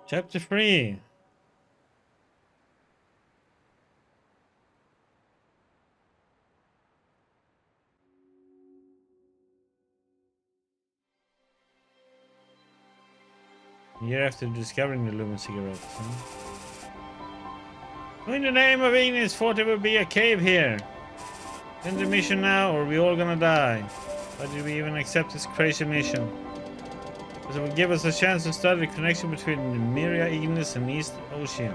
Chapter 3. A year after discovering the Lumen cigarettes. Who in the name of Ignis thought there would be a cave here? End the mission now or we all gonna die. Why did we even accept this crazy mission? Because it would give us a chance to study the connection between the Myria Ignis and East Ocean.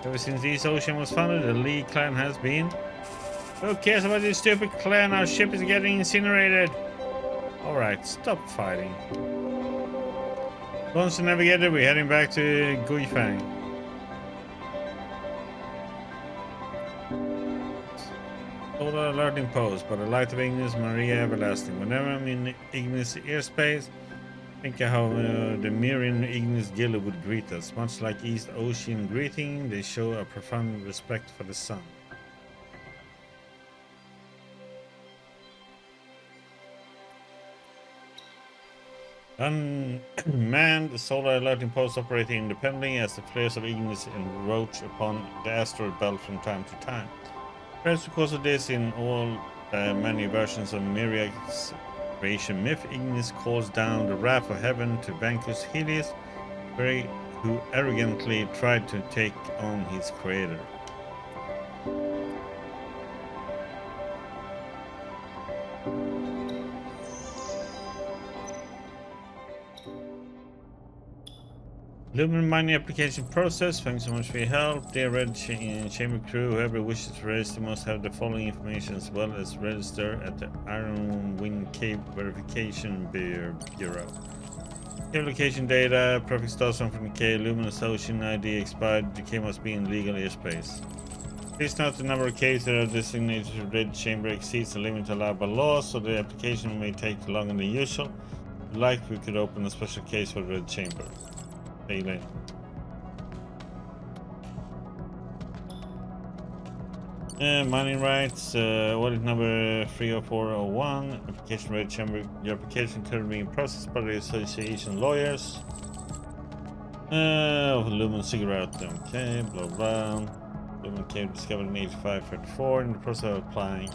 Ever since East Ocean was founded, the Lee clan has been. Who cares about this stupid clan? Our ship is getting incinerated. Alright, stop fighting. Once the navigator, we're heading back to Guifang. Solar alerting post, by the light of Ignis, Maria Everlasting. Whenever I'm in Ignis airspace, think of how the Myrian Ignis Gila would greet us. Much like East Ocean greeting, they show a profound respect for the sun. Unmanned solar alerting posts operating independently as the flares of Ignis encroach upon the asteroid belt from time to time. Perhaps because of this, in all many versions of Myria's creation myth, Ignis calls down the wrath of heaven to vanquish Helios, who arrogantly tried to take on his creator. Lumen mining application process. Thanks so much for your help. Dear Red Chamber crew, whoever wishes to register must have the following information as well as register at the Iron Wind Cave Verification Bureau. Cave location data, perfect Starsong from the cave, Luminous Ocean ID expired, the cave must be in legal airspace. Please note the number of caves that are designated to Red Chamber exceeds the limit allowed by law, so the application may take longer than usual. If you'd like, we could open a special case for the Red Chamber. Later. Mining rights, audit number 30401, application Red Chamber. Your application currently being processed by the association lawyers. Lumen cigarette, okay, blah blah. Lumen cave discovered in 8534 in the process of applying.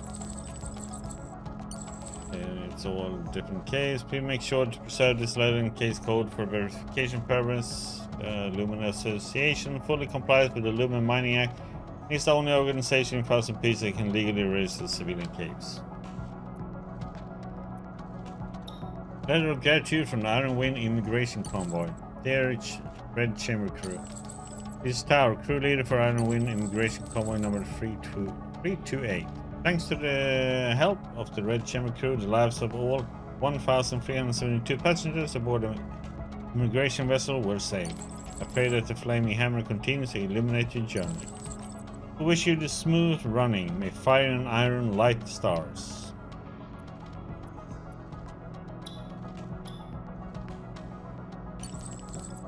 It's all different case. Please make sure to preserve this letter in case code for verification purposes. Lumen Association fully complies with the Lumen Mining Act. It's the only organization in Thousand Peace that can legally register civilian caves. Letter of gratitude from the Iron Wind Immigration Convoy. Dear Red Chamber crew. This is Tower, crew leader for Iron Wind Immigration Convoy number 328. Thanks to the help of the Red Chamber crew, the lives of all 1,372 passengers aboard the immigration vessel were saved. I pray that the Flaming Hammer continues to illuminate your journey. We wish you the smooth running. May fire and iron light the stars.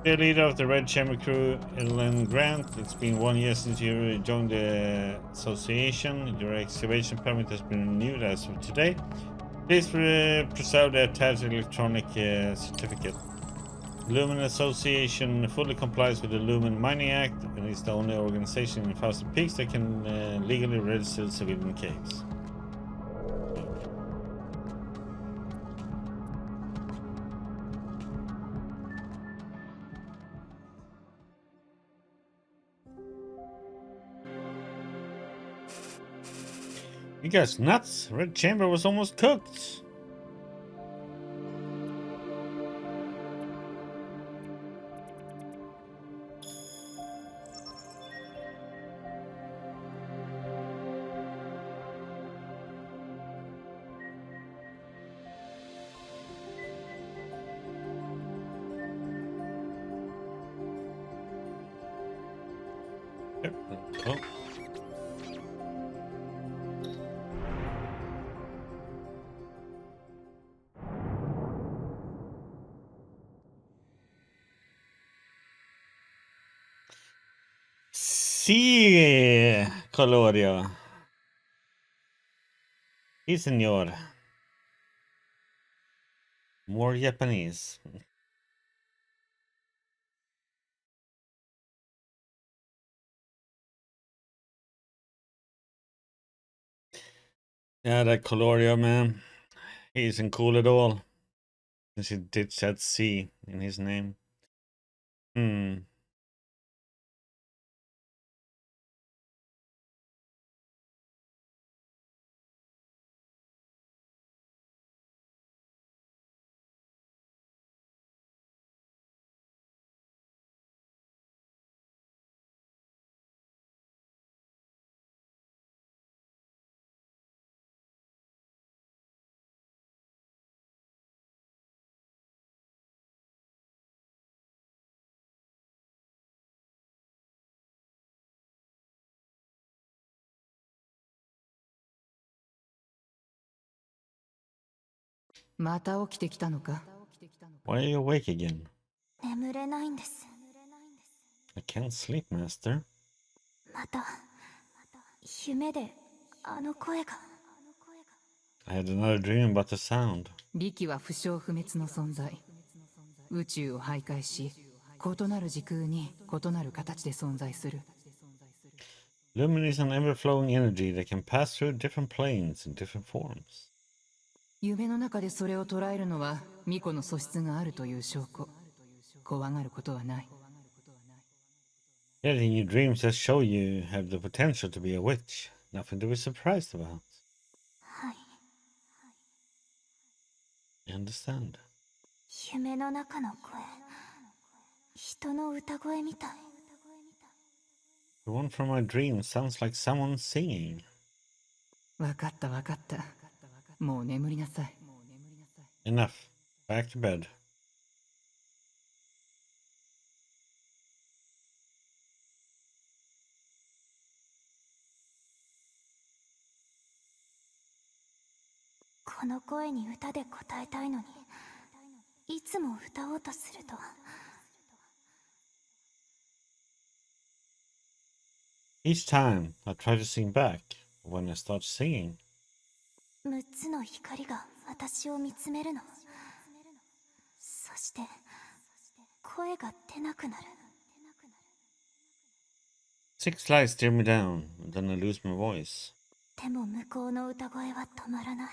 Dear leader of the Red Chamber crew, Ellen Grant, it's been 1 year since you joined the association. Your excavation permit has been renewed as of today. Please preserve the attached electronic certificate. The Lumen Association fully complies with the Lumen Mining Act and is the only organization in Thousand Peaks that can legally register civilian caves. You guys nuts? Red Chamber was almost cooked. Yep. Oh. Sí, Colorio. Sí, señor. More Japanese. Yeah, that Colorio man. He isn't cool at all. Since he did that C in his name. Hmm. また起きてきたのか? Why are you awake again? 眠れないんです。 I can't sleep, master. また夢であの声が。 I had another dream about the sound. リキは不生不滅の存在。宇宙を徘徊し、異なる時空に異なる形で存在する。Lumen is an ever-flowing energy that can pass through different planes in different forms. 夢の中でそれを捉えるのは巫女の素質があるという証拠。怖がることはない。Yet in your dreams just show you have the potential to be a witch. Nothing to be surprised about. はい。 I understand. 夢の中の声、人の歌声みたい。 The one from my dream sounds like someone singing. わかったわかった。もう眠りなさい。 Enough. Back to bed. この声に歌で答えたいのに、いつも歌おうとすると。 Each time I try to sing back, when I start singing, 6つの光が私を見つめるの。そして声が出なくなる。 6 lights steer me down, and then I lose my voice. でも向こうの歌声は止まらない。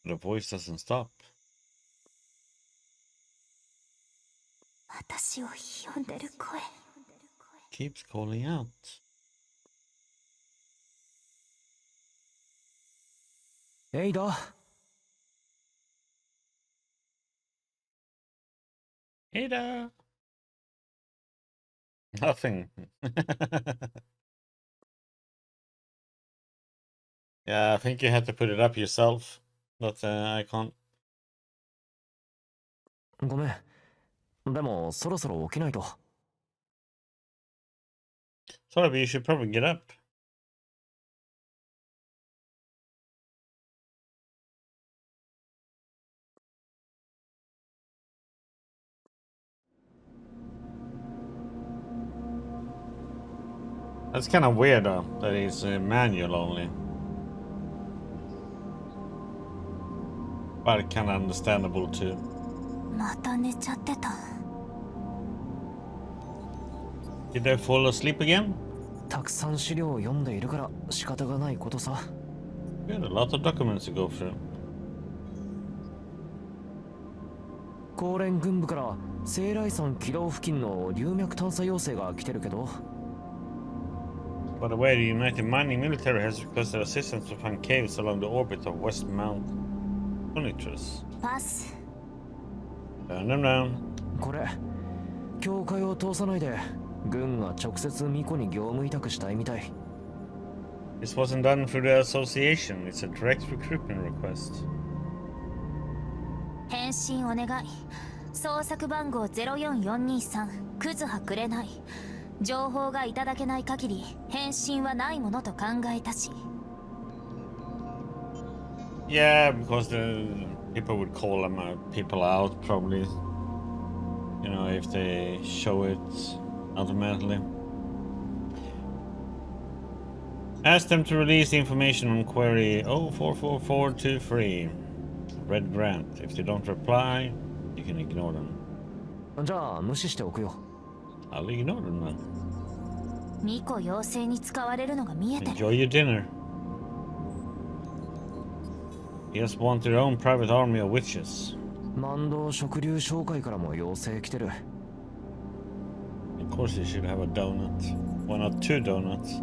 The voice doesn't stop. 私を呼んでる声。 Keeps calling out. エイダ Ada! Nothing. Yeah, I think you had to put it up yourself, that icon. ごめん。でもそろそろ起きないと。 Sorry, but you should probably get up. That's kind of weird though, that it's manual only. But kind of understandable too. また寝ちゃってた。 Did I fall asleep again? たくさん資料を読んでいるから仕方がないことさ。 We had a lot of documents to go through. 高連軍部から西来山軌道付近の流脈探査要請が来てるけど。 By the way, the United Mining Military has requested assistance to find caves along the orbit of West Mount Unitrus. パス。 Turn them down. これ教会を通さないで軍が直接巫女に業務委託したいみたい。 This wasn't done through the association. It's a direct recruitment request. 返信お願い。捜索番号04423クズはくれない。情報がいただけない限り返信はないものと考えたし。 Yeah, because the people would call them people out probably. You know, if they show it automatically. Ask them to release the information on query 044423. Red Grant. If they don't reply, you can ignore them. じゃあ無視しておくよ。 I'll ignore them then. 巫女養成に使われるのが見えてる。 Enjoy your dinner. He has wanted their own private army of witches. 万道食流商会からも要請来てる。Of course, you should have a donut. Why not 2 donuts?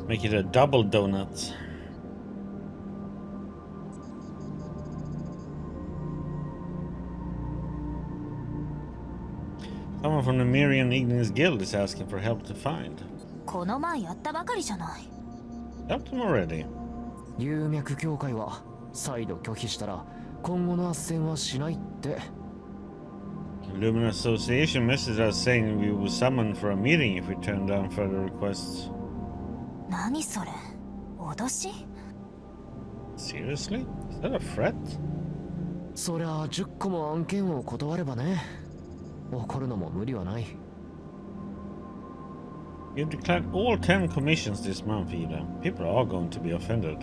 Make it a double donut. Someone from the Mirian Ignis Guild is asking for help to find. この前やったばかりじゃない。Helped him already. 龍脈協会は再度拒否したら今後の斡旋はしないって。Lumen Association messaged us saying we will summon for a meeting if we turn down further requests. 何それ？脅し？ Seriously? Is that a threat? そりゃ10個も案件を断ればね。怒るのも無理はない。You've declared all 10 commissions this month, Ida. People are going to be offended.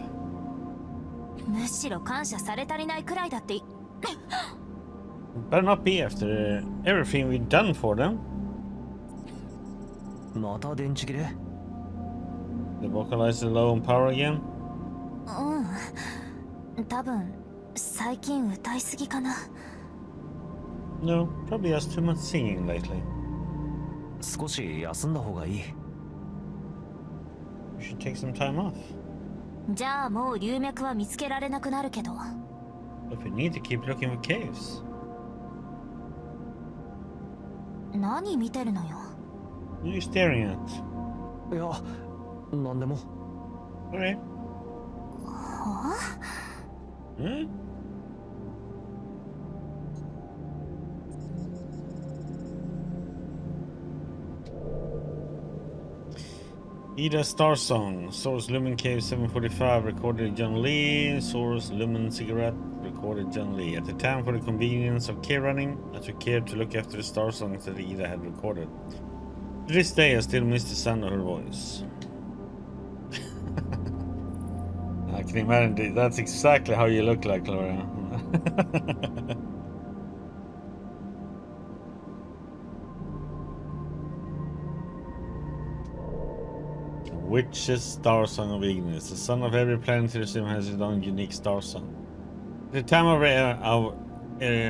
むしろ感謝され足りないくらいだって。Better not be after everything we've done for them. また電池切れ？ The vocalizer low on power again? うん。多分最近歌いすぎかな。No, probably has too much singing lately. 少し休んだ方がいい。You should take some time off. じゃあもう龍脈は見つけられなくなるけど。But we need to keep looking for caves. 何見てるのよ。What are you staring at? いや、なんでも。Okay. はあ？ Hmm? Ida Starsong, Source Lumen Cave 745, recorded John Lee. Source Lumen Cigarette, recorded John Lee. At the time, for the convenience of care running, I took care to look after the star songs that Ida had recorded. To this day, I still miss the sound of her voice. I can imagine that's exactly how you look like, Laura. Witch's Star Song of Ignis. The sun of every planetary system has its own unique star song. At the time of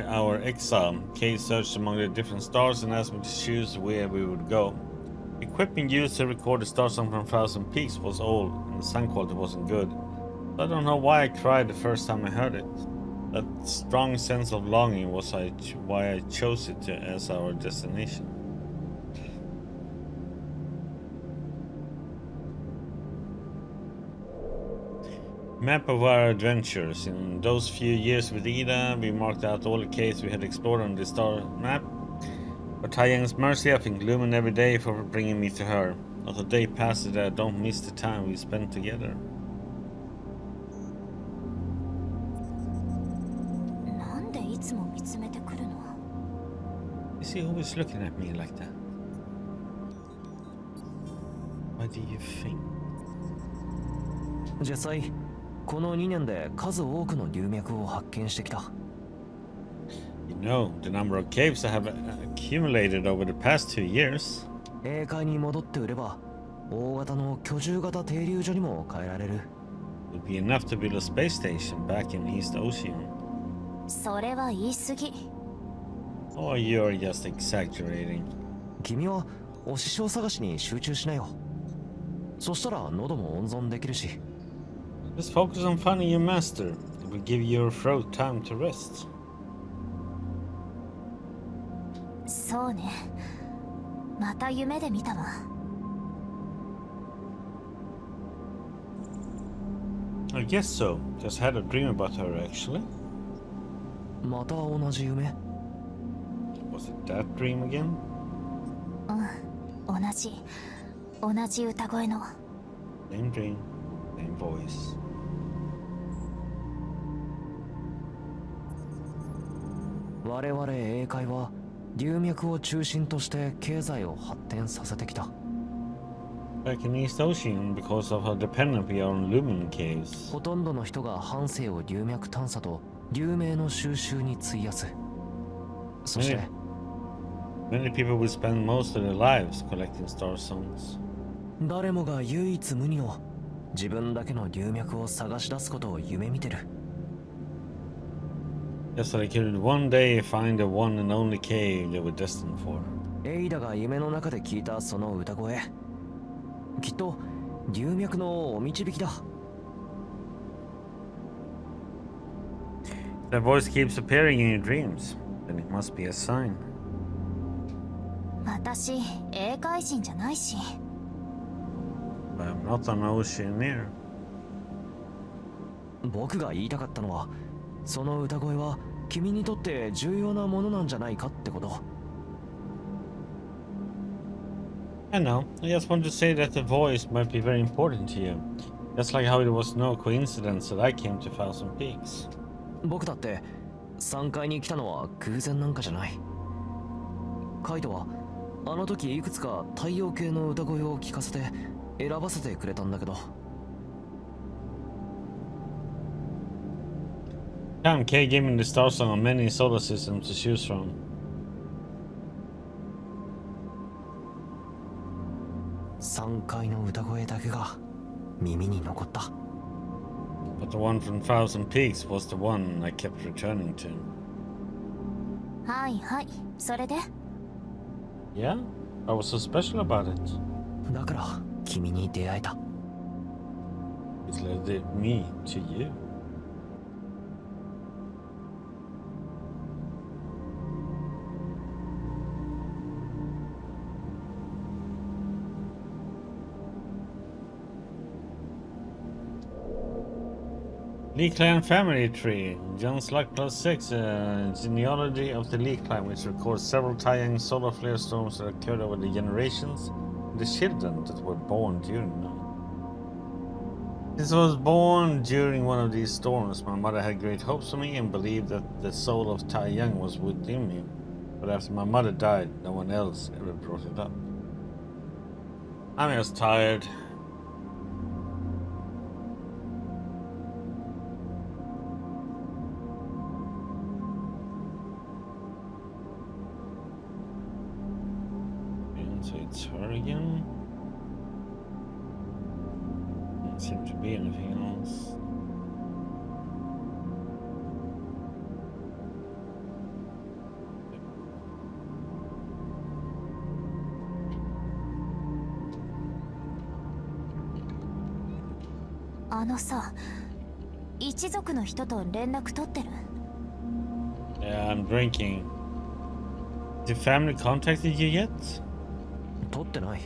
our exile, Kay searched among the different stars and asked me to choose where we would go. The equipment used to record the star song from Thousand Peaks was old, and the sound quality wasn't good. I don't know why I cried the first time I heard it. That strong sense of longing was why I chose it as our destination. Map of our adventures. In those few years with Ida, we marked out all the caves we had explored on the star map. For Taiyang's mercy, I thank Lumen every day for bringing me to her. Not a day passes that I don't miss the time we spent together. Is he always looking at me like that? Why do you think? 実際この2年で数多くの龍脈を発見してきた。You know, the number of caves I have accumulated over the past 2 years. 英海に戻って売れば大型の居住型停留所にも変えられる。It would be enough to build a space station back in East Ocean. それは言い過ぎ。Oh, you're just exaggerating. 君はお師匠探しに集中しなよ。そしたら喉も温存できるし。Just focus on finding your master. It will give your throat time to rest. そうね。また夢で見たわ。I guess so. Just had a dream about her actually. また同じ夢？ Was it that dream again? うん、同じ歌声の。Same dream, same voice. 我々英海は龍脈を中心として経済を発展させてきた。Back in East Ocean, because of how dependent we are on Lumen caves. ほとんどの人が半生を龍脈探査と龍明の収集に費やす。そして Many people will spend most of their lives collecting star songs. 誰もが唯一無二の自分だけの流脈を探し出すことを夢見てる。 Just so they could one day find the one and only cave they were destined for. エイダが夢の中で聞いたその歌声、きっと流脈のお導きだ。 That voice keeps appearing in your dreams. Then it must be a sign. 私英会人じゃないし。 But I'm not an oceaneer. 僕が言いたかったのは、その歌声は君にとって重要なものなんじゃないかってこと。 I know. I just want to say that the voice might be very important to you. Just like how it was no coincidence that I came to Thousand Peaks. 僕だって3階に来たのは偶然なんかじゃない。カイトはあの時いくつか太陽系の歌声を聞かせて選ばせてくれたんだけど。 Tom K gave me the Starsong on many solar systems to choose from. 3階の歌声だけが耳に残った。 But the one from Thousand Peaks was the one I kept returning to. はいはい、それで Yeah? I was so special about it. だから君に出会えた。 It led me to you. Lee Clan Family Tree. John's Luck +6. Genealogy of the Lee Clan, which records several Taiyang solar flare storms that occurred over the generations. The children that were born during them. Since I was born during one of these storms, my mother had great hopes for me and believed that the soul of Taiyang was within me. But after my mother died, no one else ever brought it up. I'm just tired. So it's her again. Doesn't seem to be anything else.さ、一族の人と連絡取ってる？ Yeah, I'm drinking. The family contacted you yet? 取ってない。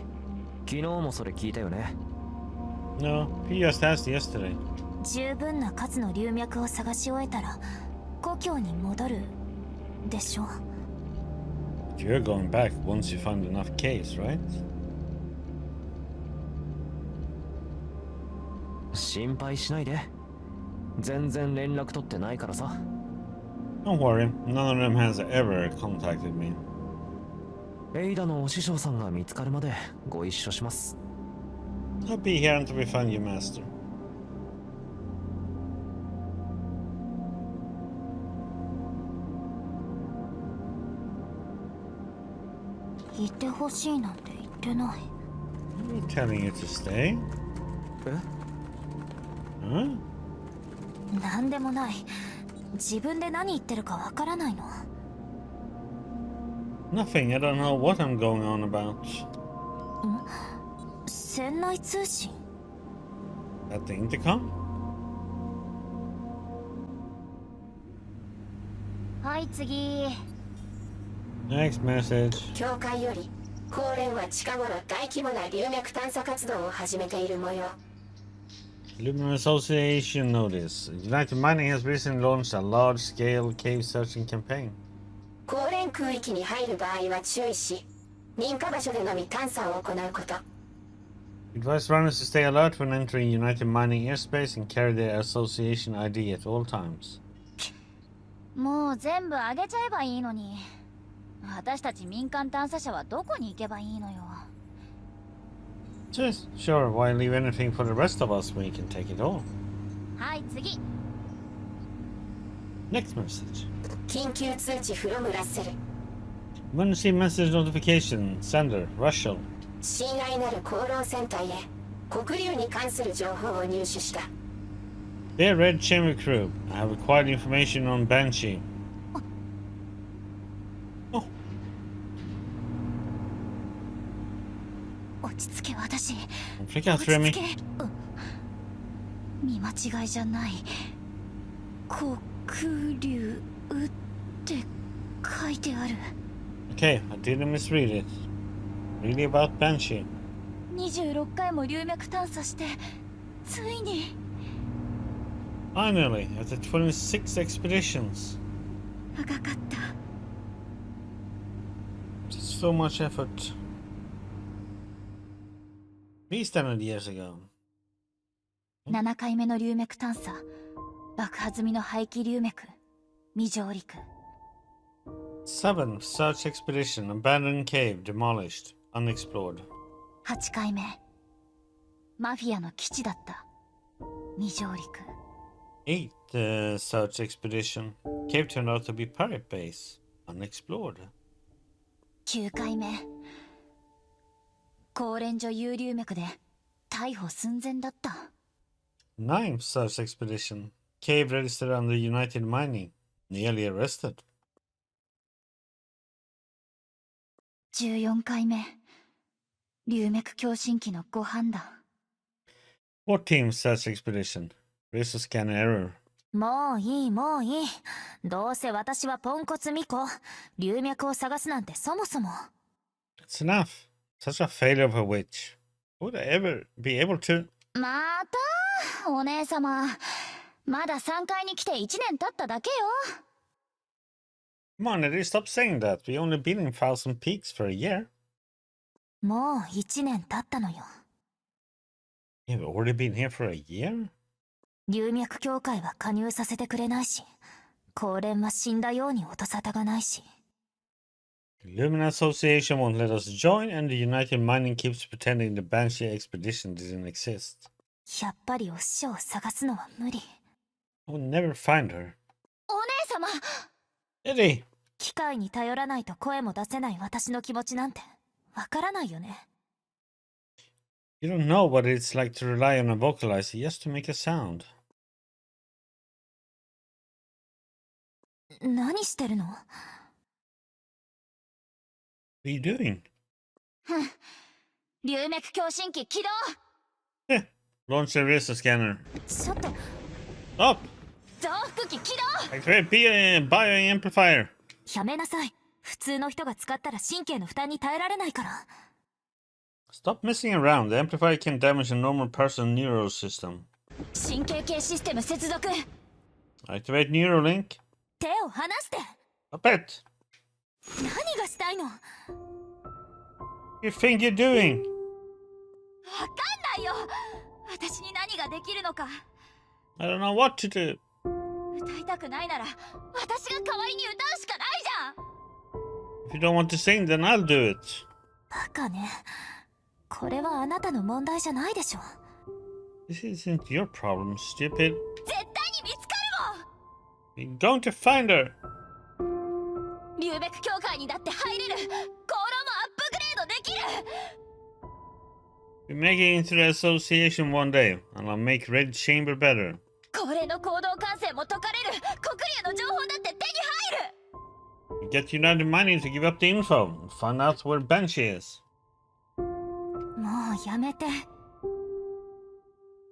昨日もそれ聞いたよね。 No, he just asked yesterday. 十分な数の流脈を探し終えたら故郷に戻るでしょ。 You're going back once you find enough caves, right? 心配しないで。全然連絡取ってないからさ。 Don't worry, none of them has ever contacted me. エイダのお師匠さんが見つかるまでご一緒します。 I'll be here until we find you, master. 行ってほしいなんて言ってない。 I'm telling you to stay. え？ Huh? なんでもない。自分で何言ってるかわからないの。 Nothing, I don't know what I'm going on about. 船内通信？ At the intercom? はい次。 Next message. 教会より公連は近頃大規模な流脈探査活動を始めている模様。 Luminary Association notice. United Mining has recently launched a large-scale cave searching campaign. 公連空域に入る場合は注意し、認可場所でのみ探査を行うこと。 Advise runners to stay alert when entering United Mining airspace and carry their association ID at all times. もう全部あげちゃえばいいのに。私たち民間探査車はどこに行けばいいのよ。 Just sure, why leave anything for the rest of us when you can take it all? はい次。 Next message. 緊急通知フロムラッセル。 Emergency message notification. Sender, Russell. 親愛なる功労戦隊へ。黒竜に関する情報を入手した。 Dear Red Chamber Crew, I have acquired information on Banshee. Oh. 落ち着け、私。 Freak out, Remy. 見間違いじゃない。黒竜って書いてある。 Okay, I didn't misread it. Really about Banshee. 26回も龍脈探査して、ついに。 Finally, after 26 expeditions. 長かった。 So much effort. At least 10 years ago. 7回目の龍脈探査。爆破済みの排気龍脈。未上陸。 7th search expedition, abandoned cave, demolished, unexplored. 8回目。マフィアの基地だった。未上陸。 8th search expedition, cave turned out to be pirate base, unexplored. 9回目。高連所有龍脈で逮捕寸前だった。 9th search expedition, cave registered under United Mining, nearly arrested. 14回目。龍脈共振器の誤判断。 14th search expedition, razor scan error. もういいもういい。どうせ私はポンコツミコ。龍脈を探すなんてそもそも。 It's enough. Such a failure of a witch. Would I ever be able to? またお姉様。まだ3階に来て1年経っただけよ。 Come on, Eddie, stop saying that. We only been in Thousand Peaks for a year. もう1年経ったのよ。 You've already been here for a year? 龍脈協会は加入させてくれないし、高連は死んだように音沙汰がないし。 The Lumina Association won't let us join, and the United Mining keeps pretending the Banshee expedition didn't exist. やっぱりお師匠を探すのは無理。 I will never find her. お姉様 Eddie! 機械に頼らないと声も出せない私の気持ちなんてわからないよね。 You don't know what it's like to rely on a vocalizer just to make a sound. 何してるの？ What are you doing? 龍脈共振器起動。 Eh, launch the razor scanner. ちょっと Up! 増幅器起動。 Activate bio amplifier. やめなさい。普通の人が使ったら神経の負担に耐えられないから。 Stop messing around. The amplifier can damage a normal person's neural system. 神経系システム接続。 Activate Neuralink. 手を離して。 Stop it! 何がしたいの？ You think you're doing? わかんないよ。私に何ができるのか。 I don't know what to do. 歌いたくないなら私が代わりに歌うしかないじゃん。 If you don't want to sing, then I'll do it. バカね。これはあなたの問題じゃないでしょ。 This isn't your problem, stupid. 絶対に見つかるもん。 You're going to find her. 龍脈協会にだって入れる。功労もアップグレードできる。 We make it into the association one day, and I'll make Red Chamber better. これの行動感染も解かれる。黒龍の情報だって手に入る。 We get United Mining to give up the info and find out where Banshee is. もうやめて。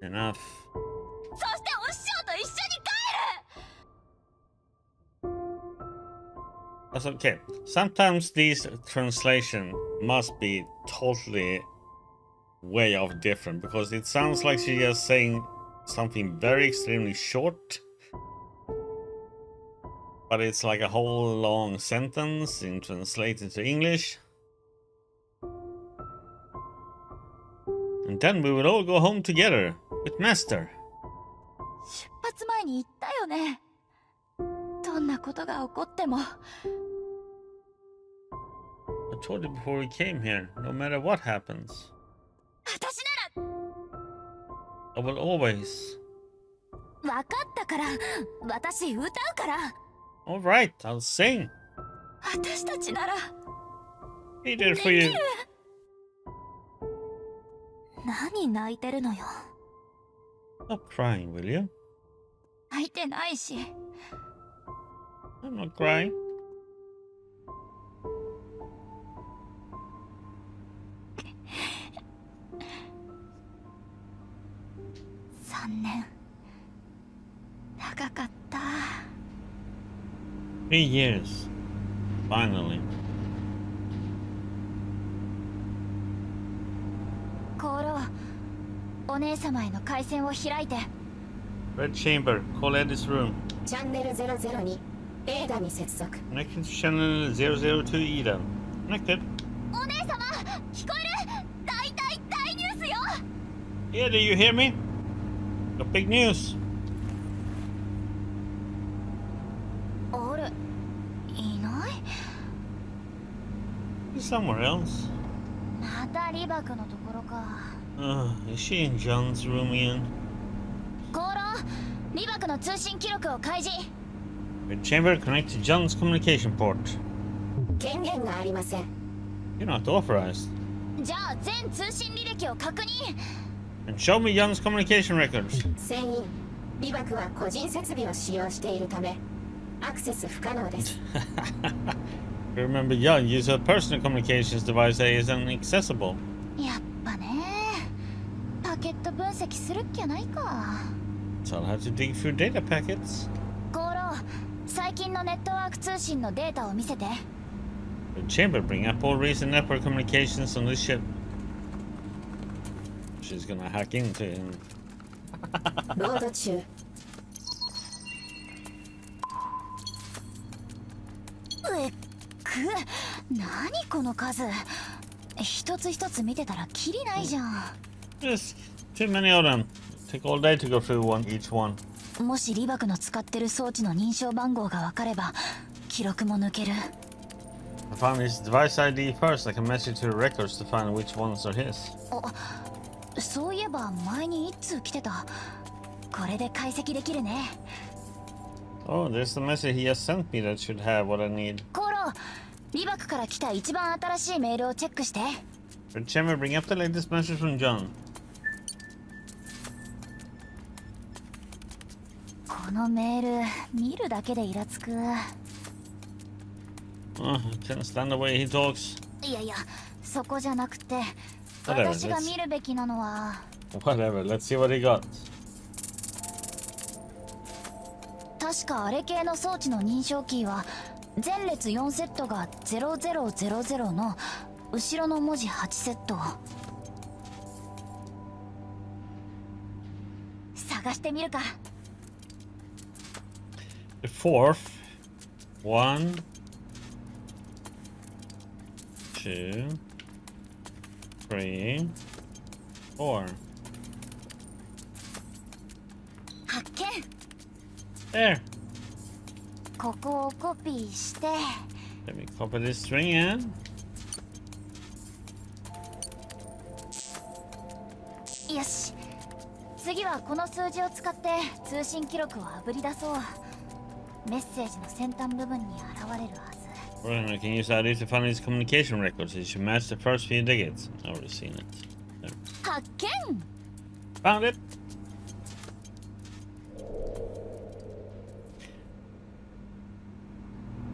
Enough. そしてお師匠と一緒に帰る。 That's okay. Sometimes these translation must be totally way off different because it sounds like she's just saying something very extremely short, but it's like a whole long sentence in translated to English. And then we will all go home together with Master. 出発前に言ったよね。どんなことが起こっても。 I told you before we came here, no matter what happens, 私なら I will always. 分かったから。私歌うから。 Alright, I'll sing. 私たちなら Be there for you. 何泣いてるのよ。 Stop crying, will you? 泣いてないし。 I'm not crying. 3年長かった。 3 years. Finally. コーロお姉様への回線を開いて。 Red chamber. Call Eddie's room. チャンネル00にエーダに接続。 Connecting to channel 002 Eden. Connected. お姉様聞こえる。大ニュースよ。 Yeah, do you hear me? Got big news. あれ、いない。 He's somewhere else. またリバクのところか。 Is she in John's room again? コーロリバクの通信記録を開示。 Red chamber. Connect to John's communication port. 権限がありません。 You're not authorized. じゃあ全通信履歴を確認。 And show me John's communication records. 船員リバクは個人設備を使用しているためアクセス不可能です。 Remember, John uses a personal communications device that is inaccessible. やっぱね。パケット分析するっきゃないか。 So I'll have to dig through data packets. コーロ最近のネットワーク通信のデータを見せて。 The chamber bring up all recent network communications on this ship. She's gonna hack into him. ロード中。何この数。一つ一つ見てたらキリないじゃん。 Just too many of them. Take all day to go through each one. もしリバクの使ってる装置の認証番号が分かれば記録も抜ける。 I found his device ID first. I can message to the records to find which ones are his. そういえば前に一通来てた。これで解析できるね。 Oh, there's the message he has sent me that should have what I need. コーロリバクから来た一番新しいメールをチェックして。 Red chamber bring up the latest message from John. このメール見るだけでイラつく。 Oh, I can't stand the way he talks. いやいやそこじゃなくて Whatever, 私が見るべきなのは。 Whatever, let's see what he got. 確かあれ系の装置の認証キーは前列4セットが0000の後ろの文字8セット。探してみるか。 The fourth. 1, 2, 3, 4. 発見。 There. ここをコピーして。 Let me copy this string in. よし次はこの数字を使って通信記録をあぶり出そう。メッセージの先端部分に現れるはず。 Well, I can use ID to find his communication records. It should match the first few digits. I've already seen it. There. 発見。 Found it.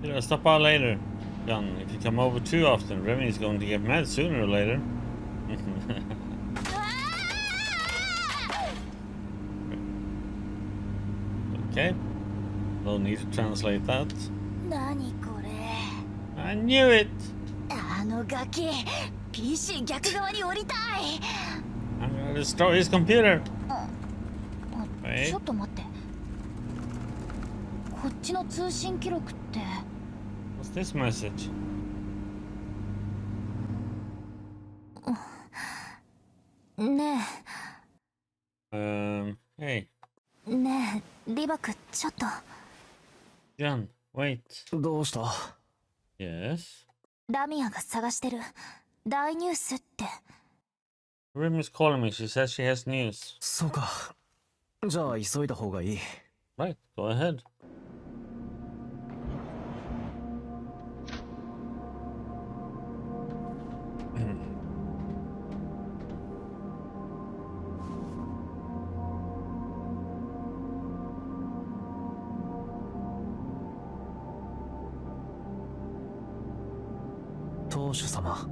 I'll stop by later. John, if you come over too often, Remy's going to get mad sooner or later. Okay. No need to translate that. 何これ。 I knew it! あのガキ PC 逆側に降りたい。 I'm gonna destroy his computer. ちょっと待って。こっちの通信記録って。 What's this message? ね Hey. えねえリバクちょっと。 John, wait. どうした？ Yes? ラミアが探してる大ニュースって。 Remy's calling me. She says she has news. そうか。じゃあ急いだ方がいい。 Right, go ahead. 城主様、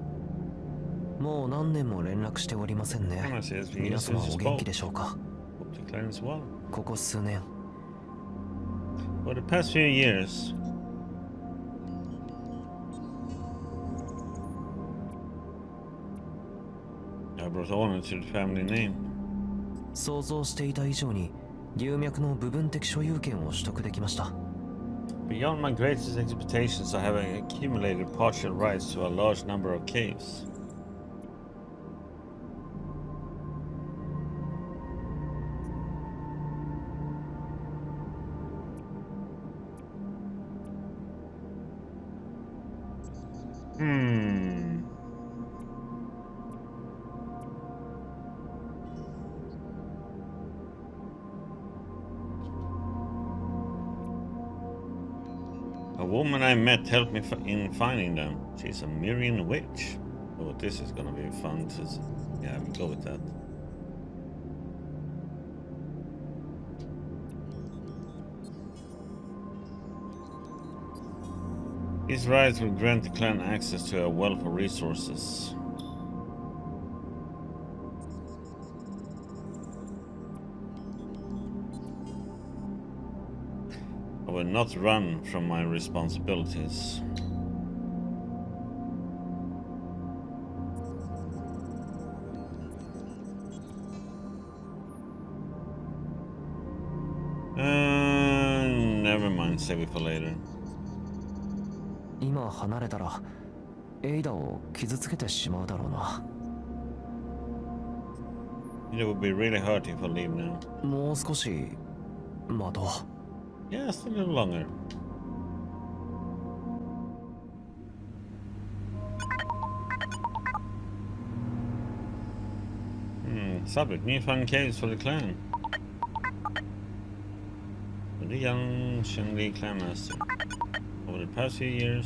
もう何年も連絡しておりませんね。 Thomas says we 皆 used 様 to お just 元 spoke. 気でしょうか。 Hope the clan is well. ここ数年 For the past few years, I brought honor to the family name. 想像していた以上に龍脈の部分的所有権を取得できました。 Beyond my greatest expectations, I have accumulated partial rights to a large number of caves. A woman I met helped me in finding them. She's a Myrian witch. Oh, this is gonna be fun to... Yeah, we'll go with that. These rights will grant the clan access to a wealth of resources. I will not run from my responsibilities. Never mind, save it for later. 今離れたらエイダを傷つけてしまうだろうな。 It would be really hard if I leave now. もう少し待とう。 Yeah, just a little longer. Subject, newfound caves for the clan. For the young Shengli clan master. Over the past few years,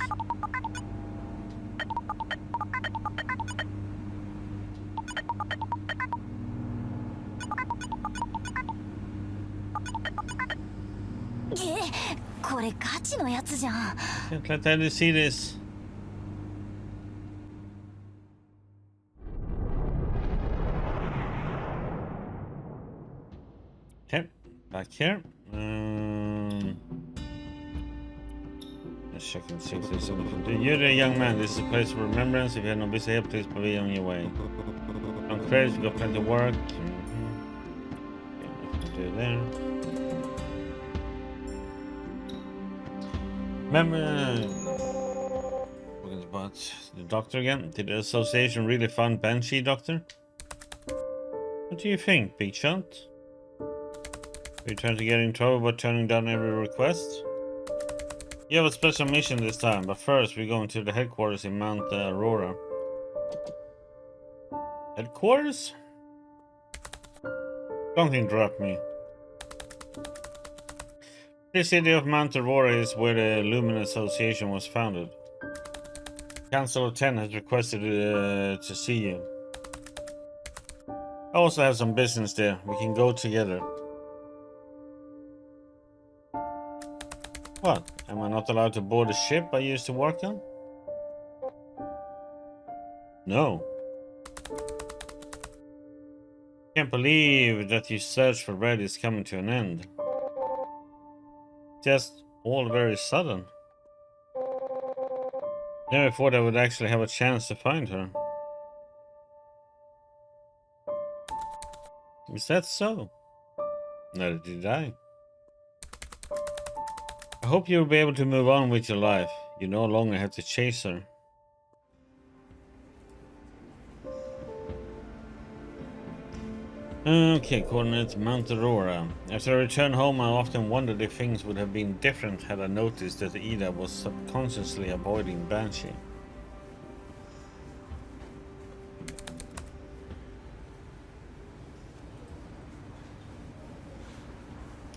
え、これガチのやつじゃん。 yeah, glad to see this. Okay, back here. Let's check and see if there's anything to do. You're the young man. This is a place of remembrance. If you have no busy here, please be on your way. On credits, we got plenty of work. Okay, nothing to do there. Remember, talking about the doctor again. Did the association really fund Banshee, Doctor? What do you think, Big Shot? Are you trying to get in trouble by turning down every request? You have a special mission this time, but first we're going to the headquarters in Mount Aurora. Headquarters? Don't interrupt me. The city of Mount Aurora is where the Luminous Association was founded. Council of 10 has requested to see you. I also have some business there. We can go together. What? Am I not allowed to board the ship I used to work on? No. Can't believe that your search for Red is coming to an end. Just all very sudden. Never thought I would actually have a chance to find her. Is that so? Neither did I. I hope you'll be able to move on with your life. You no longer have to chase her. Okay, coordinates Mount Aurora. After I returned home, I often wondered if things would have been different had I noticed that Ida was subconsciously avoiding Banshee.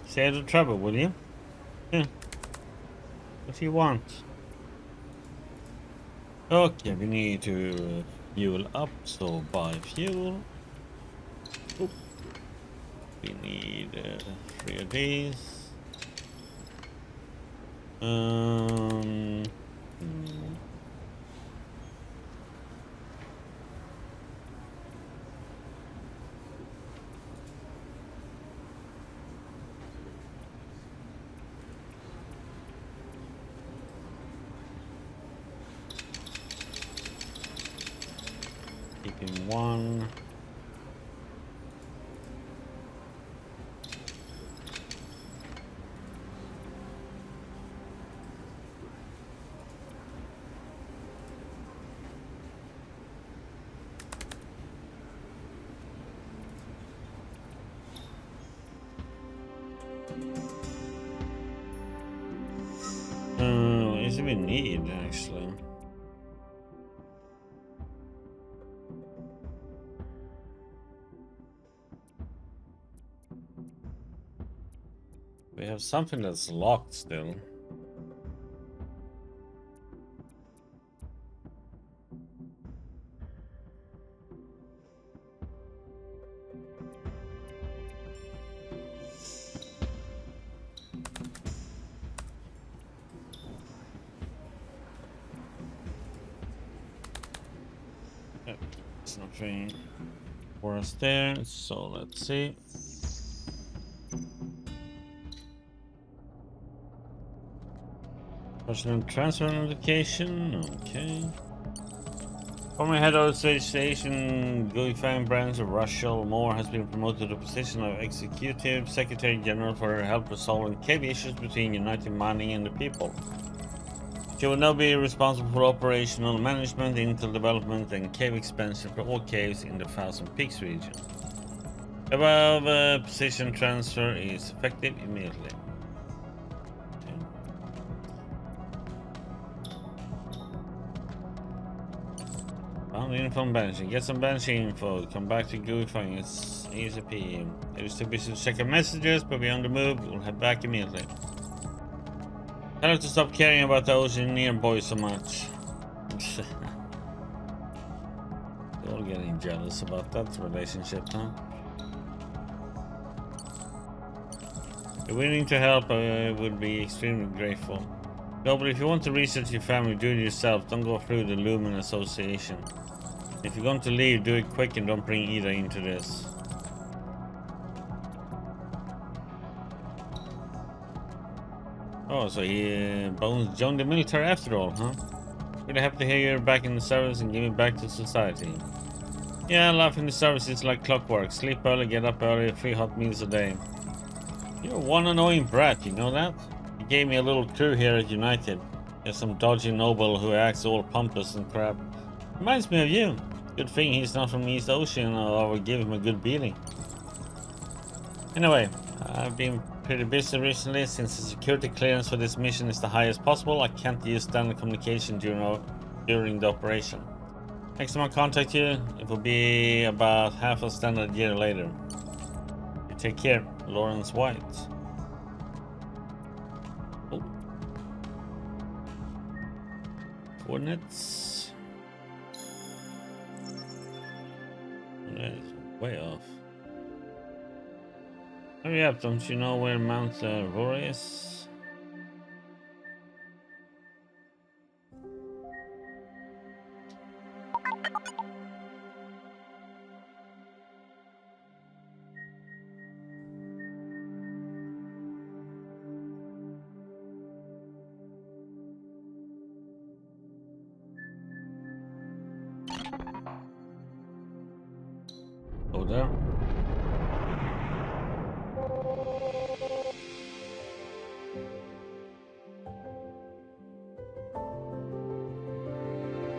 Stay out of trouble, will you? Yeah. What do you want? Okay, we need to fuel up, so buy fuel. Oop. We need 3 of these. 1. What is it we need actually? We have something that's locked still. Yep, it's nothing for us there, so let's see. Personal transfer notification, okay. Former head of the station, Guifang branch of Russell Moore has been promoted to the position of Executive Secretary General for her help resolving cave issues between United Mining and the people. She will now be responsible for operational management, intel development, and cave expansion for all caves in the Thousand Peaks region. Above position transfer is effective immediately. Found info on banshee. Get some banshee info. Come back to Guifang. It's ASAP. It is too busy to check our messages, but we're on the move. We'll head back immediately. Tell her to stop caring about the Oceaneer boy so much. They're all getting jealous about that relationship, huh? If you're willing to help, I would be extremely grateful. No, but if you want to research your family, do it yourself. Don't go through the Lumen Association. If you're going to leave, do it quick and don't bring Ida into this. Oh, so he Bones joined the military after all, huh? Really happy to hear you're back in the service and giving back to society. Yeah, life in the service is like clockwork. Sleep early, get up early, 3 hot meals a day. You're one annoying brat, you know that? You gave me a little crew here at United. There's some dodgy noble who acts all pompous and crap. Reminds me of you. Good thing he's not from East Ocean or I would give him a good beating. Anyway, I've been pretty busy recently. Since the security clearance for this mission is the highest possible, I can't use standard communication during the operation. Next time I contact you, it will be about half a standard year later. You take care, Lawrence White. Oh. Coordinates. Right, way off. Hurry up, don't you know where Mount Aurora is? Oh, there.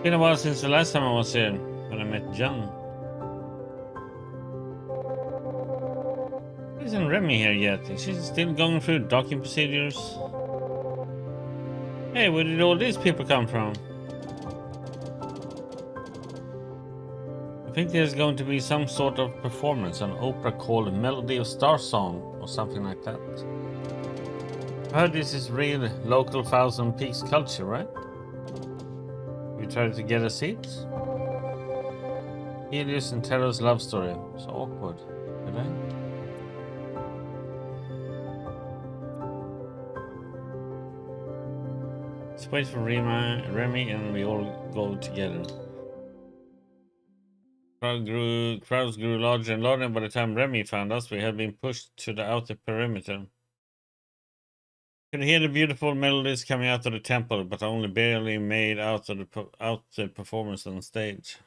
Been a while since the last time I was here, when I met John. Isn't Remy here yet? Is she still going through docking procedures? Hey, where did all these people come from? I think there's going to be some sort of performance on opera called Melody of Starsong or something like that. I heard this is real local Thousand Peaks culture, right? We tried to get a seat? Helios and Terra's love story. So awkward. Did I? Let's wait for Remy and we all go together. Crowds grew larger and larger, and by the time Remy found us, we had been pushed to the outer perimeter. Could hear the beautiful melodies coming out of the temple, but only barely made out the performance on stage.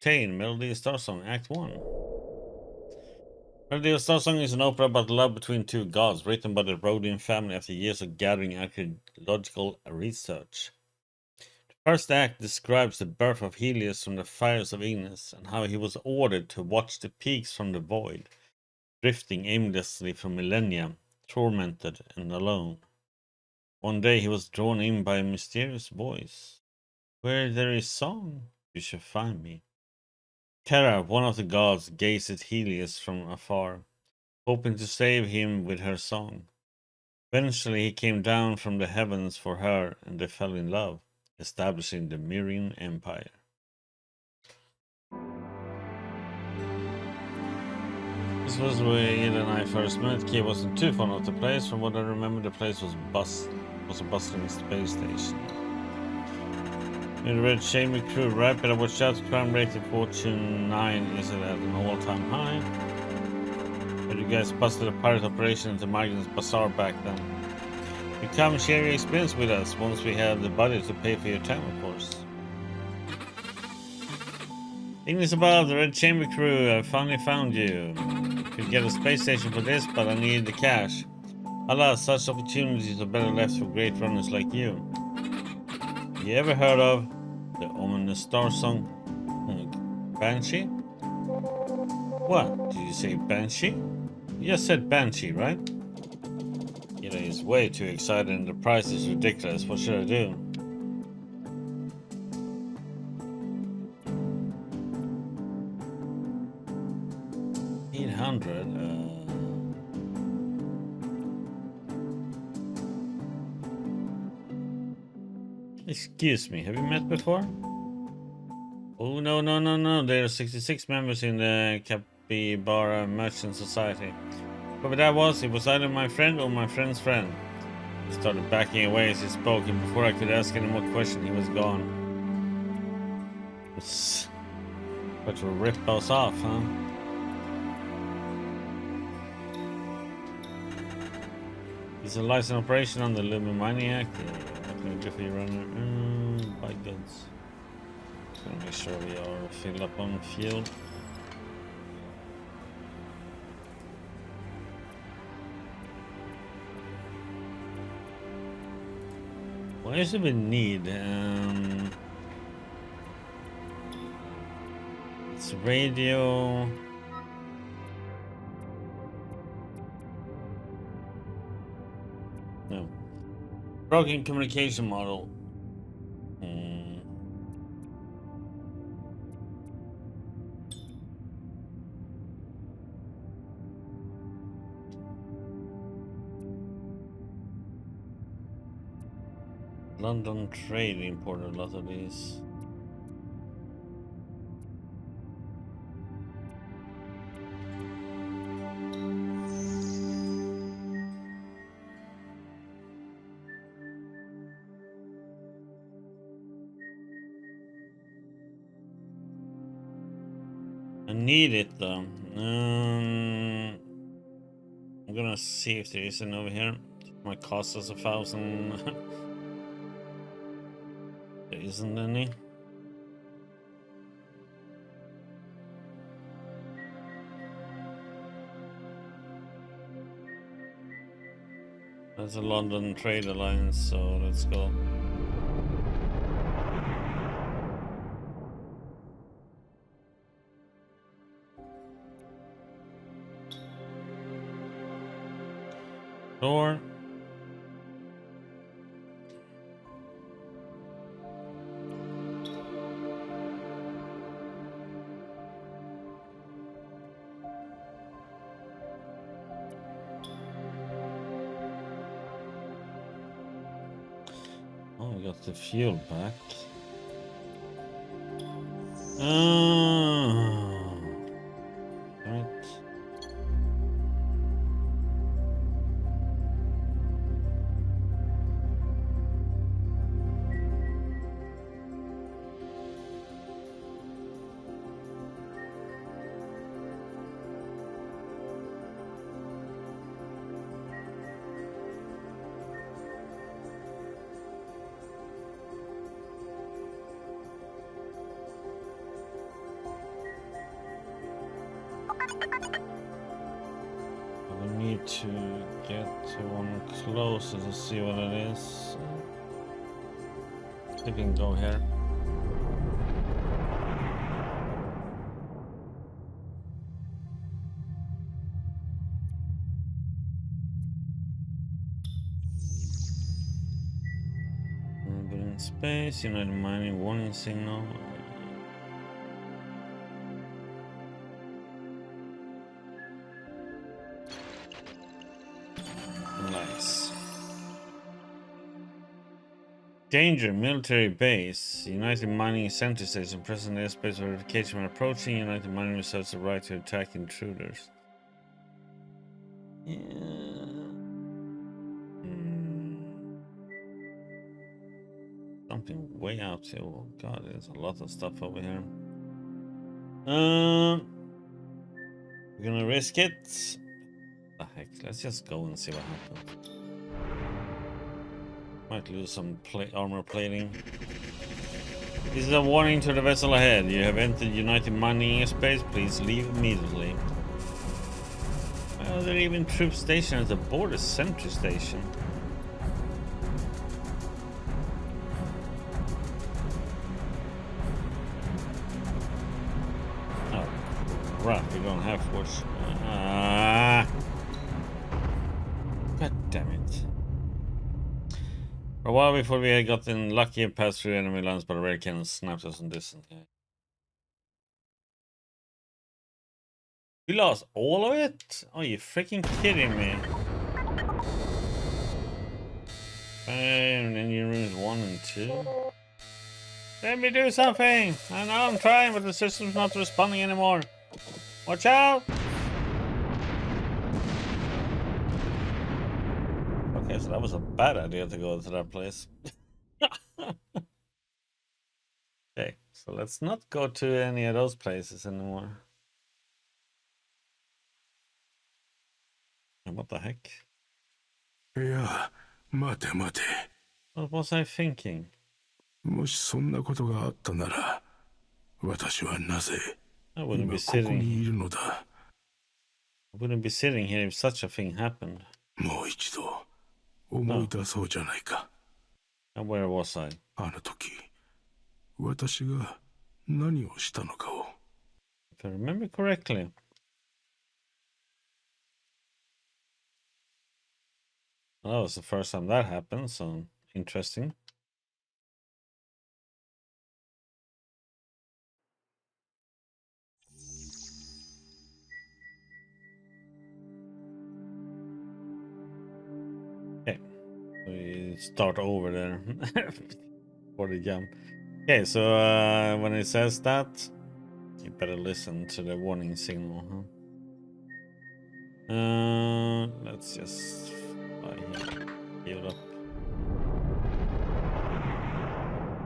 10. Melody of Starsong, Act 1. Melody of Starsong is an opera about love between two gods, written by the Rodian family after years of gathering archaeological research. The first act describes the birth of Helios from the fires of Ignis, and how he was ordered to watch the peaks from the void, drifting aimlessly for millennia, tormented and alone. One day he was drawn in by a mysterious voice. Where there is song, you shall find me. Terra, one of the gods, gazed at Helios from afar, hoping to save him with her song. Eventually he came down from the heavens for her, and they fell in love, establishing the Mirian Empire. This was where Ida and I first met. Kay wasn't too fond of the place. From what I remember, the place was a bustling space station. In the Red Chamber crew, right, but I watched out. Crime rate in Fortune 9 is at an all-time high. But you guys busted a pirate operation at the Migrants Bazaar back then. You come and share your experience with us once we have the budget to pay for your time, of course. Ignis above, the Red Chamber crew, I finally found you. Could get a space station for this, but I needed the cash. Alas, such opportunities are better left for great runners like you. You ever heard of the ominous Starsong Banshee? What? Did you say Banshee? You just said Banshee, right? You know, he's way too excited and the price is ridiculous. What should I do? Excuse me, have you met before? Oh, no. There are 66 members in the Capybara Merchant Society. Whoever that was, it was either my friend or my friend's friend. He started backing away as he spoke, and before I could ask any more questions, he was gone. But to rip us off, huh? It's a license operation on the Lumen Mining Act. What can we do for you, runner? Buy goods. Just gonna make sure we are filled up on fuel. What is it we need? It's radio. No. Broken communication model. London Trade imported a lot of these. I need it though. I'm gonna see if there is an over here. It might cost us 1,000. There isn't any. That's a London Trade Alliance, so let's go. Door. Oh, we got the fuel back. Right. need to get to one closer to see what it is. See if we can go here. But in space, United Mining warning signal. Nice. Danger, military base. United Mining Center Station. Present airspace verification when approaching. United Mining reserves the right to attack intruders. Yeah. Something way out here. Oh god, there's a lot of stuff over here. We're gonna risk it. The heck, let's just go and see what happens. Might lose some armor plating. This is a warning to the vessel ahead. You have entered United Mining airspace. Please leave immediately. Well, there are even troops stationed at the border sentry station. Oh, crap, we don't have force. God damn it. For a while before we had gotten lucky and passed through enemy lines, but a rare cannon snapped us on distant. We lost all of it? Are you freaking kidding me? And engine rooms 1 and 2. Let me do something! I know I'm trying, but the system's not responding anymore. Watch out! Okay, so that was a bad idea to go to that place. Okay, so let's not go to any of those places anymore. And what the heck? Yeah, 待て待て。 What was I thinking? もしそんなことがあったなら、私はなぜ I wouldn't 今 be ここ sitting. にいるのだ。 I wouldn't be sitting here if such a thing happened. もう一度思い出そうじゃないか。 And where was I? あの時、私が何をしたのかを。 If I remember correctly. Well, that was the first time that happened, so interesting. Okay, we start over there for the jump. Okay, so when it says that, you better listen to the warning signal, huh? Let's just heal up.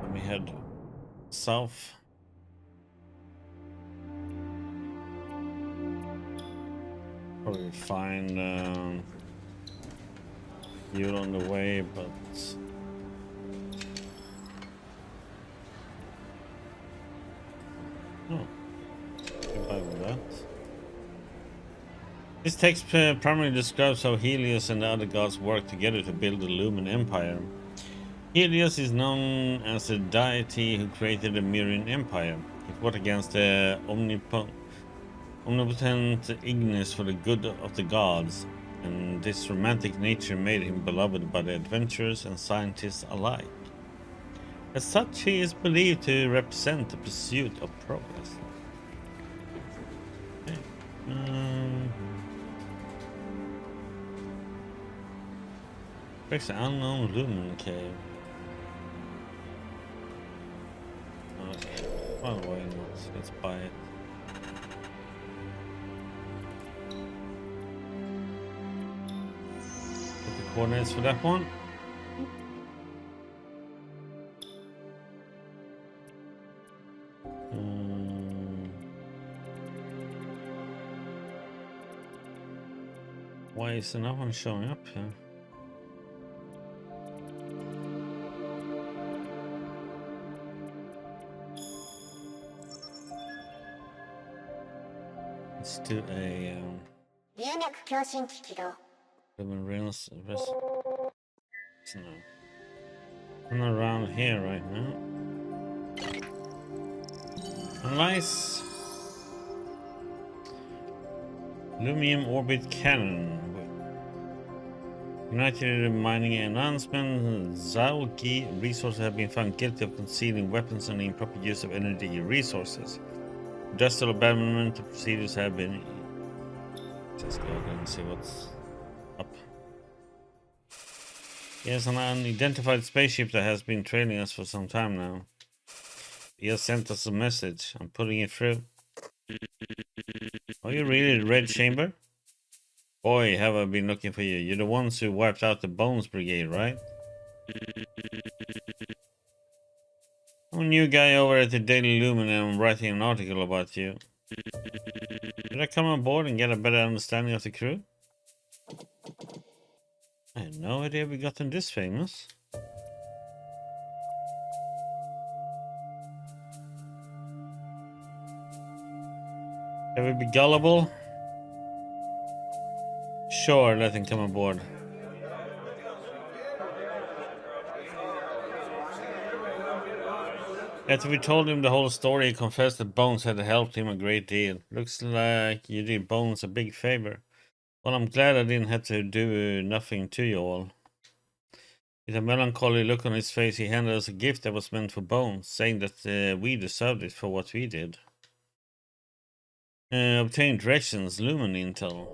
Let me head south. Probably find you on the way, but oh, goodbye with that. This text primarily describes how Helios and the other gods work together to build the Lumen Empire. Helios is known as the deity who created the Mirian Empire. He fought against the omnipotent Ignis for the good of the gods, and this romantic nature made him beloved by the adventurers and scientists alike. As such, he is believed to represent the pursuit of progress. Okay. There's an unknown Lumen cave. Okay, well, why not? Let's buy it. Get the coordinates for that one. Why is another one showing up here? Let's do a 龍脈共振機起動 Lumen Rails. No. I'm not around here right now. Nice. Lumium Orbit Cannon. United Mining announcement. Zauki resources have been found guilty of concealing weapons and improper use of energy resources. Industrial abandonment procedures have been. Just go ahead and see what's up. Yes, an unidentified spaceship that has been trailing us for some time now. He has sent us a message. I'm putting it through. Are you really the Red Chamber? Boy, have I been looking for you. You're the ones who wiped out the Bones Brigade, right? I'm a new guy over at the Daily Lumen and I'm writing an article about you. Should I come on board and get a better understanding of the crew? I had no idea we gotten this famous. Can we be gullible? Sure, let him come aboard. After we told him the whole story, he confessed that Bones had helped him a great deal. Looks like you did Bones a big favor. Well, I'm glad I didn't have to do nothing to you all. With a melancholy look on his face, he handed us a gift that was meant for Bones, saying that we deserved it for what we did. Obtained directions, Lumen Intel.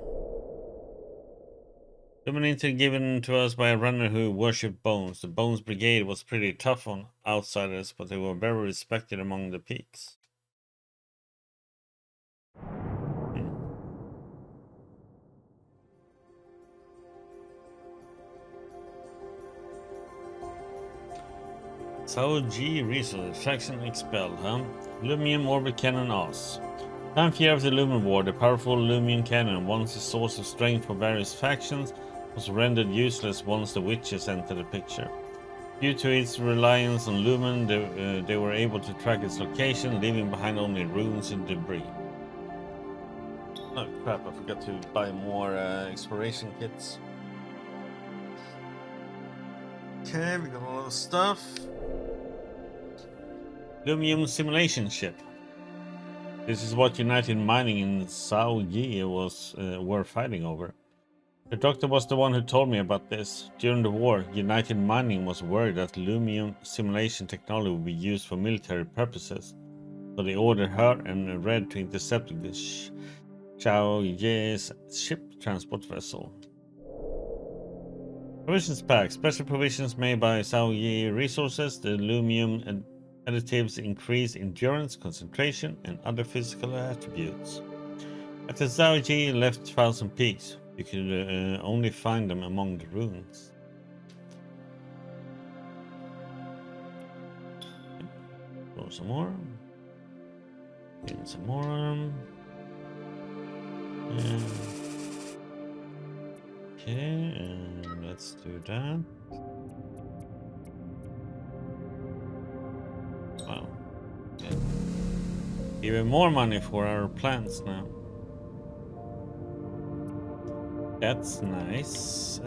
Lumen Intel given to us by a runner who worshipped Bones. The Bones Brigade was pretty tough on outsiders, but they were very respected among the peaks. So G resource faction expelled, huh? Lumium Orbit Cannon Oz. 9th year of the Lumen War, the powerful Lumium Cannon, once a source of strength for various factions, was rendered useless once the witches entered the picture. Due to its reliance on Lumen, they were able to track its location, leaving behind only ruins and debris. Oh crap, I forgot to buy more exploration kits. Okay, we got a lot of stuff. Lumium simulation ship. This is what United Mining in Sao Yi were fighting over. The doctor was the one who told me about this. During the war, United Mining was worried that Lumium simulation technology would be used for military purposes, so they ordered her and Red to intercept Xiao Ye's ship transport vessel. Provisions pack. Special provisions made by Sao Yi Resources. The Lumium additives increase endurance, concentration, and other physical attributes. After Zhao Ji left Thousand Peaks, you could only find them among the ruins. Throw some more. Get some more. Okay, and let's do that. Wow. Yeah. Even more money for our plants now. That's nice.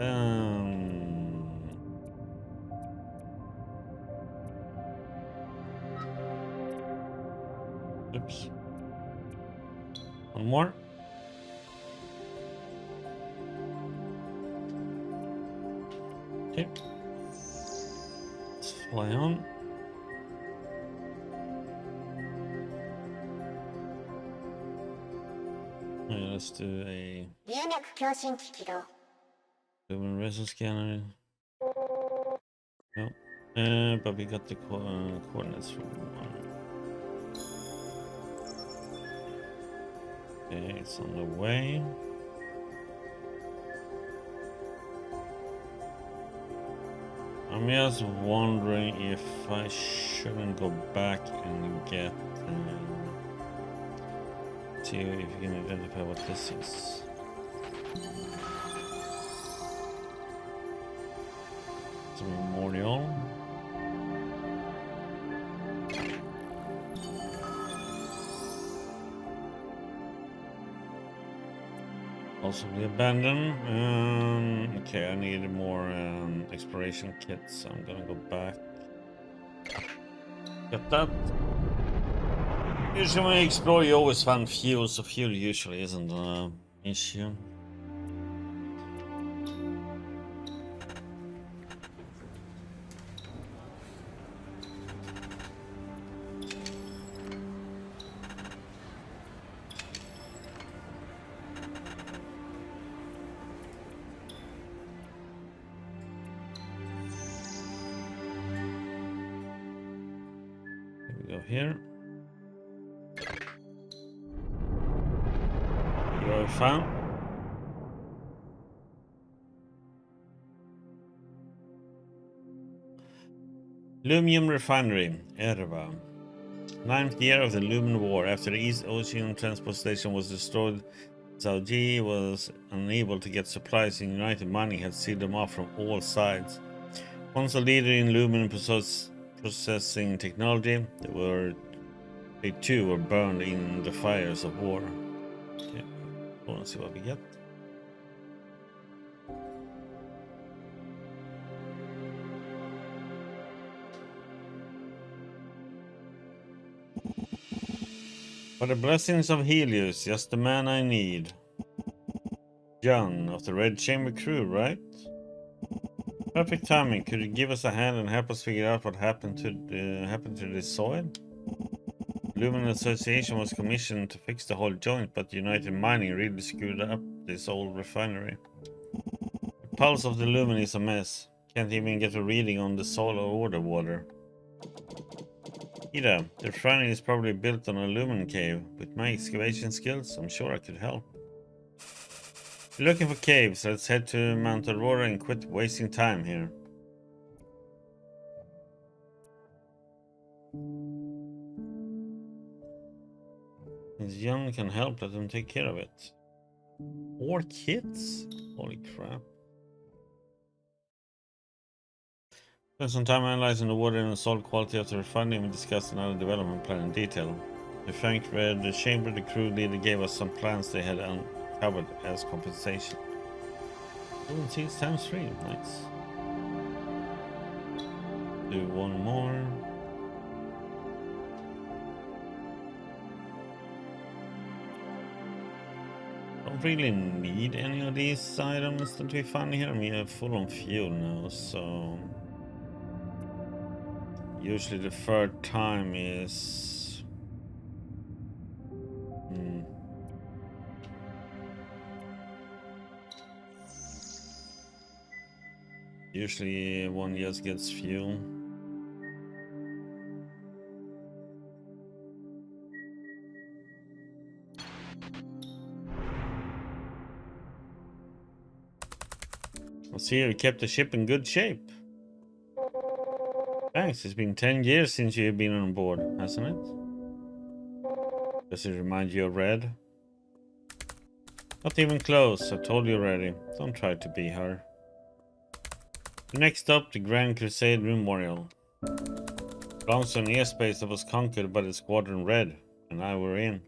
Oops. One more. Okay. Let's fly on. Let's do a 流脈共振機起動 Lumen Resonance Scanner. No. But we got the coordinates from one. Okay, it's on the way. I'm just wondering if I shouldn't go back and get see if you can identify what this is. It's a memorial. Also be abandoned. Okay, I need more exploration kits, so I'm gonna go back. Get that. Usually when you explore, you always find fuel, so fuel usually isn't an issue. Here we go here. You are found. Lumium Refinery, Erva. 9th year of the Lumen War. After the East Ocean Transport Station was destroyed, Saudi was unable to get supplies, and United Mining had sealed them off from all sides. Once a leader in Lumen processing technology, they too were burned in the fires of war. Okay, let's see what we get. By the blessings of Helios, just the man I need. John of the Red Chamber crew, right? Perfect timing. Could you give us a hand and help us figure out what happened to this soil? Lumen Association was commissioned to fix the whole joint, but United Mining really screwed up this old refinery. The pulse of the Lumen is a mess. Can't even get a reading on the soil or the water. Ida, the refinery is probably built on a Lumen cave. With my excavation skills, I'm sure I could help. If you're looking for caves, let's head to Mount Aurora and quit wasting time here. Since Young can help, let them take care of it. 4 kits? Holy crap. Spend some time analyzing the water and the salt quality of the refinery, and we discussed another development plan in detail. To thank the chamber, the crew leader gave us some plans they had uncovered as compensation. Golden seeds times 3, nice. Do one more. Don't really need any of these items that we found here. We are full on fuel now, so usually the third time is usually one just gets fuel. I see you kept the ship in good shape. Thanks, it's been 10 years since you've been on board, hasn't it? Does it remind you of Red? Not even close, I told you already. Don't try to be her. Next up, the Grand Crusade Memorial. Belongs to an airspace that was conquered by the Squadron Red, and I were in.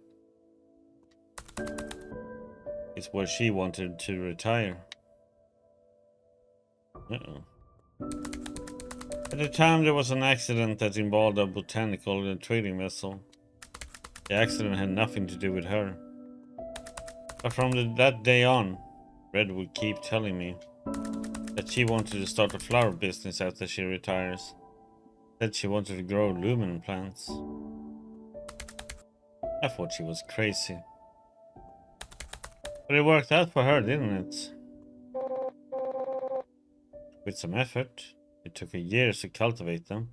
It's where she wanted to retire. Uh-oh. At the time, there was an accident that involved a botanical trading vessel. The accident had nothing to do with her. But from that day on, Red would keep telling me that she wanted to start a flower business after she retires. Said she wanted to grow lumen plants. I thought she was crazy. But it worked out for her, didn't it? With some effort. It took her years to cultivate them.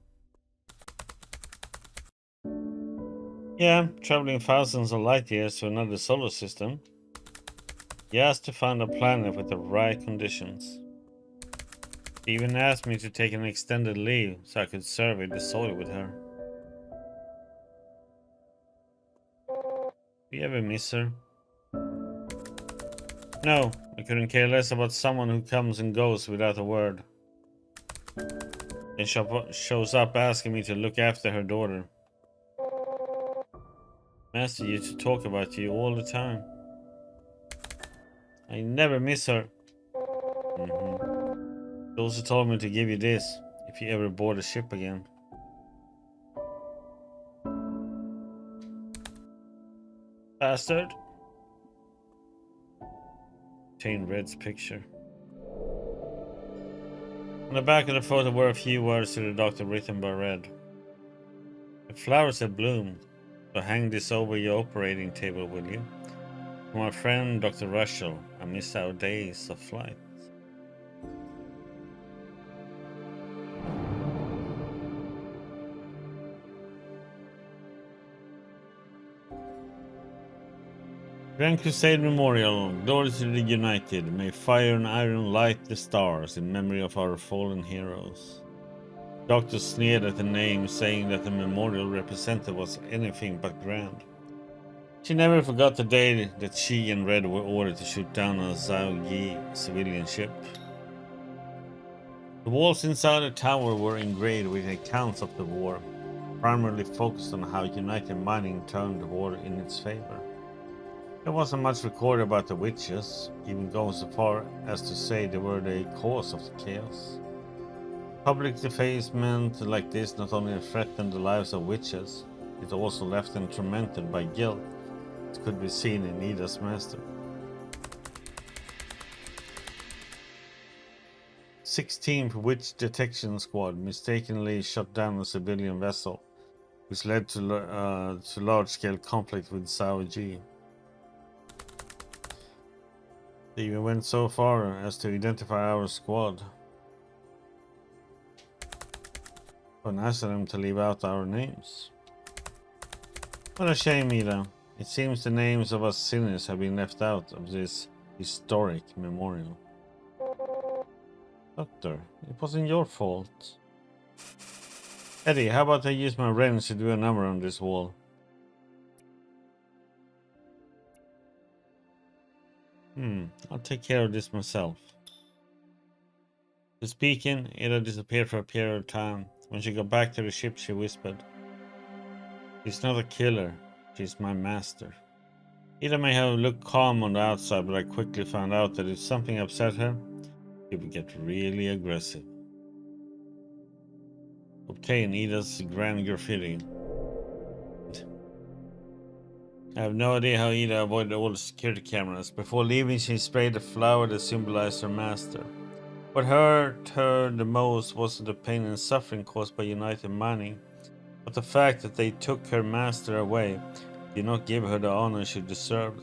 Yeah, traveling thousands of light years to another solar system. Just to find a planet with the right conditions. She even asked me to take an extended leave so I could survey the soil with her. Do you ever miss her? No, I couldn't care less about someone who comes and goes without a word. And shows up asking me to look after her daughter. Master used to talk about you all the time. I never miss her. She also told me to give you this if you ever board a ship again. Bastard. Jane Red's picture. On the back of the photo were a few words to the doctor written by Red. The flowers have bloomed, so hang this over your operating table, will you? For my friend Dr. Russell, I missed our days of flight. Grand Crusade Memorial, glory to the United, may fire and iron light the stars in memory of our fallen heroes. The doctor sneered at the name, saying that the memorial represented was anything but grand. She never forgot the day that she and Red were ordered to shoot down a Zhao Yi civilian ship. The walls inside the tower were engraved with accounts of the war, primarily focused on how United Mining turned the war in its favor. There wasn't much recorded about the witches, even going so far as to say they were the cause of the chaos. Public defacement like this not only threatened the lives of witches, it also left them tormented by guilt that could be seen in Ida's master. 16th Witch Detection Squad mistakenly shot down a civilian vessel, which led to large-scale conflict with Zhao Ji. They even went so far as to identify our squad and ask them to leave out our names. What a shame, Ida. It seems the names of us sinners have been left out of this historic memorial. Doctor, it wasn't your fault. Eddie, how about I use my wrench to do a number on this wall? I'll take care of this myself. To speaking, Ada disappeared for a period of time. When she got back to the ship, she whispered, "She's not a killer, she's my master." Ada may have looked calm on the outside, but I quickly found out that if something upset her, she would get really aggressive. Obtain Ida's grand graffiti. I have no idea how Ida avoided all the security cameras. Before leaving, she sprayed a flower that symbolized her master. What hurt her the most wasn't the pain and suffering caused by United Mining, but the fact that they took her master away did not give her the honor she deserved.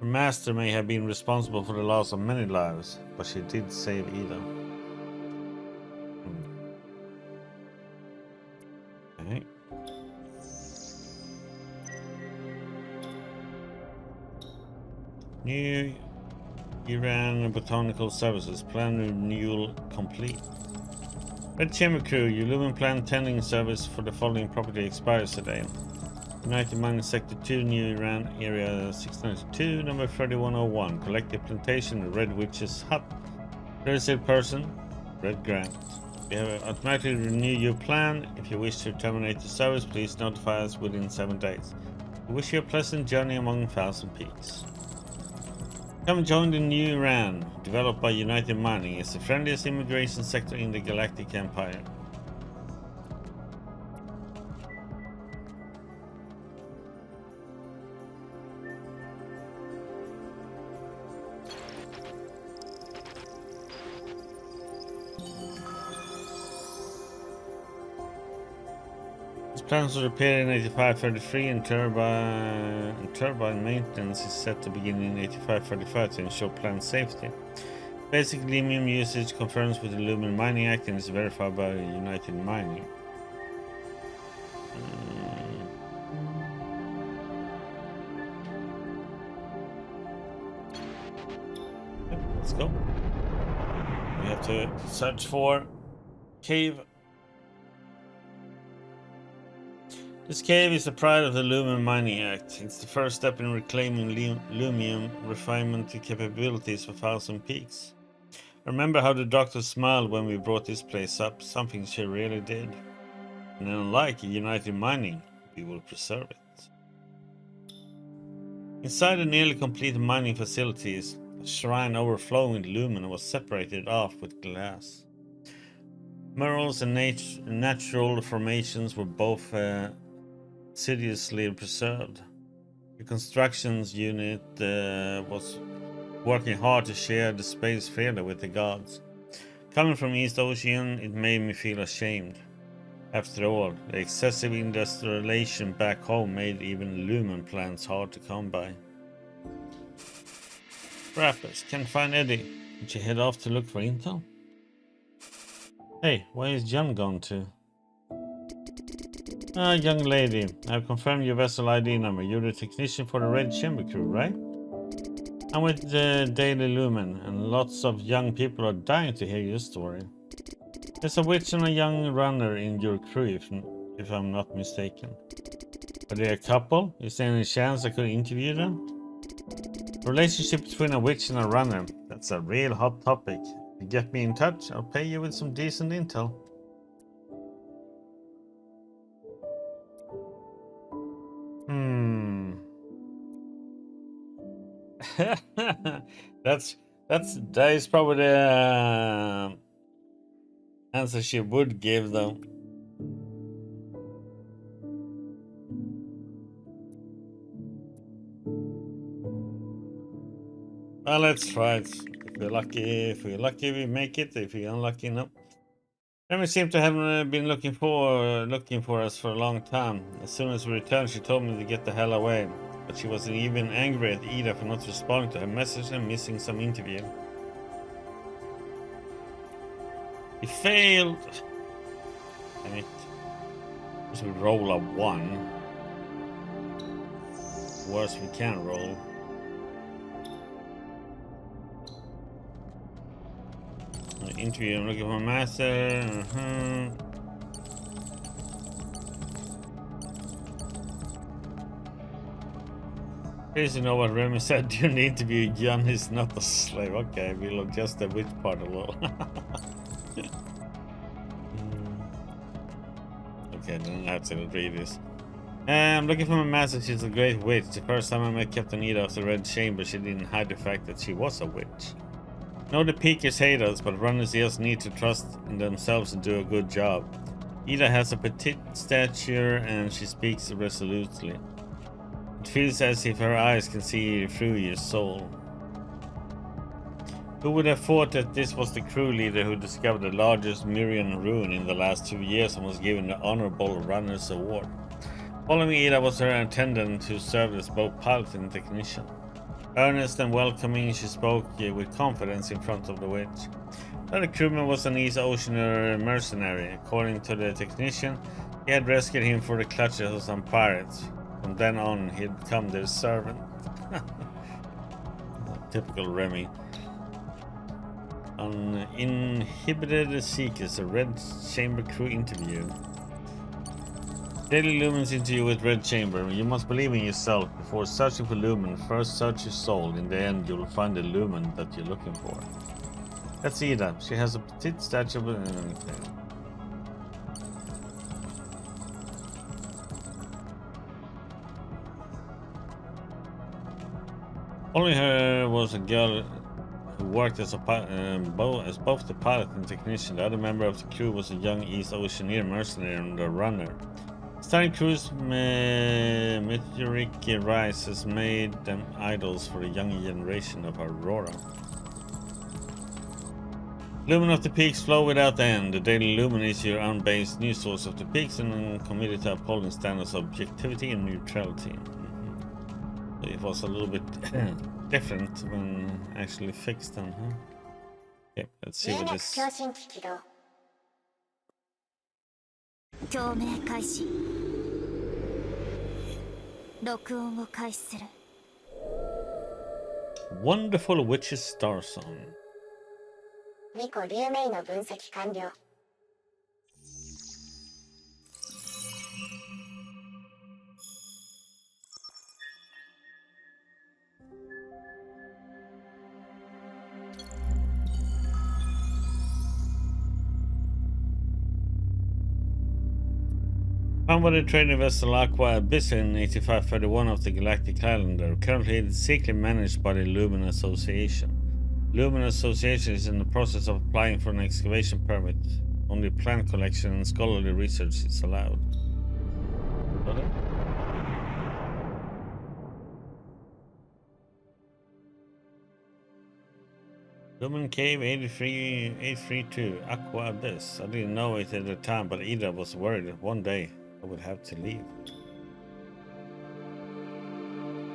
Her master may have been responsible for the loss of many lives, but she did save Ida. Okay. New Iran Botanical Services plan renewal complete. Red Chamber Crew, your Lumen Plan tending service for the following property expires today. United Mining Sector 2, New Iran, Area 692, number 3101. Collective Plantation, Red Witch's Hut. Registered person, Red Grant. We have automatically renew your plan. If you wish to terminate the service, please notify us within 7 days. We wish you a pleasant journey among thousand peaks. Come join the New Iran, developed by United Mining. It's the friendliest immigration sector in the Galactic Empire. Plans to repair in 8533 and turbine maintenance is set to begin in 8535 to ensure plant safety. Basic Limium usage confirms with the Lumen Mining Act and is verified by United Mining. Let's go. We have to search for cave. This cave is the pride of the Lumen Mining Act. It's the first step in reclaiming Lumium refinement capabilities for Thousand Peaks. Remember how the doctor smiled when we brought this place up, something she really did. And unlike United Mining, we will preserve it. Inside the nearly complete mining facilities, a shrine overflowing with lumen was separated off with glass. Murals and natural formations were both assiduously preserved. The constructions unit was working hard to share the space fairly with the gods. Coming from East Ocean, it made me feel ashamed. After all, the excessive industrialization back home made even lumen plants hard to come by. Rappers, can't find Eddie. Did you head off to look for intel? Hey, where is John gone to? Ah, young lady, I've confirmed your vessel ID number. You're the technician for the Red Chamber crew, right? I'm with the Daily Lumen, and lots of young people are dying to hear your story. There's a witch and a young runner in your crew, if I'm not mistaken. Are they a couple? Is there any chance I could interview them? Relationship between a witch and a runner. That's a real hot topic. If you get me in touch, I'll pay you with some decent intel. That is probably the answer she would give, though. Well, let's try it. If we're lucky, we make it. If we're unlucky, no. Remy seemed to have been looking for us for a long time. As soon as we returned, she told me to get the hell away. But she was even angry at Ida for not responding to her message and missing some interview. He failed. Damn it. This would roll a 1. Worst we can roll. Interview, I'm looking for a master. Please, you know what Remy said during the interview. Jan is not a slave. Okay, we'll adjust the which part a little. Okay, then I have to read this. I'm looking for my master. She's a great witch. The first time I met Captain Ida of the Red Chamber, she didn't hide the fact that she was a witch. No, the peakers hate us, but runners just need to trust in themselves and do a good job. Ida has a petite stature and she speaks resolutely. It feels as if her eyes can see through your soul. Who would have thought that this was the crew leader who discovered the largest Mirian ruin in the last 2 years and was given the Honorable Runners Award? Following Ida was her attendant who served as both pilot and technician. Earnest and welcoming, she spoke with confidence in front of the witch. The other crewman was an East Oceaner mercenary. According to the technician, he had rescued him from the clutches of some pirates. From then on, he had become their servant. Typical Remy. Uninhibited Seekers, a Red Chamber crew interview. Daily Lumen's interview with Red Chamber. You must believe in yourself. Before searching for Lumen, first search your soul. In the end, you'll find the Lumen that you're looking for. That's Ida. She has a petite stature. Okay. Following her was a girl who worked as both the pilot and technician. The other member of the crew was a young East Oceaneer mercenary and a runner. Starring crew's meteoric rise has made them idols for the young generation of Aurora. Lumen of the Peaks flow without end. The Daily Lumen is your unbased news source of the peaks and committed to upholding standards of objectivity and neutrality. So it was a little bit different when actually fixed them, huh? Okay, let's see what this... 共鳴開始。録音を開始する。Wonderful Witch's Starsong. 2個竜名の分析完了。Found by the trading vessel Aqua Abyss in 8531 of the Galactic Calendar. Currently, it is secretly managed by the Lumen Association. Lumen Association is in the process of applying for an excavation permit. Only plant collection and scholarly research is allowed. Got it? Lumen Cave 832, Aqua Abyss. I didn't know it at the time, but Ida was worried that one day I would have to leave.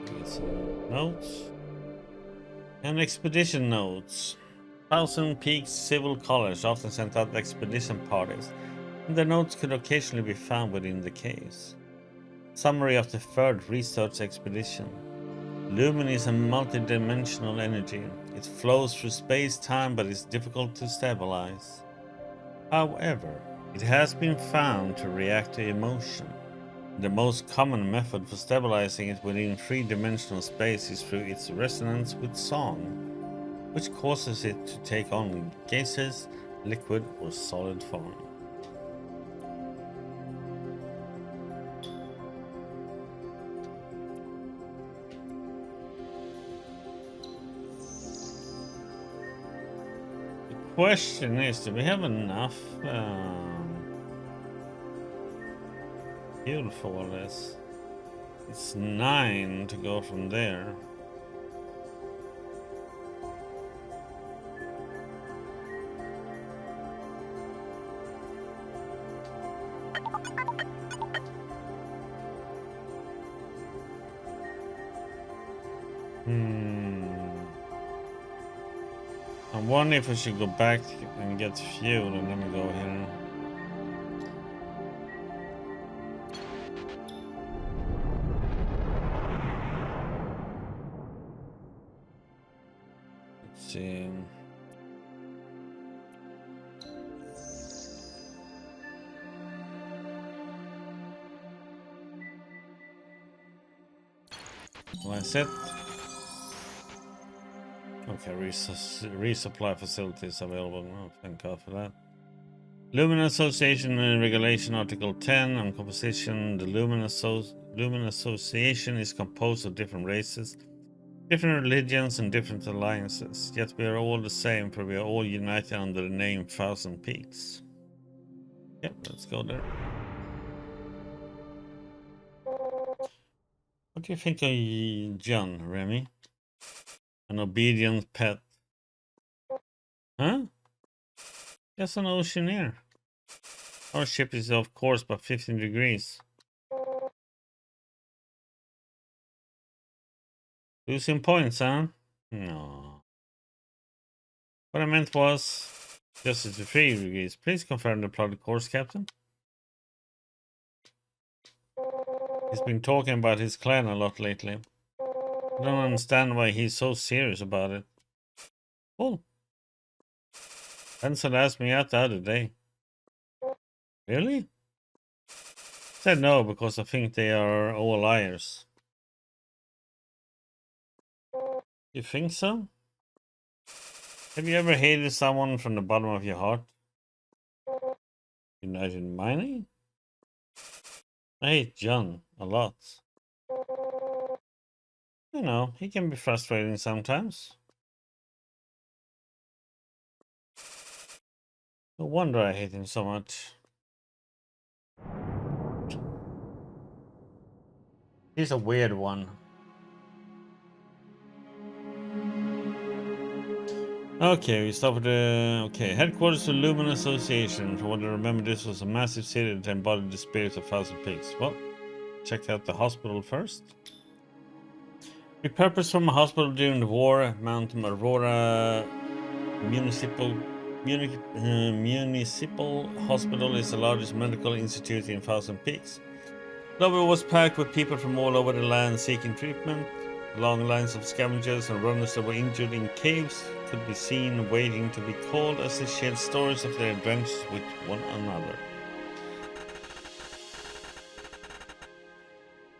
Get some notes. And expedition notes. Thousand Peaks Civil College often sent out expedition parties, and their notes could occasionally be found within the caves. Summary of the third research expedition. Lumen is a multidimensional energy. It flows through space-time but is difficult to stabilize. However, it has been found to react to emotion. The most common method for stabilizing it within three-dimensional space is through its resonance with song, which causes it to take on gaseous, liquid, or solid form. Question is, do we have enough fuel for this? It's 9 to go from there. I wonder if we should go back and get fuel and then we go here. Let's see. Well, that's it. Okay, resupply facilities available now. Thank God for that. Lumen Association Regulation Article 10 on composition. The Lumen Association is composed of different races, different religions, and different alliances. Yet we are all the same, for we are all united under the name Thousand Peaks. Yep, let's go there. What do you think of John, Remy? An obedient pet. Huh? Just an oceaneer. Our ship is off course by 15 degrees. Losing points, huh? No. What I meant was just 3 degrees. Please confirm the plotted course, Captain. He's been talking about his clan a lot lately. I don't understand why he's so serious about it. Cool. Benson asked me out the other day. Really? Said no because I think they are all liars. You think so? Have you ever hated someone from the bottom of your heart? United Mining? I hate John a lot. You know, he can be frustrating sometimes. No wonder I hate him so much. He's a weird one. Okay, we start with the... Okay, headquarters of Lumen Association. From what I remember, this was a massive city that embodied the spirit of Thousand Peaks. Well, check out the hospital first. Repurposed from a hospital during the war, Mount Aurora Municipal Hospital is the largest medical institute in Thousand Peaks. The lobby was packed with people from all over the land seeking treatment. Long lines of scavengers and runners that were injured in caves could be seen waiting to be called as they shared stories of their adventures with one another.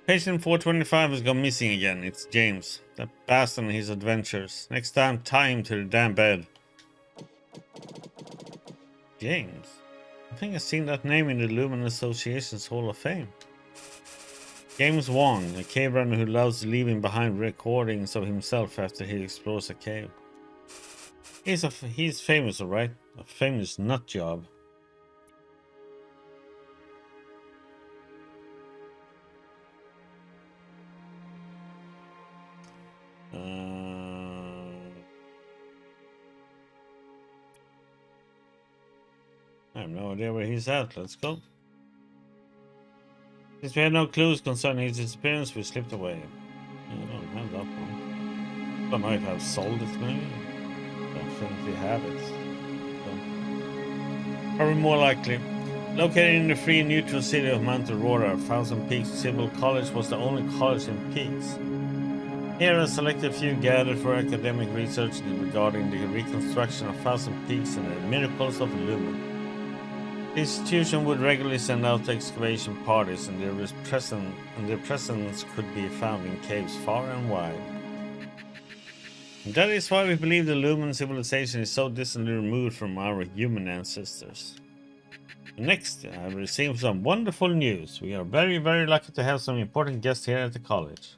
Patient 425 has gone missing again. It's James. That bastard and his adventures. Next time, tie him to the damn bed. James? I think I've seen that name in the Lumen Association's Hall of Fame. James Wong, a cave runner who loves leaving behind recordings of himself after he explores a cave. He's famous, alright? A famous nut job. I have no idea where he's at. Let's go. Since we had no clues concerning his disappearance, we slipped away. I don't have that one. I don't know if I've sold it, maybe. I don't think we have it. So, probably more likely. Located in the free neutral city of Mount Aurora, Thousand Peaks Civil College was the only college in Peaks. Here, a selected few gathered for academic research regarding the reconstruction of Thousand Peaks and the miracles of Lumen. The institution would regularly send out excavation parties, and their presence could be found in caves far and wide. And that is why we believe the Lumen civilization is so distantly removed from our human ancestors. Next, I have received some wonderful news. We are very, very lucky to have some important guests here at the college.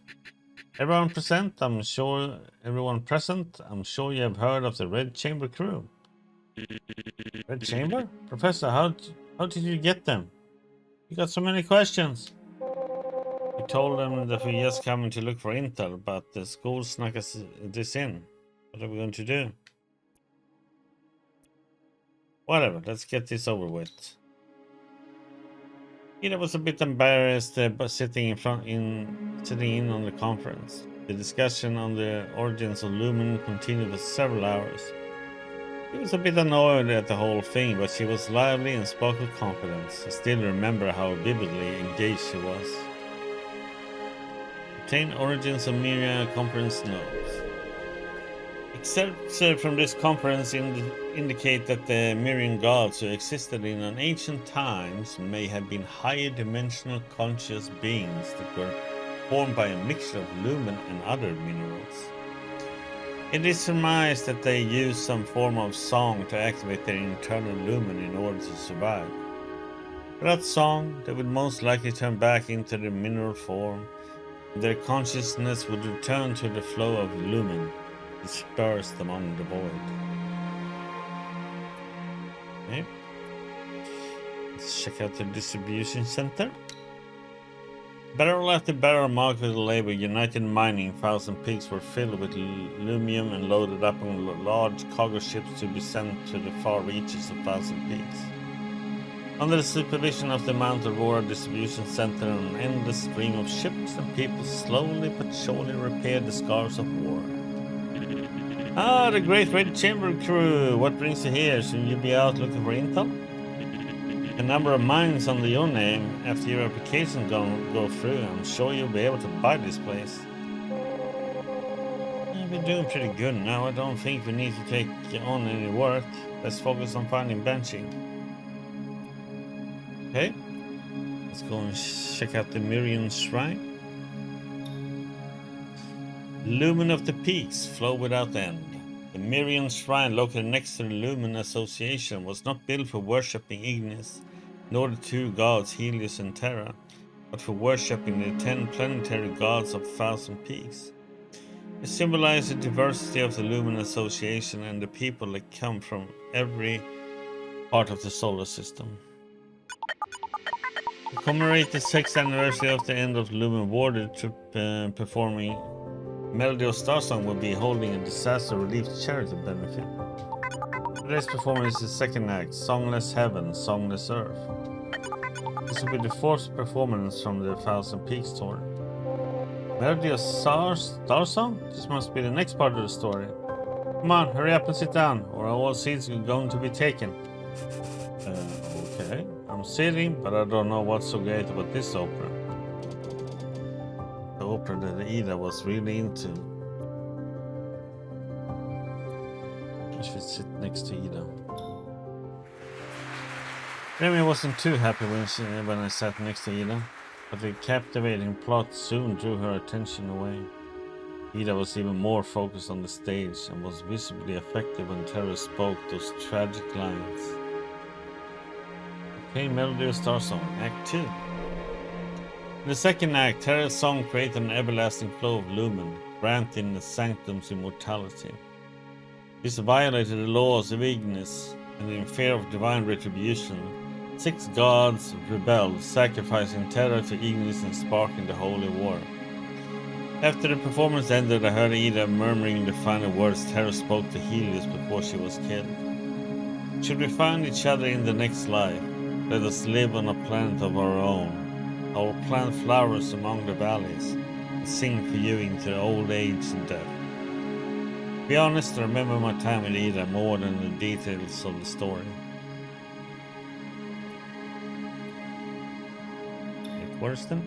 Everyone present, I'm sure you have heard of the Red Chamber crew. Red Chamber? Professor, how did you get them? You got so many questions. We told them that we just coming to look for intel, but the school snuck us this in. What are we going to do? Whatever, let's get this over with. Ida was a bit embarrassed but sitting in on the conference. The discussion on the origins of Lumen continued for several hours. She was a bit annoyed at the whole thing, but she was lively and spoke with confidence. I still remember how vividly engaged she was. Obtain origins of Myria conference notes. Excerpts from this conference indicate that the Myrian gods who existed in an ancient times may have been higher dimensional conscious beings that were formed by a mixture of lumen and other minerals. It is surmised that they used some form of song to activate their internal lumen in order to survive. Without song, they would most likely turn back into their mineral form, and their consciousness would return to the flow of lumen, dispersed among the void. Okay. Let's check out the distribution center. Barrel after barrel marked with the label United Mining, Thousand Peaks were filled with lumium and loaded up on large cargo ships to be sent to the far reaches of Thousand Peaks. Under the supervision of the Mount Aurora Distribution Center, an endless stream of ships and people slowly but surely repaired the scars of war. Ah, the Great Red Chamber crew! What brings you here? Shouldn't you be out looking for intel? A number of mines under your name. After your application go through, I'm sure you'll be able to buy this place. You've been doing pretty good now. I don't think we need to take on any work. Let's focus on finding Banshee. Okay, let's go and check out the Myrian Shrine. Lumen of the Peaks flow without end. The Myrian Shrine, located next to the Lumen Association, was not built for worshipping Ignis, nor the two gods Helios and Terra, but for worshipping the 10 planetary gods of Thousand Peaks. It symbolizes the diversity of the Lumen Association and the people that come from every part of the solar system. To commemorate the 6th anniversary of the end of the Lumen War, the troop performing Melody of Starsong will be holding a disaster relief charity benefit. Today's performance is the second act, Songless Heaven, Songless Earth. This will be the 4th performance from the Thousand Peaks tour. Melody of Starsong? This must be the next part of the story. Come on, hurry up and sit down, or all seats are going to be taken. Okay, I'm sitting, but I don't know what's so great about this opera. The opera that Ida was really into. I should sit next to Ida. Remy wasn't too happy when I sat next to Ida, but the captivating plot soon drew her attention away. Ida was even more focused on the stage and was visibly affected when Terra spoke those tragic lines. Plain melody of Starsong, Act 2. In the second act, Terra's song creates an everlasting flow of lumen, granting the sanctum's immortality. This violated the laws of Ignis, and in fear of divine retribution, 6 gods rebelled, sacrificing Terra to Ignis and sparking the holy war. After the performance ended, I heard Ida murmuring the final words Terra spoke to Helios before she was killed. Should we find each other in the next life, let us live on a planet of our own. I will plant flowers among the valleys and sing for you into old age and death. To be honest, I remember my time with Ida more than the details of the story. Worston?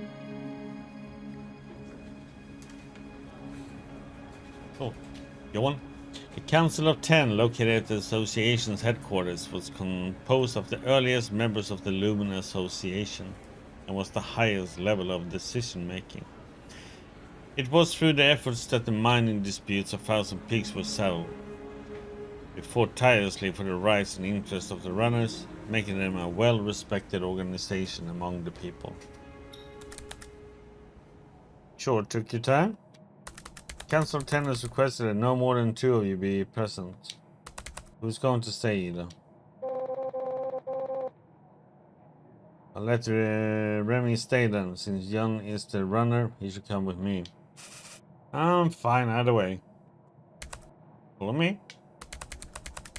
Oh, Johan. The Council of 10, located at the association's headquarters, was composed of the earliest members of the Lumen Association and was the highest level of decision making. It was through the efforts that the mining disputes of Thousand Peaks were settled. They fought tirelessly for the rights and interests of the runners, making them a well-respected organization among the people. Sure, took your time. Council of 10 has requested that no more than 2 of you be present. Who's going to stay, Ida? I'll let Remy stay then. Since Jan is the runner, he should come with me. I'm fine either way. Follow me.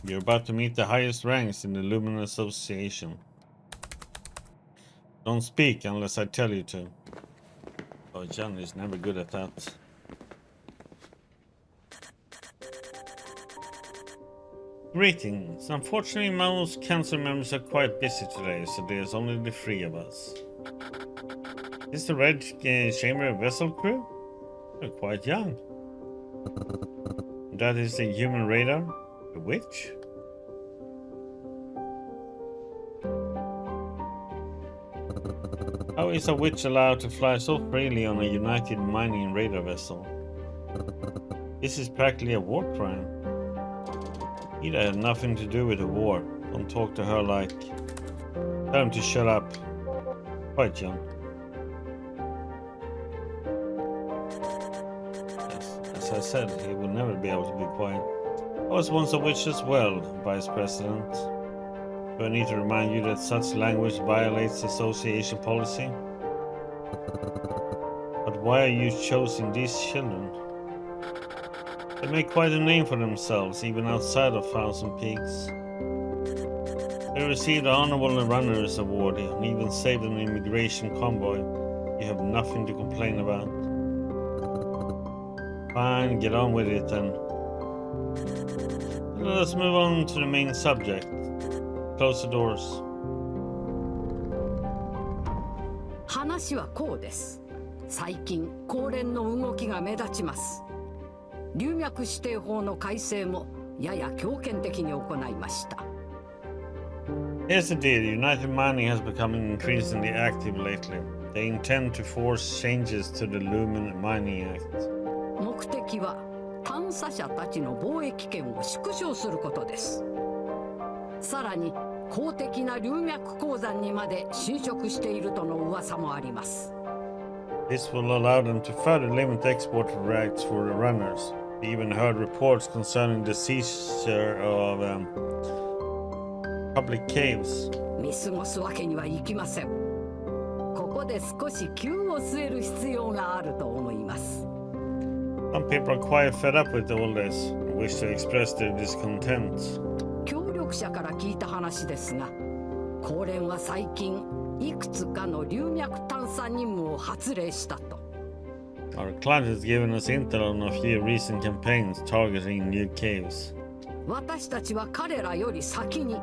You're about to meet the highest ranks in the Lumen Association. Don't speak unless I tell you to. Oh, Jan is never good at that. Greetings. Unfortunately, most council members are quite busy today, so there's only the 3 of us. Is the Red Chamber vessel crew? They're quite young. That is the human radar. A witch? How is a witch allowed to fly so freely on a United mining radar vessel? This is practically a war crime. Ida had nothing to do with the war. Don't talk to her like... Tell him to shut up. Quite young. As I said, he will never be able to be quiet. I was once a witch as well, Vice President. Do I need to remind you that such language violates association policy? But why are you choosing these children? They make quite a name for themselves, even outside of Thousand Peaks. They received the Honorable Runners Award and even saved an immigration convoy. You have nothing to complain about. Fine, get on with it then. Let us move on to the main subject. Close the doors. 話はこうです。最近公連の動きが目立ちます。流脈指定法の改正もやや強権的に行いました。Yes, indeed. United Mining has become increasingly active lately. They intend to force changes to the Lumen Mining Act. 目的は探査者たちの貿易権を縮小することです。さらに公的な流脈鉱山にまで侵食しているとの噂もあります。This will allow them to further limit export rights for the runners. We even heard reports concerning the seizure of public caves. 見過ごすわけにはいきません。ここで少し急を据える必要があると思います。Some people are quite fed up with all this and wish to express their discontent. 協力者から聞いた話ですが、公連は最近いくつかの流脈探査任務を発令したと。Our client has given us intel on a few recent campaigns targeting new caves. 私たちは彼らより先に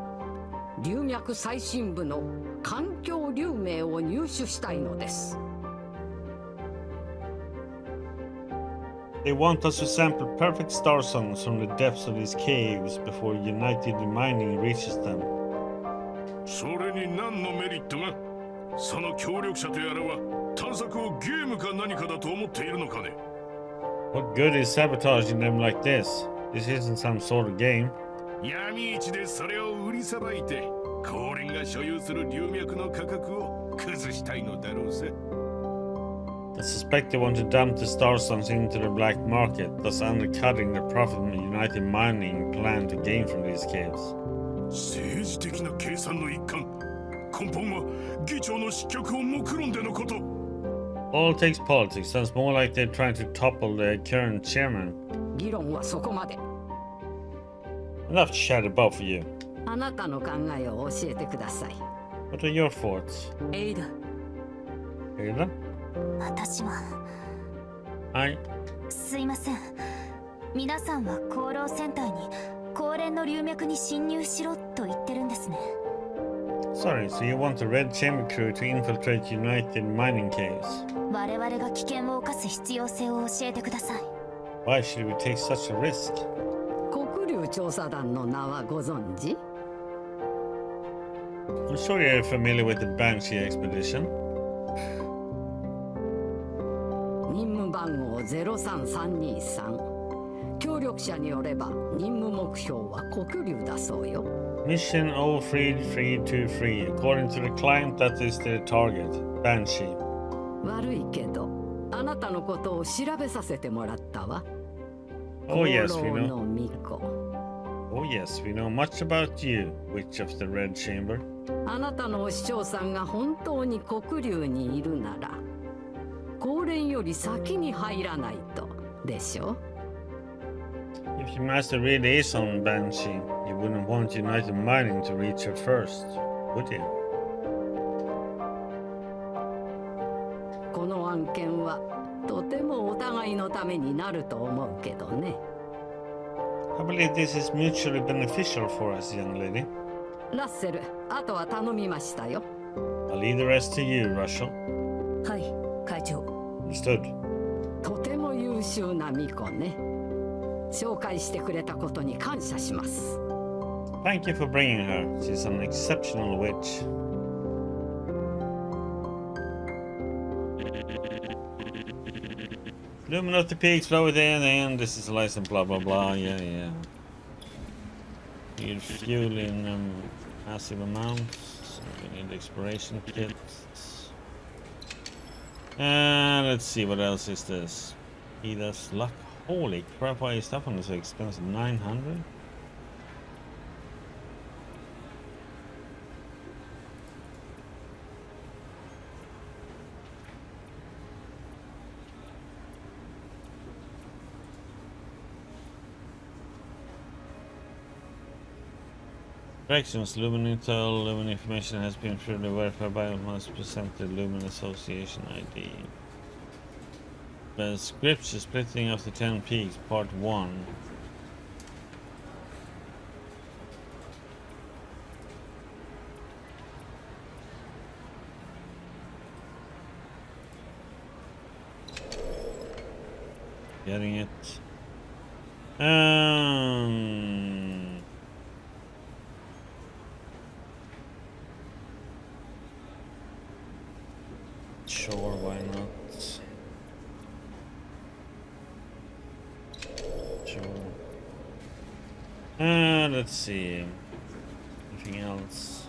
流脈最深部の環境流明を入手したいのです。They want us to sample perfect star songs from the depths of these caves before United Mining reaches them. それに何のメリットが？その協力者とやらは探索をゲームか何かだと思っているのかね？ What good is sabotaging them like this? This isn't some sort of game. 闇市でそれを売りさばいて降臨が所有する龍脈の価格を崩したいのだろうぜ。I suspect they want to dump the Starsongs into the black market, thus undercutting the profit United Mining plan to gain from these caves. 政治的な計算の一環。根本は議長の失脚を目論んでのこと。Politics, politics. Sounds more like they're trying to topple the current chairman. 議論はそこまで。 Enough chat about for you. あなたの考えを教えてください。 What are your thoughts? エイダ Ada? 私ははい。すいません。皆さんは功労戦隊に高連の龍脈に侵入しろと言ってるんですね。 Sorry, so you want the Red Chamber crew to infiltrate United Mining Caves? 我々が危険を冒す必要性を教えてください。 Why should we take such a risk? 黒龍調査団の名はご存知？ I'm sure you're familiar with the Banshee expedition. 任務番号03323。協力者によれば任務目標は黒龍だそうよ。Mission 03323. According to the client, that is their target. Banshee. 悪いけど、あなたのことを調べさせてもらったわ。 Oh yes, we 功労 know. の巫女。 Oh yes, we know much about you, Witch of the Red Chamber. あなたのお師匠さんが本当に黒龍にいるなら、高連より先に入らないとでしょ。 If your master really is on Banshee, you wouldn't want United Mining to reach her first, would you? この案件はとてもお互いのためになると思うけどね。 I believe this is mutually beneficial for us, young lady. ラッセル、あとは頼みましたよ。 I'll leave the rest to you, Russell. はい会長。 Understood. とても優秀な巫女ね。紹介してくれたことに感謝します。 Thank you for bringing her. She's an exceptional witch. Illuminati peaks, flow at the end. This is a license, blah blah blah. Yeah. Need fuel in massive amounts. We need exploration kits. And let's see, what else is this? Eda's luck. Holy crap, why is that one so expensive? 900? Corrections, Luminitel, Lumin information has been truly verified by must present the Lumin Association ID. The scripture splitting of the 10 peaks, part 1. Getting it. Sure, why not? Sure. Let's see. Anything else?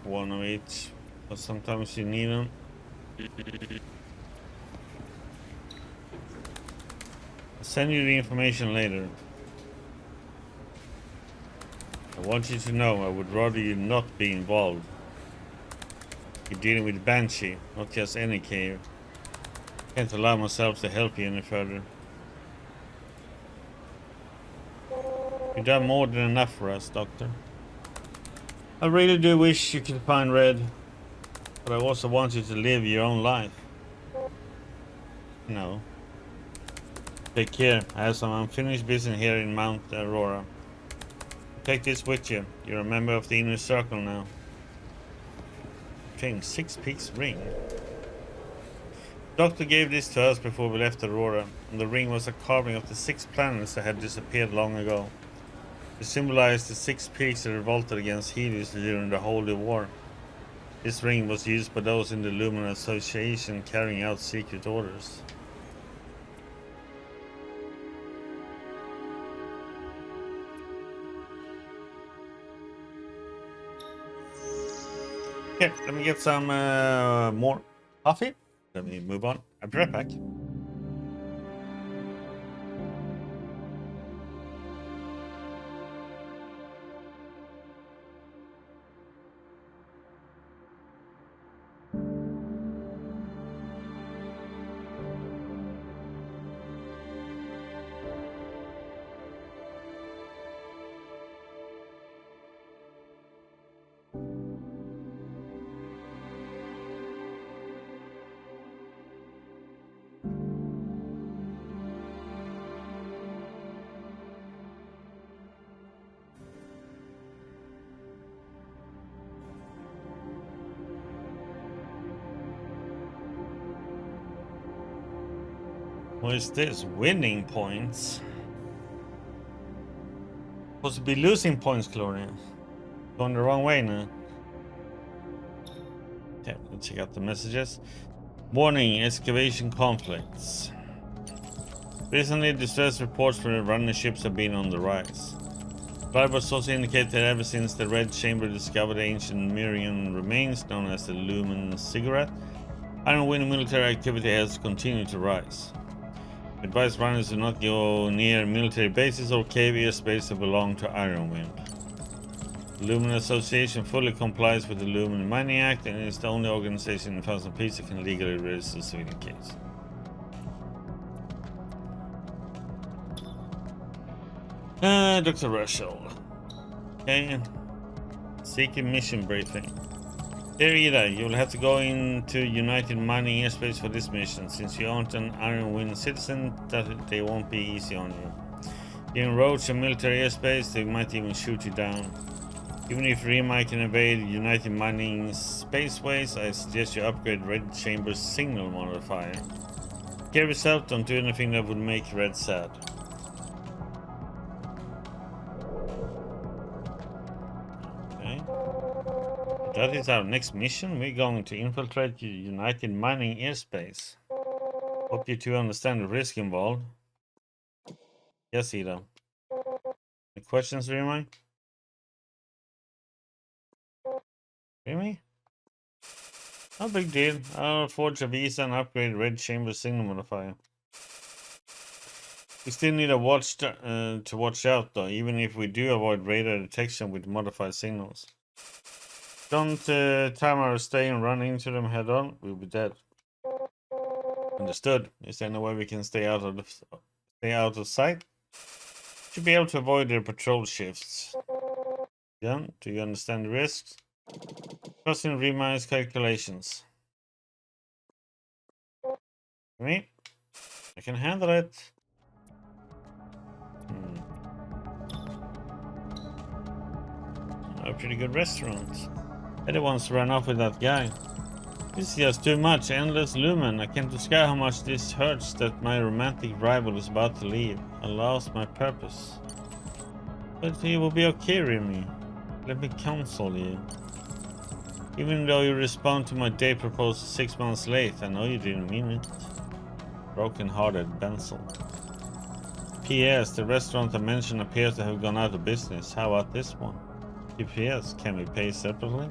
One of each, but sometimes you need them. I'll send you the information later. I want you to know I would rather you not be involved. You're dealing with Banshee, not just any cave. Can't allow myself to help you any further. You've done more than enough for us, Doctor. I really do wish you could find Red, but I also want you to live your own life. No. Take care. I have some unfinished business here in Mount Aurora. Take this with you. You're a member of the inner circle now. Obtain 6 Peaks ring. Doctor gave this to us before we left Aurora, and the ring was a carving of the 6 planets that had disappeared long ago. It symbolized the 6 peaks that revolted against Helios during the Holy War. This ring was used by those in the Lumen Association carrying out secret orders. Okay, let me get some more coffee. Let me move on. I'll be right back. What is this? Winning points? Supposed to be losing points, Gloria. Going the wrong way now. Okay, let's check out the messages. Warning, excavation conflicts. Recently, distress reports for the running ships have been on the rise. Reliable sources indicate that ever since the Red Chamber discovered the ancient Mirian remains known as the Lumen Cigarette, Iron Wind military activity has continued to rise. Advise runners do not go near military bases or cave airspace that belong to Iron Wind. The Lumen Association fully complies with the Lumen Mining Act and is the only organization in Thousand Peaks that can legally register civilian case. Dr. Russell. Okay. Seeking mission briefing. Dear Ida, you will have to go into United Mining Airspace for this mission. Since you aren't an Iron Wind citizen, that they won't be easy on you. You encroach on military airspace, they might even shoot you down. Even if Rima can evade United Mining spaceways, I suggest you upgrade Red Chamber's signal modifier. Care yourself, don't do anything that would make Red sad. Okay. That is our next mission. We're going to infiltrate United Mining airspace. Hope you two understand the risk involved. Yes, Ida. Any questions, Rima? Rima? No big deal. I'll forge a visa and upgrade Red Chamber signal modifier. We still need a watch to watch out though, even if we do avoid radar detection with modified signals. Don't time our stay and run into them head on, we'll be dead. Understood. Is there any way we can stay out of sight? Should be able to avoid their patrol shifts. Yeah, do you understand the risks? Trusting Remi's calculations. Me? I can handle it. A pretty good restaurant. Eddie wants to run off with that guy. This is just too much. Endless lumen. I can't describe how much this hurts that my romantic rival is about to leave. I lost my purpose. But he will be okay, Remy. Let me console you. Even though you respond to my date proposal 6 months late, I know you didn't mean it. Broken-hearted Benzel. P.S. The restaurant I mentioned appears to have gone out of business. How about this one? P.S. Can we pay separately?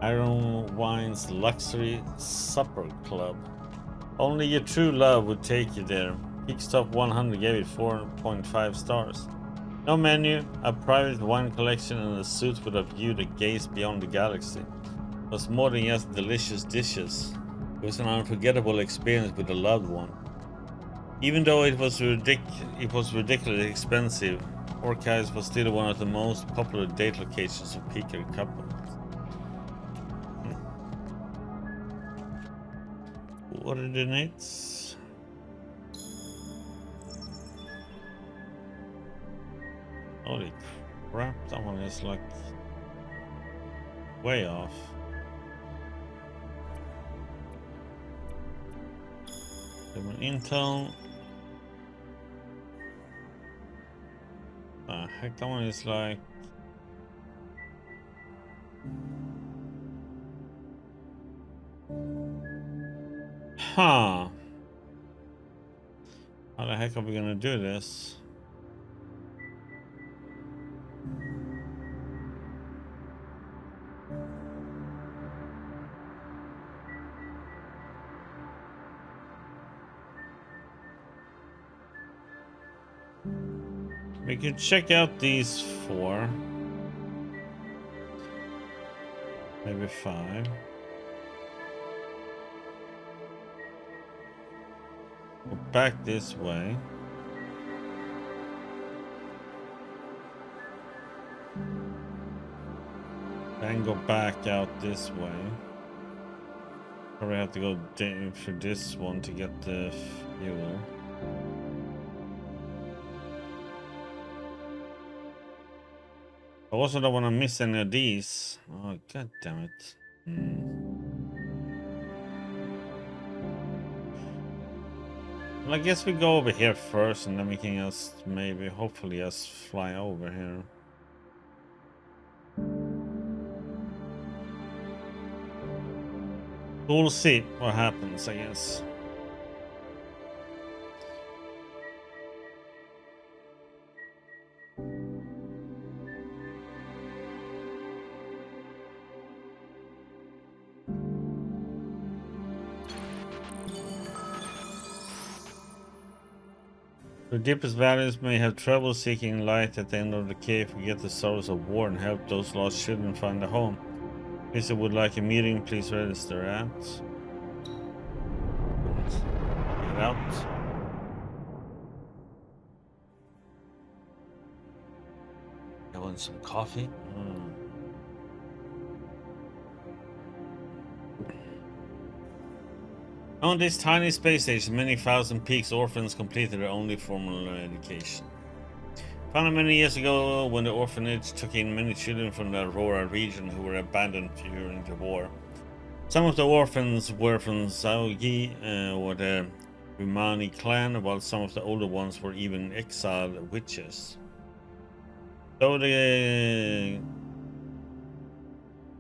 Iron Wine's Luxury Supper Club. Only your true love would take you there. Peaks Top 100 gave it 4.5 stars. No menu, a private wine collection, and a suite with a view that gazed beyond the galaxy. It was more than just delicious dishes. It was an unforgettable experience with a loved one. Even though it was ridiculously expensive, Orcais was still one of the most popular date locations for peaker couples. What are the Coordinates. 「 What are the coordinates? Holy crap, that one is like way off. Intel. Heck, that one is like. Huh. How the heck are we gonna do this? We could check out these 4. Maybe 5. Go back this way. Then go back out this way. Probably have to go through this one to get the fuel. I also don't want to miss any of these. Oh, god damn it. Well, I guess we go over here first and then we can just maybe, hopefully, just fly over here. We'll see what happens, I guess. The deepest valleys may have trouble seeking light at the end of the cave, forget the sorrows of war, and help those lost children find a home. If you would like a meeting, please register at. Get out. I want some coffee. On this tiny space station, many thousand peaks orphans completed their only formal education. Founded many years ago when the orphanage took in many children from the Aurora region who were abandoned during the war. Some of the orphans were from Zaogi or the Rumani clan, while some of the older ones were even exiled witches.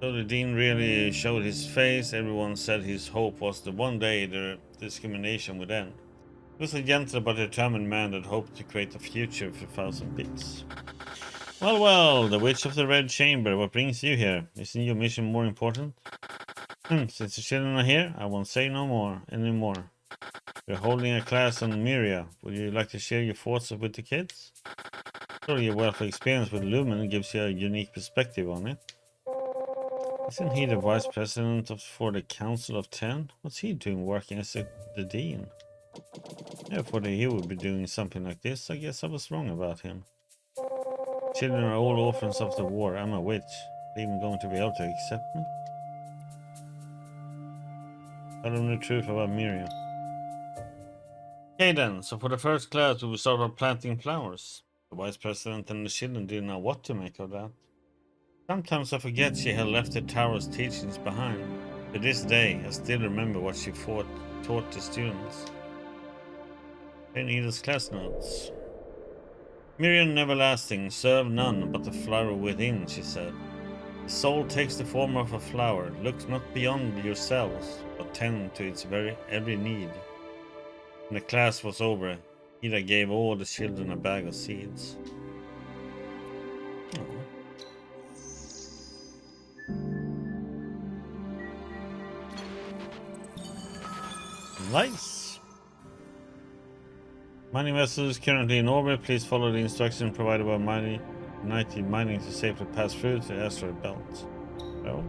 Though the dean really showed his face, everyone said his hope was that one day the discrimination would end. He was a gentle but determined man that hoped to create a future for Thousand Peaks. Well, well, the Witch of the Red Chamber, what brings you here? Isn't your mission more important? Since the children are here, I won't say no more anymore. We're holding a class on Myria. Would you like to share your thoughts with the kids? Surely your wealth of experience with Lumen gives you a unique perspective on it. Isn't he the vice president for the Council of 10? What's he doing working as the dean? I thought that he would be doing something like this. I guess I was wrong about him. Children are all orphans of the war. I'm a witch. Are they even going to be able to accept me? Tell them the truth about Miriam. Okay then, so for the first class we will start by planting flowers. The vice president and the children didn't know what to make of that. Sometimes I forget she had left the tower's teachings behind. To this day, I still remember what she taught the students. Needle's class notes. Miriam everlasting, serve none but the flower within, she said. The soul takes the form of a flower, looks not beyond yourselves, but tend to its every need. When the class was over, Ida gave all the children a bag of seeds. Nice. Mining vessel is currently in orbit. Please follow the instructions provided by United Mining to safely pass through to the asteroid belt. Oh.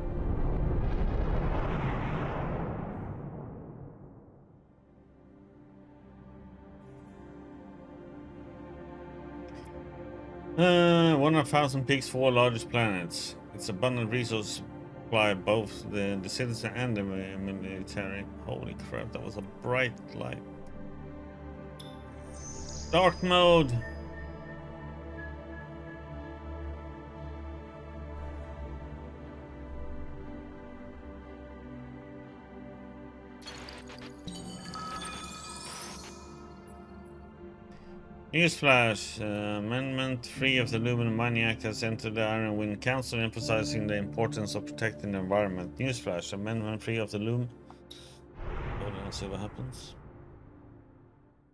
One of Thousand Peaks' 4 largest planets. Its abundant resource supply both the citizen and the military. Holy crap, that was a bright light. Dark mode. Newsflash, Amendment 3 of the Lumen Mining Act has entered the Iron Wind Council, emphasizing the importance of protecting the environment. Newsflash, Amendment 3 of the Lumen... Hold on, see what happens.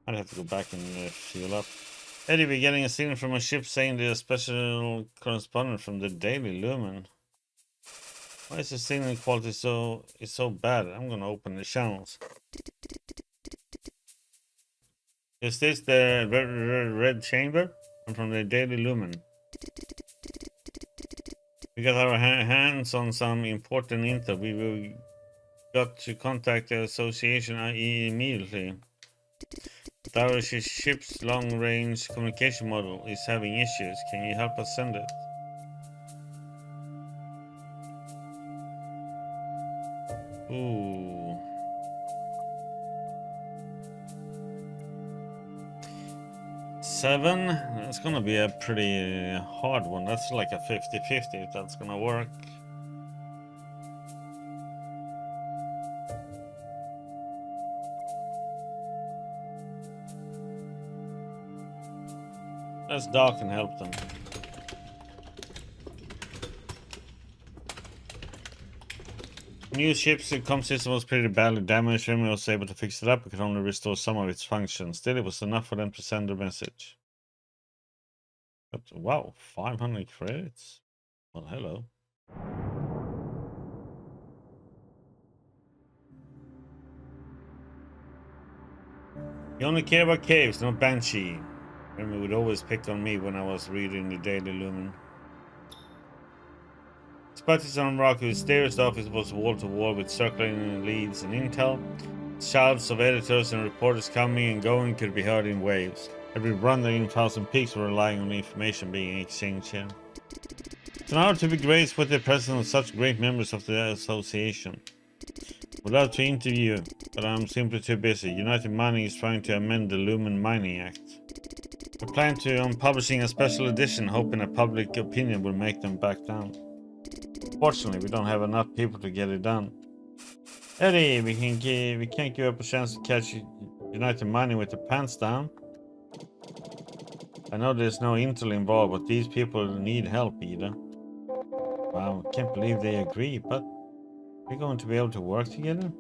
I'd have to go back and fuel up. Eddie, we're getting a signal from a ship saying there's a special correspondent from the Daily Lumen. Why is the signal quality so bad? I'm gonna open the channels. Is this the red chamber? I'm from the Daily Lumen. We got our hands on some important info. We got to contact the association immediately. But our ship's long-range communication model is having issues. Can you help us send it? Ooh. Seven? That's gonna be a pretty hard one. That's like a 50-50 if that's gonna work. Let's dock and help them. New ship's comm system was pretty badly damaged. Remy was able to fix it up, but could only restore some of its functions. Still, it was enough for them to send a message. But wow, 500 credits? Well, hello. You only care about caves, not Banshee. Remy would always pick on me when I was reading the Daily Lumen. Spotty's on rock, whose dearest office was wall to wall with circling leads and intel. Shouts of editors and reporters coming and going could be heard in waves. Every wandering 1,000 peaks were relying on the information being exchanged here. It's an honor to be graced with the presence of such great members of the association. Would love to interview, but I'm simply too busy. United Mining is trying to amend the Lumen Mining Act. We plan on publishing a special edition, hoping that public opinion will make them back down. Fortunately, we don't have enough people to get it done. Eddie, we can't give up a chance to catch United Mining with their pants down. I know there's no intel involved, but these people need help, Ida. Wow, I can't believe they agree, but we're going to be able to work together?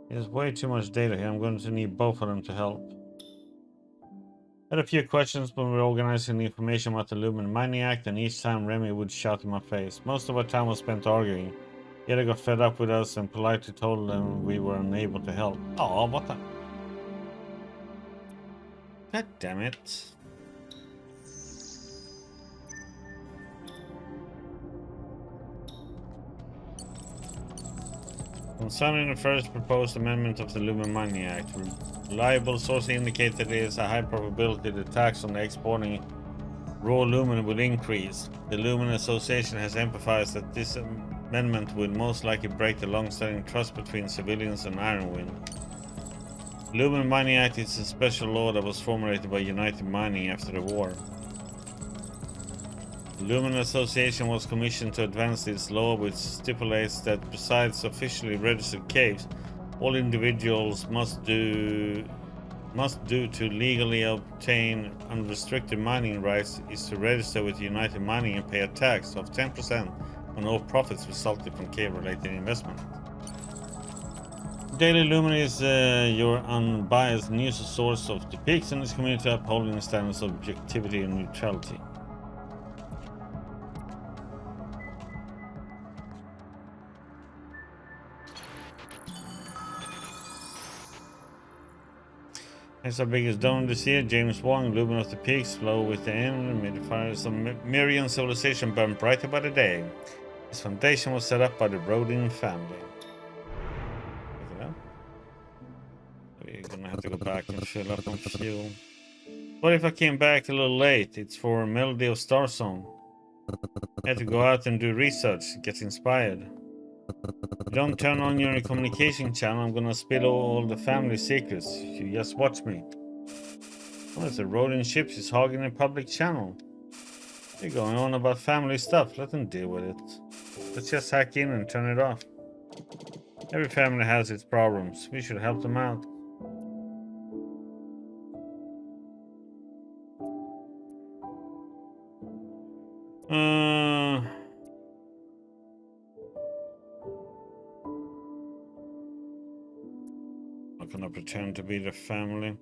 There's way too much data here. I'm going to need both of them to help. Had a few questions when we were organizing the information about the Lumen Mining Act, and each time Remy would shout in my face. Most of our time was spent arguing. Yet I got fed up with us and politely told them we were unable to help. Oh, what the... God damn it. Concerning the first proposed amendment of the Lumen Mining Act, reliable sources indicate that there is a high probability the tax on the exporting raw lumen will increase. The Lumen Association has emphasized that this amendment will most likely break the long-standing trust between civilians and Ironwind. The Lumen Mining Act is a special law that was formulated by United Mining after the war. The Lumen Association was commissioned to advance this law, which stipulates that besides officially registered caves, all individuals must do to legally obtain unrestricted mining rights is to register with United Mining and pay a tax of 10% on all profits resulting from cave-related investment. Daily Lumen is your unbiased news source of the peaks in this community, upholding the standards of objectivity and neutrality. As our biggest donor this year, James Wong, Lumen of the Peaks, flow with the end, made the fires of Mirian civilization burn brighter by the day. His foundation was set up by the Rodin family. Look it up. We're gonna have to go back and fill up on fuel. What if I came back a little late? It's for Melody of Starsong. I had to go out and do research, get inspired. If you don't turn on your communication channel, I'm gonna spill all the family secrets. You just watch me. What if the Rodin ships is hogging a public channel? They're going on about family stuff. Let them deal with it. Let's just hack in and turn it off. Every family has its problems. We should help them out. Not gonna pretend to be the family.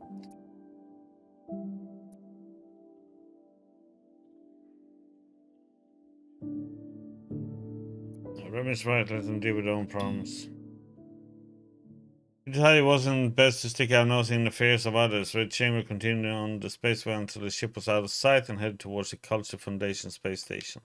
Remy's right, let them deal with their own problems. He decided it wasn't best to stick our nose in the affairs of others. Red Chamber continued on the spaceway until the ship was out of sight and headed towards the Culture Foundation space station.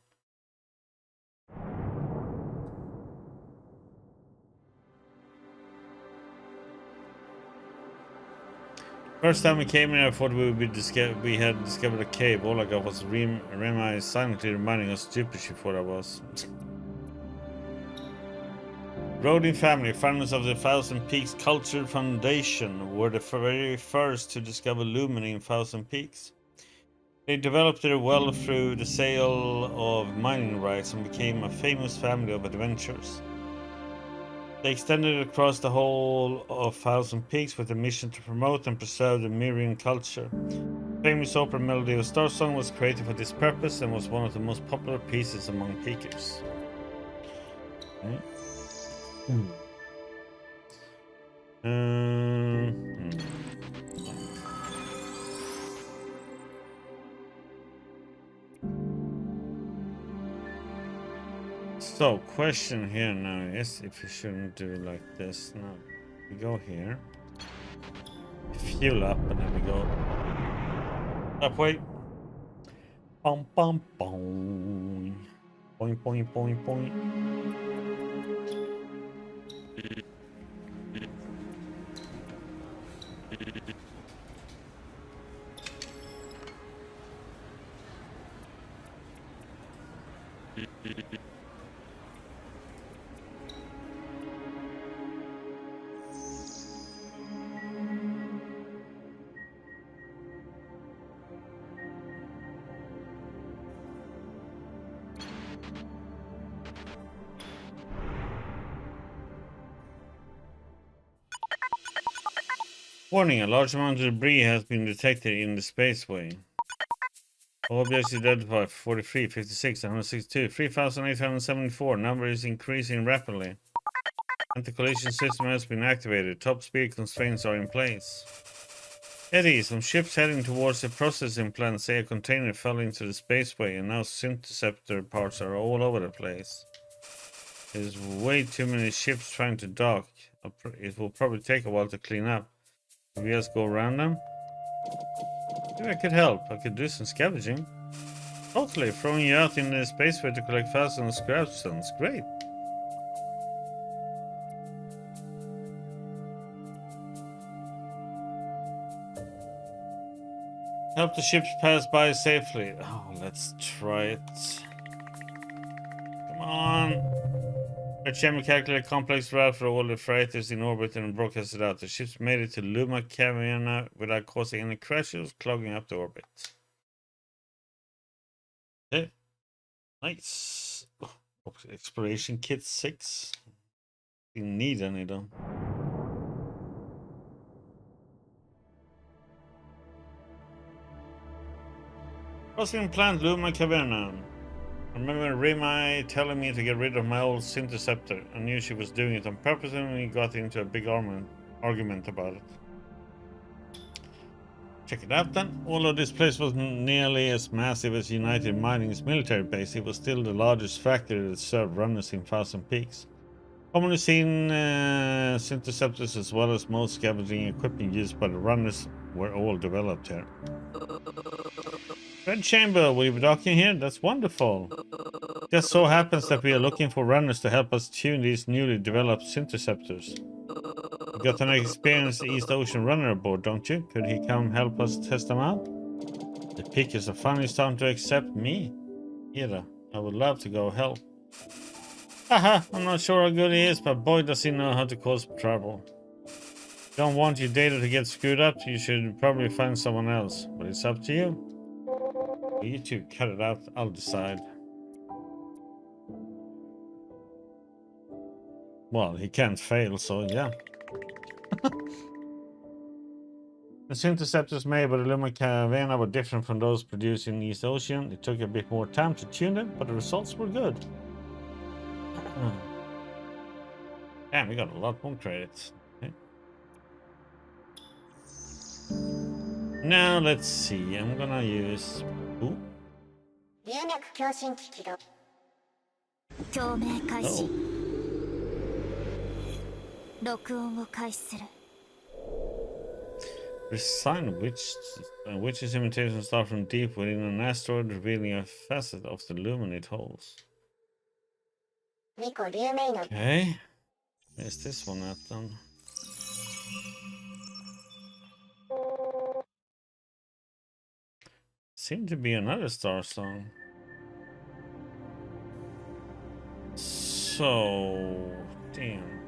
First time we came here, I thought we had discovered a cave. All I got was Rema silently reminding us how stupid she thought I was. Rodin family, founders of the Thousand Peaks Culture Foundation, were the very first to discover Lumini in Thousand Peaks. They developed their wealth through the sale of mining rights and became a famous family of adventurers. They extended across the whole of Thousand Peaks with a mission to promote and preserve the Mirian culture. The famous opera melody of Starsong was created for this purpose and was one of the most popular pieces among Peakers. Okay. So, question here now is if you shouldn't do like this. Now, we go here, fuel up, and then we go up. Wait, bum bum bum, point point point point. Warning, a large amount of debris has been detected in the spaceway. All objects identified 43, 56, 162, 3,874. Number is increasing rapidly. Anti-collision system has been activated. Top speed constraints are in place. Eddie, some ships heading towards the processing plant say a container fell into the spaceway and now syntheseptor parts are all over the place. There's way too many ships trying to dock. It will probably take a while to clean up. Can we just go around them? Maybe I could help. I could do some scavenging. Totally, throwing you out in the spaceway to collect thousands of scraps sounds great. Help the ships pass by safely. Oh, let's try it. Come on. Red Chamber calculated complex route for all the freighters in orbit and broadcasted out. The ships made it to Luma Caverna without causing any crashes, clogging up the orbit. Okay. Nice. Oh, exploration kit 6. Didn't need any though. Processing plant Luma Caverna. I remember Rema telling me to get rid of my old syntheseptor. I knew she was doing it on purpose and we got into a big argument about it. Check it out then. Although this place wasn't nearly as massive as United Mining's military base, it was still the largest factory that served runners in Thousand Peaks. Commonly seen syntheseptors as well as most scavenging equipment used by the runners were all developed here. Red Chamber, will you be docking here? That's wonderful. Just so happens that we are looking for runners to help us tune these newly developed syntheseptors. You got an experienced East Ocean runner aboard, don't you? Could he come help us test them out? The Pickers are finally starting to accept me. Ira, I would love to go help. Haha, I'm not sure how good he is, but boy does he know how to cause trouble. Don't want your data to get screwed up, you should probably find someone else. But it's up to you. You two cut it out, I'll decide. Well, he can't fail, so yeah. The interceptors made by the Luma Caravana were different from those produced in East Ocean. It took a bit more time to tune them, but the results were good. Damn, we got a lot more credits. Okay. Now let's see. I'm gonna use. Ooh. 流脈共振機起動。共鳴開始 Oh. 録音を開始する Resign witch's imitation star from deep within an asteroid, revealing a facet of the lumen it holds. 2個流明の Okay. Where's this one at then? Seemed to be another Starsong. So damn.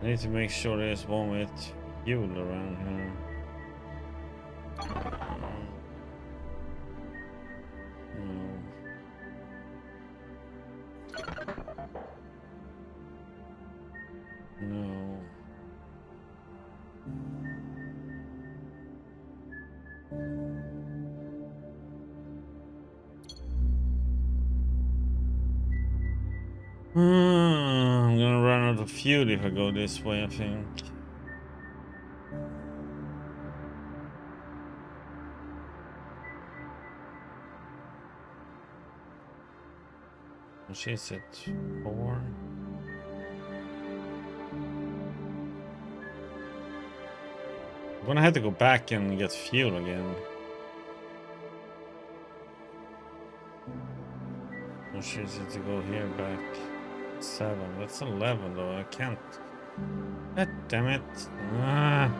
I need to make sure there's one with fuel around here. No. I'm gonna run out of fuel if I go this way, I think. Which is it? 4? I'm gonna have to go back and get fuel again. Which is it to go here back? 7. That's 11 though. I can't. God damn it. Ah.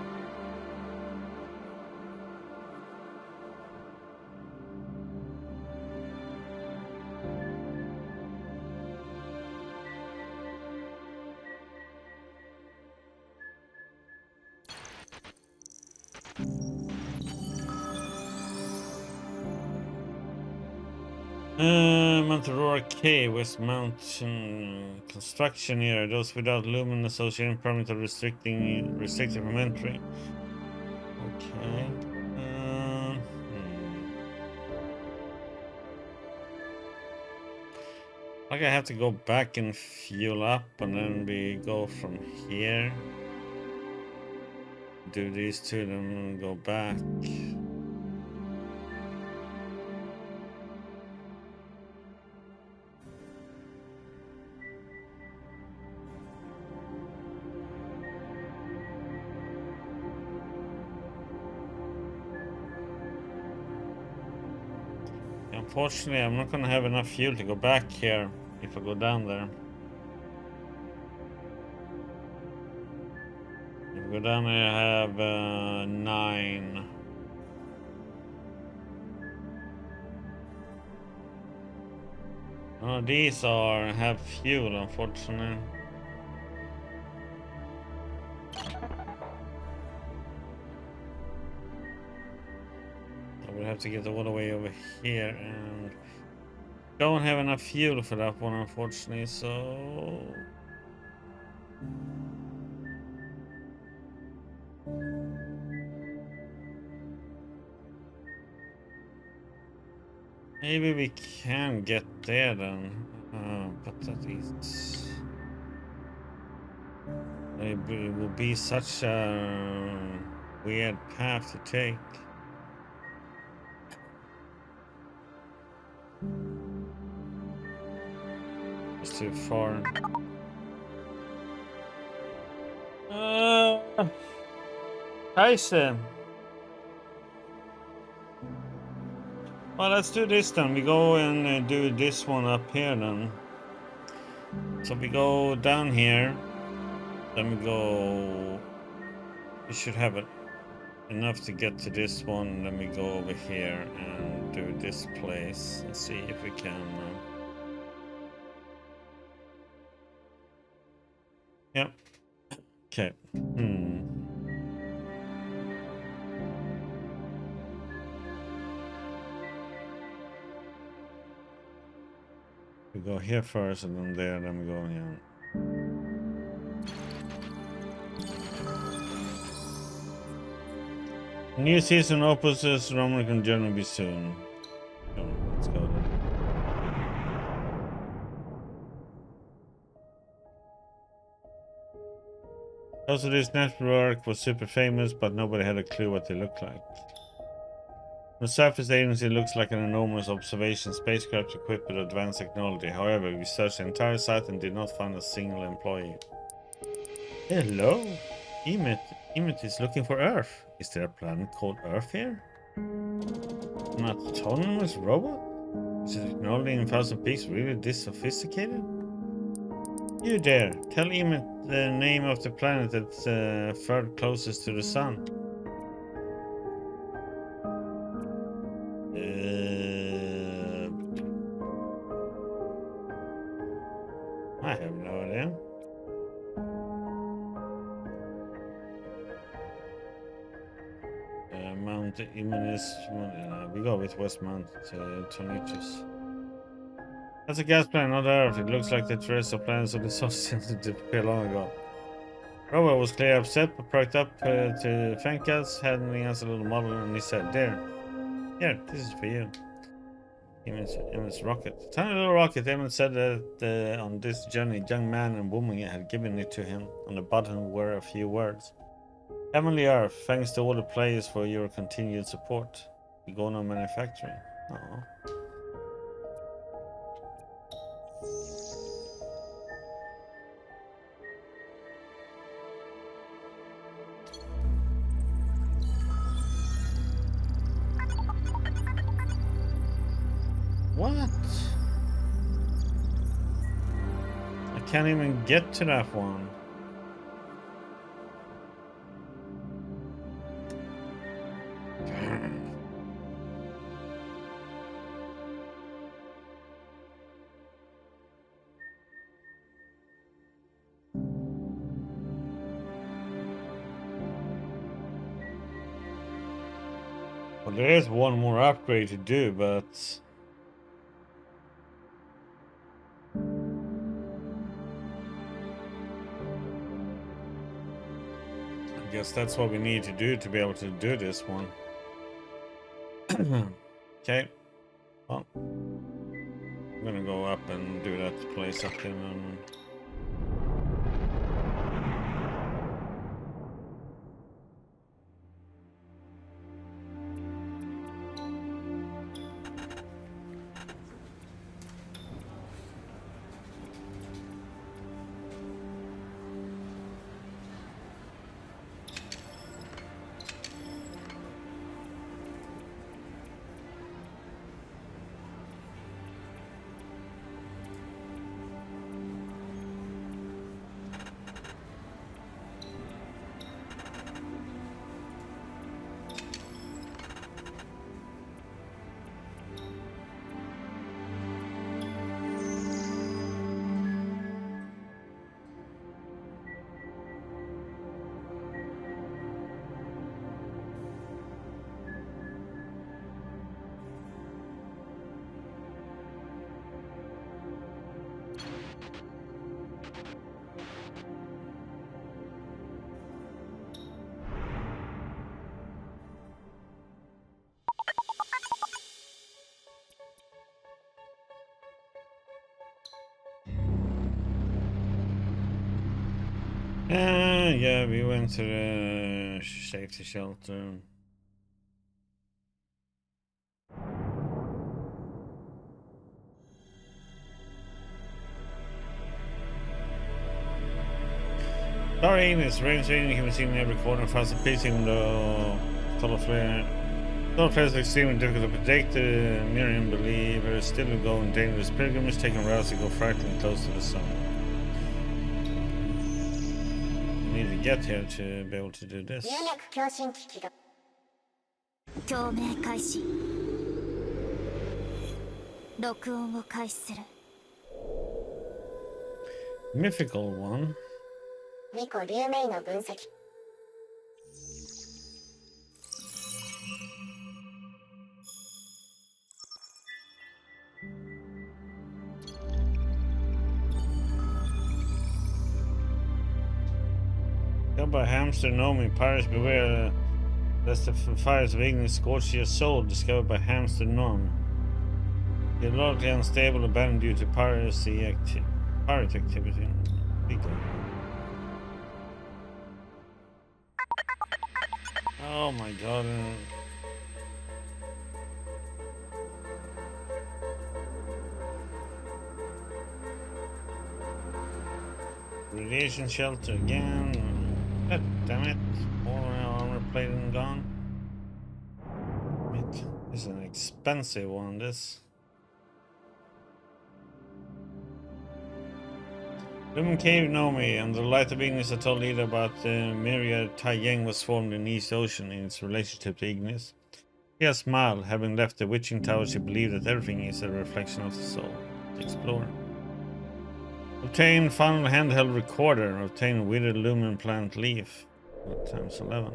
Mount Aurora K, West Mountain construction area. Those without lumen associated permit are restricted from entry. Okay. Like I have to go back and fuel up, and then we go from here. Do these two, then go back. Unfortunately, I'm not gonna have enough fuel to go back here if I go down there. If I go down there, I have 9. Oh, these have fuel, unfortunately. We have to get all the way over here, and don't have enough fuel for that one, unfortunately, so maybe we can get there then, but that is it will be such a weird path to take. It's too far. Scheiße. Well, let's do this then. We go and do this one up here then. So we go down here. Then we go. We should have it enough to get to this one. Then we go over here and do this place. Let's see if we can. Yep. Okay. We go here first and then there, then we go here. New season OPUS Roman can generally be soon. So, let's go then. Also, this network was super famous, but nobody had a clue what they looked like. The surface agency looks like an enormous observation spacecraft equipped with advanced technology. However, we searched the entire site and did not find a single employee. Hello? Emmet is looking for Earth. Is there a planet called Earth here? An autonomous robot? Is the technology in Thousand Peaks really this sophisticated? You there, tell Emmet the name of the planet that's third closest to the sun. I have no idea. Mount Imanus, we go with West Mount Tonitus. That's a gas planet, not Earth. It looks like the terrestrial planets of the solar system disappeared long ago. Robert was clearly upset, but perked up to thank us, handing us a little model, and he said, "There, here, this is for you." Emmett's rocket. Tiny little rocket. Emmett said that on this journey, a young man and woman had given it to him. On the bottom were a few words. Heavenly Earth, thanks to all the players for your continued support. We go on manufacturing. Aww. What? I can't even get to that one. Well, there is one more upgrade to do, but I guess that's what we need to do to be able to do this one. Okay. Well, I'm gonna go up and do that place up in. Yeah, we went to the safety shelter. Sorry, it's raining. You can be seen in every corner of Thousand Peaks, even though solar flares are extremely difficult to predict. Miriam believers still go on dangerous pilgrimages, taking routes that go frighteningly close to the sun. Need to get here to be able to do this. 入力共振機器が共鳴開始。録音を開始する。 Mythical one. 2個流明の分析。Killed by hamster Nomi. Pirates beware lest the fires of Ignis scorch your soul. Discovered by hamster Norm. You're logically unstable, abandoned due to pirate activity. Oh my god. Radiation shelter again. God damn it. All my armor plate and gone. This is an expensive one, this. Lumen Cave Nomi, and the Light of Ignis I told Ida about the myriad Taiyang was formed in the East Ocean in its relationship to Ignis. She has smiled, having left the witching tower she believed that everything is a reflection of the soul. Explore. Obtain final handheld recorder. Obtain withered lumen plant leaf. Times 11.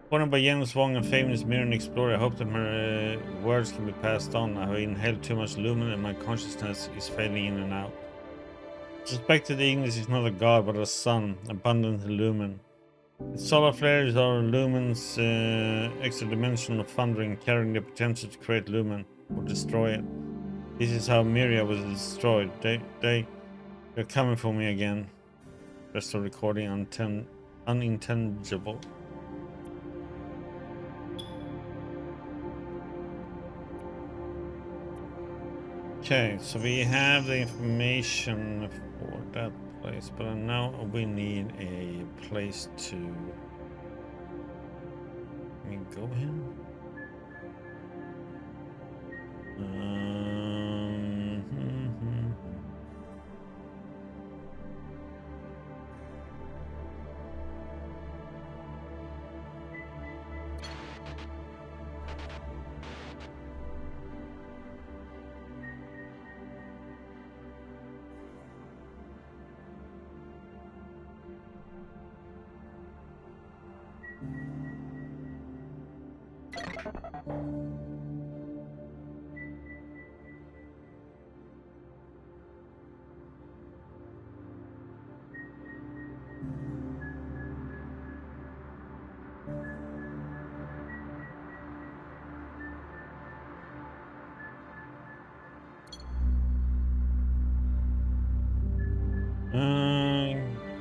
Born by Jens Wong, a famous Mirren explorer, I hope that my words can be passed on. I have inhaled too much lumen and my consciousness is fading in and out. Suspected Ignis is not a god but a sun, abundant in lumen. Its solar flares are lumen's extra-dimensional thundering, carrying the potential to create lumen or destroy it. This is how Myria was destroyed. They're coming for me again. Rest of recording unintelligible. Okay, so we have the information for that place, but now we need a place to... Can we go here?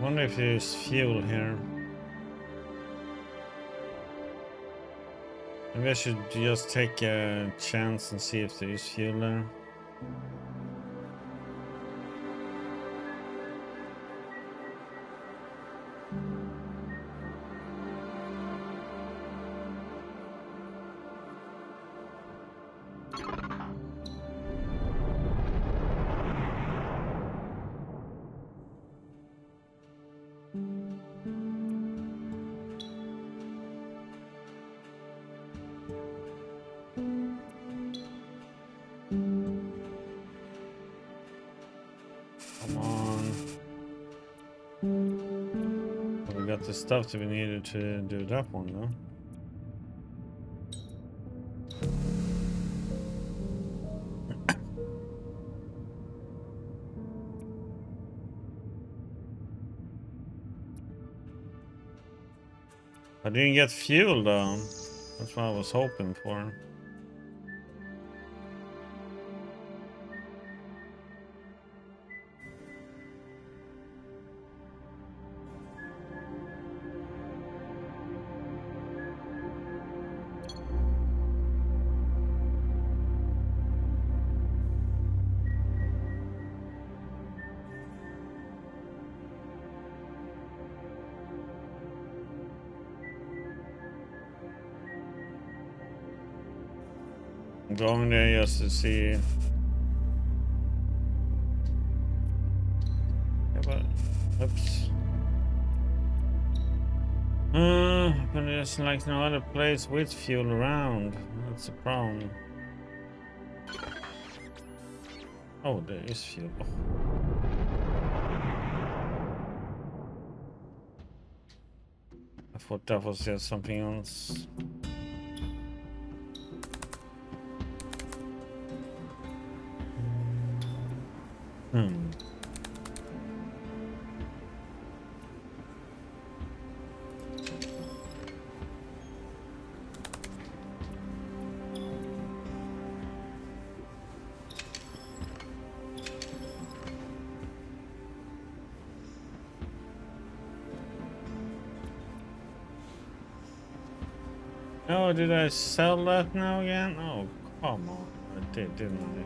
Wonder if there's fuel here. Maybe I should just take a chance and see if there is fuel there. The stuff that we needed to do that one, though. I didn't get fuel though. That's what I was hoping for. Going there just to see. Yeah, but oops. But there's like no other place with fuel around. That's the problem. Oh, there is fuel. I thought that was just something else. Hmm. Oh, did I sell that now again? Oh, come on. I did, didn't I?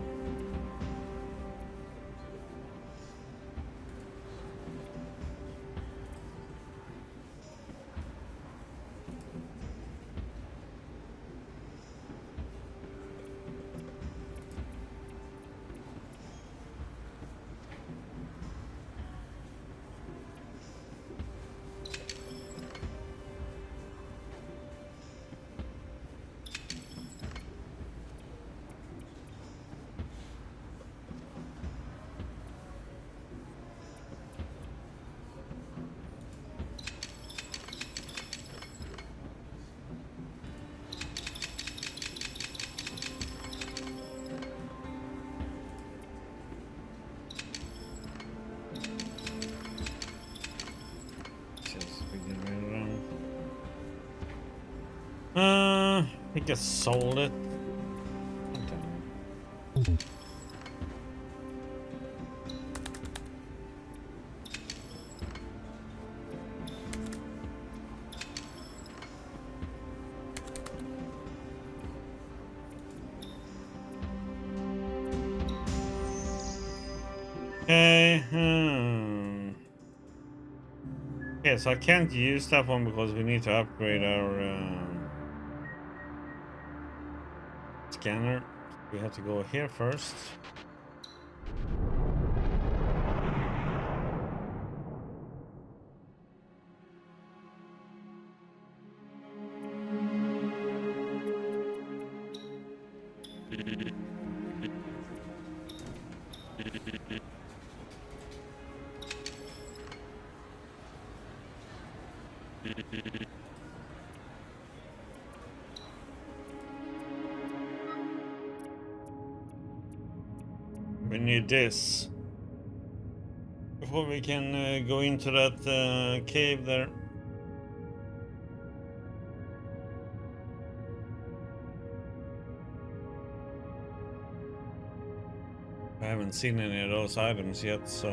I think I sold it. Okay. Okay, so I can't use that one because we need to upgrade our scanner. We have to go here first. We need this before we can go into that cave there. I haven't seen any of those items yet, so...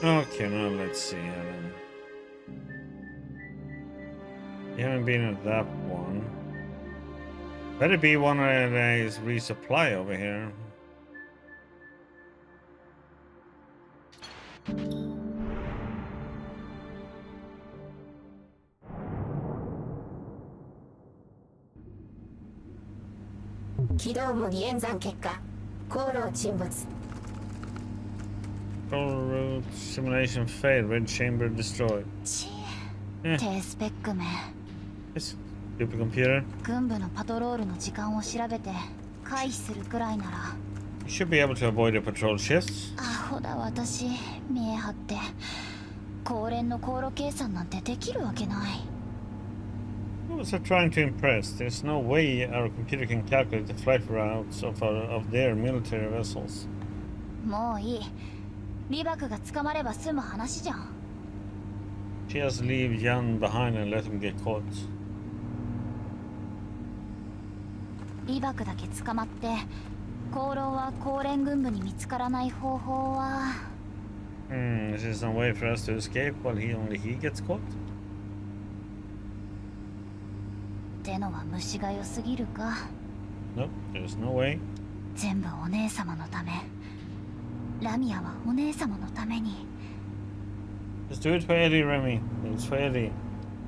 Okay, now let's see. You haven't been at that one. Better be one that is resupply over here.軌道模擬演算結果航路沈没 Control route simulation failed. Red chamber destroyed. 低スペックめ Yes. Stupid computer. 軍部のパトロールの時間を調べて回避するくらいなら You should be able to avoid the patrol shifts. アホだ私見え張って高連の航路計算なんてできるわけない Who was I trying to impress? There's no way our computer can calculate the flight routes of their military vessels. もういいリバクが捕まれば済む話じゃん Just leave Jan behind and let him get caught. リバクだけ捕まって航路は高連軍部に見つからない方法は Is there some way for us to escape while only he gets caught? ってのは虫が良すぎるか Nope, there's no way. 全部お姉様のためラミアはお姉様のために Just do it for Eddie, Remy. It's for Eddie.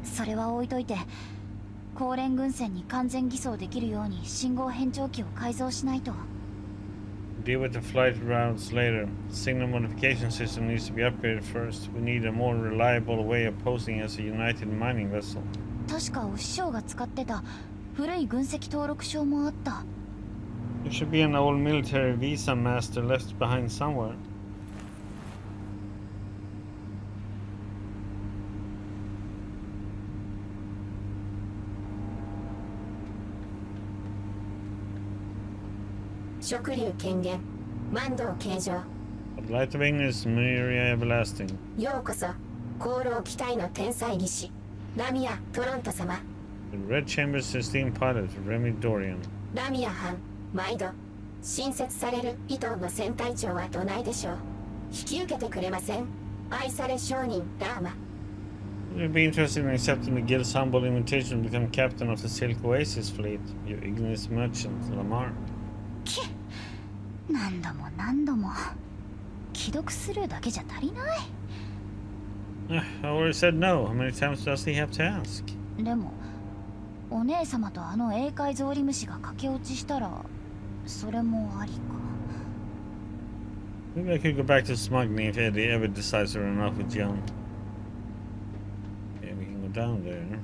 それは置いといて高連軍船に完全偽装できるように信号変調器を改造しないと Deal with the flight routes later. The signal modification system needs to be upgraded first. We need a more reliable way of posing as a united mining vessel. 確かお師匠が使ってた古い軍籍登録証もあった There should be an old military visa master left behind somewhere. 食竜権限万道形状 But Light of Ignis, Myria Everlasting. ようこそ功労期待の天才技師ラミア・トロント様 The Red Chamber's esteemed pilot, Remy Dorian. ラミア藩毎度新設される伊藤の戦隊長はどないでしょう引き受けてくれません愛され商人ラーマ Would you be interested in accepting the guild's humble invitation to become captain of the Silk Oasis fleet, you Ignis merchant, Lamar? 何度も何度も既読スルーだけじゃ足りない。 I already said no. How many times does he have to ask? でもお姉様とあの英海ゾウリムシが駆け落ちしたらそれもありか。 Maybe I could go back to Smugny if Eddie ever decides to run off with John. Yeah, we can go down there.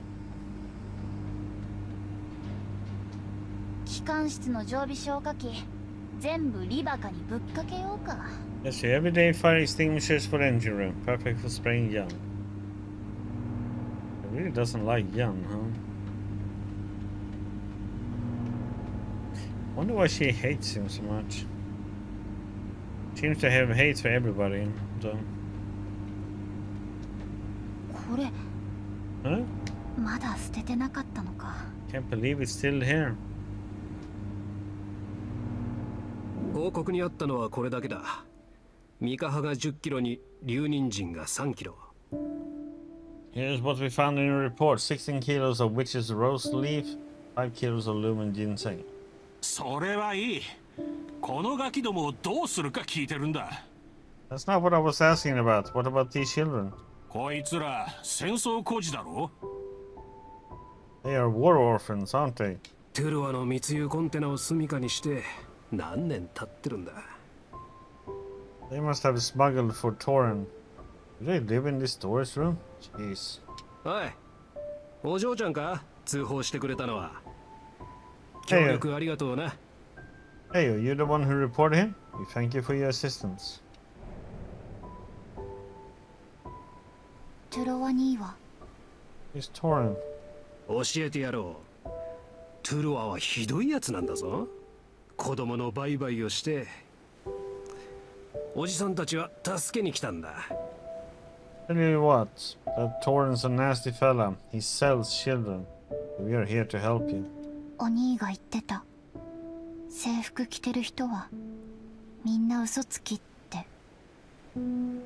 機関室の常備消火器全部リバカにぶっかけようか。 Let's see, everyday fire extinguishers for engine room. Perfect for spraying young. He really doesn't like young, huh? Wonder why she hates him so much. Seems to have hate for everybody, so. これ Huh? まだ捨ててなかったのか。 Can't believe it's still here. 報告にあったのはこれだけだ。ミカハが10キロに竜人参が3キロ。 Here's what we found in a report. 16 kilos of witch's roast leaf, 5 kilos of lumen ginseng. それはいい。このガキどもをどうするか聞いてるんだ。 That's not what I was asking about. What about these children? こいつら戦争孤児だろ。 They are war orphans, aren't they? トゥルワの密輸コンテナを住処にして何年経ってるんだ。 They must have smuggled for Torin. Do they live in this storage room? Jeez. おい、お嬢ちゃんか通報してくれたのは。協力ありがとうな。Hey, are you the one who reported him? We thank you for your assistance. トゥロワ兄は He's Torin. 教えてやろう。トゥルワはひどいやつなんだぞ。子供の売買をして。おじさんたちは助けに来たんだ。Tell you what, that Torin's a nasty fella. He sells children. We are here to help you. お兄が言ってた。制服着てる人はみんな嘘つきって。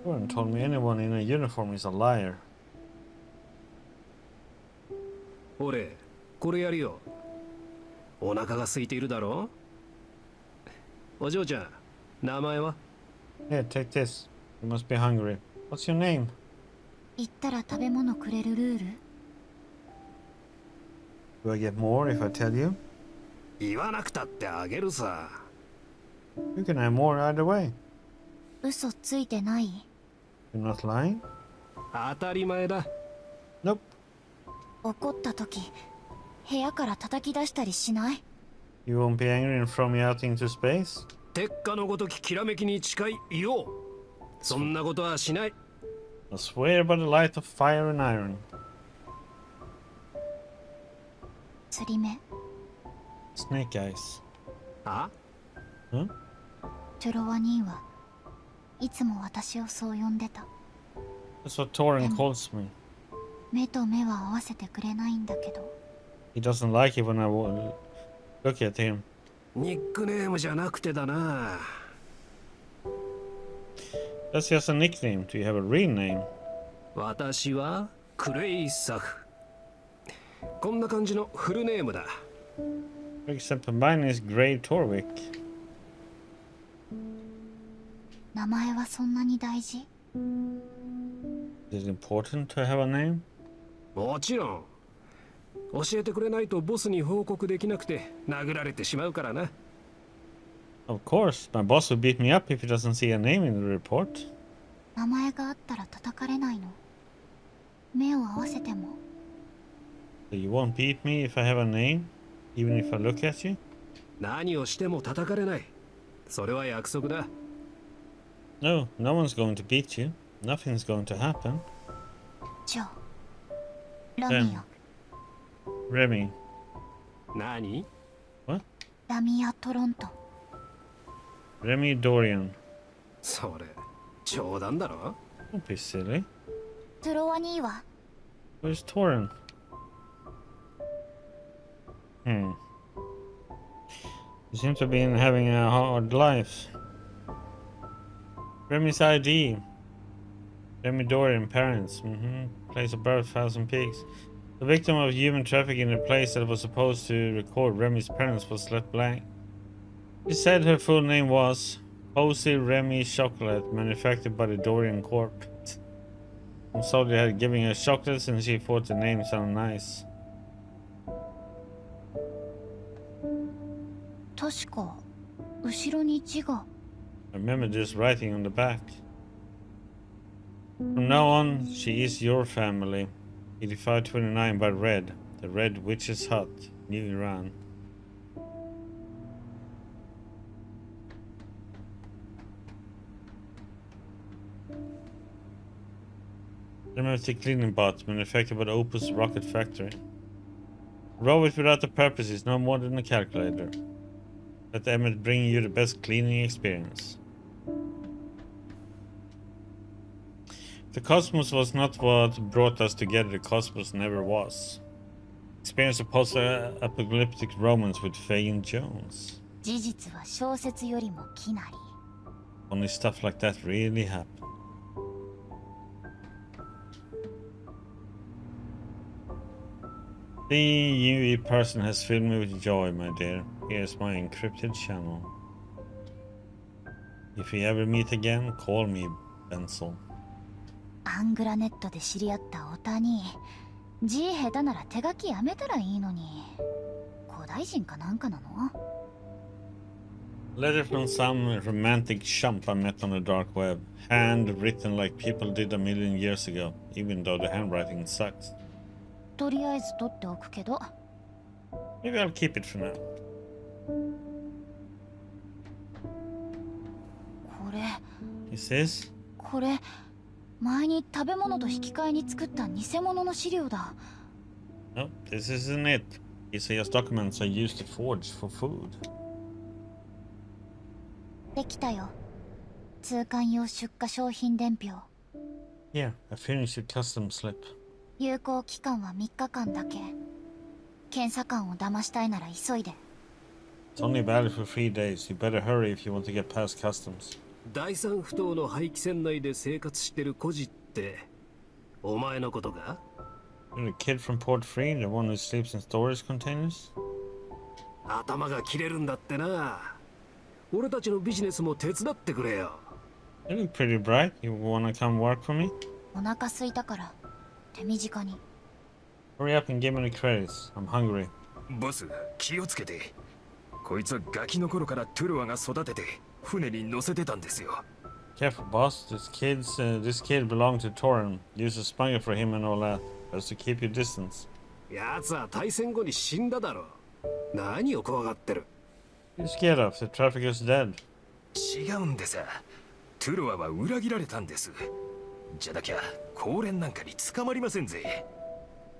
Torin told me anyone in a uniform is a liar. 俺、これやるよ。お腹が空いているだろう。お嬢ちゃん、名前は？ Here, take this. You must be hungry. What's your name? 言ったら食べ物くれるルール？ Do I get more if I tell you? 言わなくたってあげるさ。You can have more either way. 嘘ついてない？ You're not lying? 当たり前だ。Nope. 怒った時部屋から叩き出したりしない？ You won't be angry and throw me out into space? 鉄火のごとききらめきに近いよう。そんなことはしない。I swear by the light of fire and iron. 釣り目 Snake eyes. あ？ Huh? トゥロワ兄はいつも私をそう呼んでた。 That's what Torin calls me. 目と目は合わせてくれないんだけど。 He doesn't like it when I look at him. ニックネームじゃなくてだな。 That's just a nickname. Do you have a real name? 私はクレイサフ。こんな感じのフルネームだ。 For example, mine is Grey Torvik. 名前はそんなに大事？ Is it important to have a name? もちろん。教えてくれないとボスに報告できなくて殴られてしまうからな。Of course. My boss will beat me up if he doesn't see a name in the report. 名前があったら叩かれないの？目を合わせても。 So you won't beat me if I have a name? Even if I look at you? 何をしても叩かれない。それは約束だ。No, no one's going to beat you. Nothing's going to happen. ジョー、ラミア、 Remy. 何？ What? ラミア・トロント。Remy Dorian. それ冗談だろ。 Don't be silly. トロワニーは Where's Torin? You seem to be having a hard life. Remy's ID. Remy Dorian, parents. Place of birth, Thousand Peaks. The victim of human trafficking in the place that was supposed to record Remy's parents was left blank. She said her full name was Posey Remy Chocolate, manufactured by the Dorian Corp. Some soldier had given her chocolates and she thought the name sounded nice. 確か後ろに字が I remember just writing on the back. From now on, she is your family. 8529 by Red. The Red Witch's Hut, New Iran. Domestic cleaning bot manufactured by the OPUS rocket factory. A robot without a purpose is no more than a calculator. Let Emmett bring you the best cleaning experience. The cosmos was not what brought us together, the cosmos never was. Experience a post-apocalyptic romance with Faye and Jones. 事実は小説よりもきなり Only stuff like that really happened. The UE person has filled me with joy, my dear. Here's my encrypted channel. If we ever meet again, call me Benzel. アングラネットで知り合ったオタに字下手なら手書きやめたらいいのに古代人かなんかなの Letter from some romantic chump I met on the dark web. Handwritten like people did a million years ago, even though the handwriting sucks. とりあえず取っておくけど Maybe I'll keep it for now. これ Is this? これ前に食べ物と引き換えに作った偽物の資料だ No, this isn't it. These are just documents I used to forge for food. できたよ通関用出荷商品伝票 Yeah, I finished the custom slip. 有効期間は3日間だけ検査官を騙したいなら急いで It's only valid for 3 days. You better hurry if you want to get past customs. 第三不島の廃棄船内で生活してる孤児ってお前のことか？ You're the kid from Port Free, the one who sleeps in storage containers? 頭が切れるんだってな。俺たちのビジネスも手伝ってくれよ。 You look pretty bright. You wanna come work for me? お腹空いたから手短に Hurry up and give me the credits. I'm hungry. ボス、気をつけて。こいつはガキの頃からトゥルワが育てて船に乗せてたんですよ。 Careful, boss. This kid belonged to Torin. Used to smuggle for him and all that. Just to keep your distance. 奴は大戦後に死んだだろ。何を怖がってる？ You're scared of. The trafficker's dead. 違うんでさ。トゥルワは裏切られたんです。じゃなきゃ、高連なんかに捕まりませんぜ。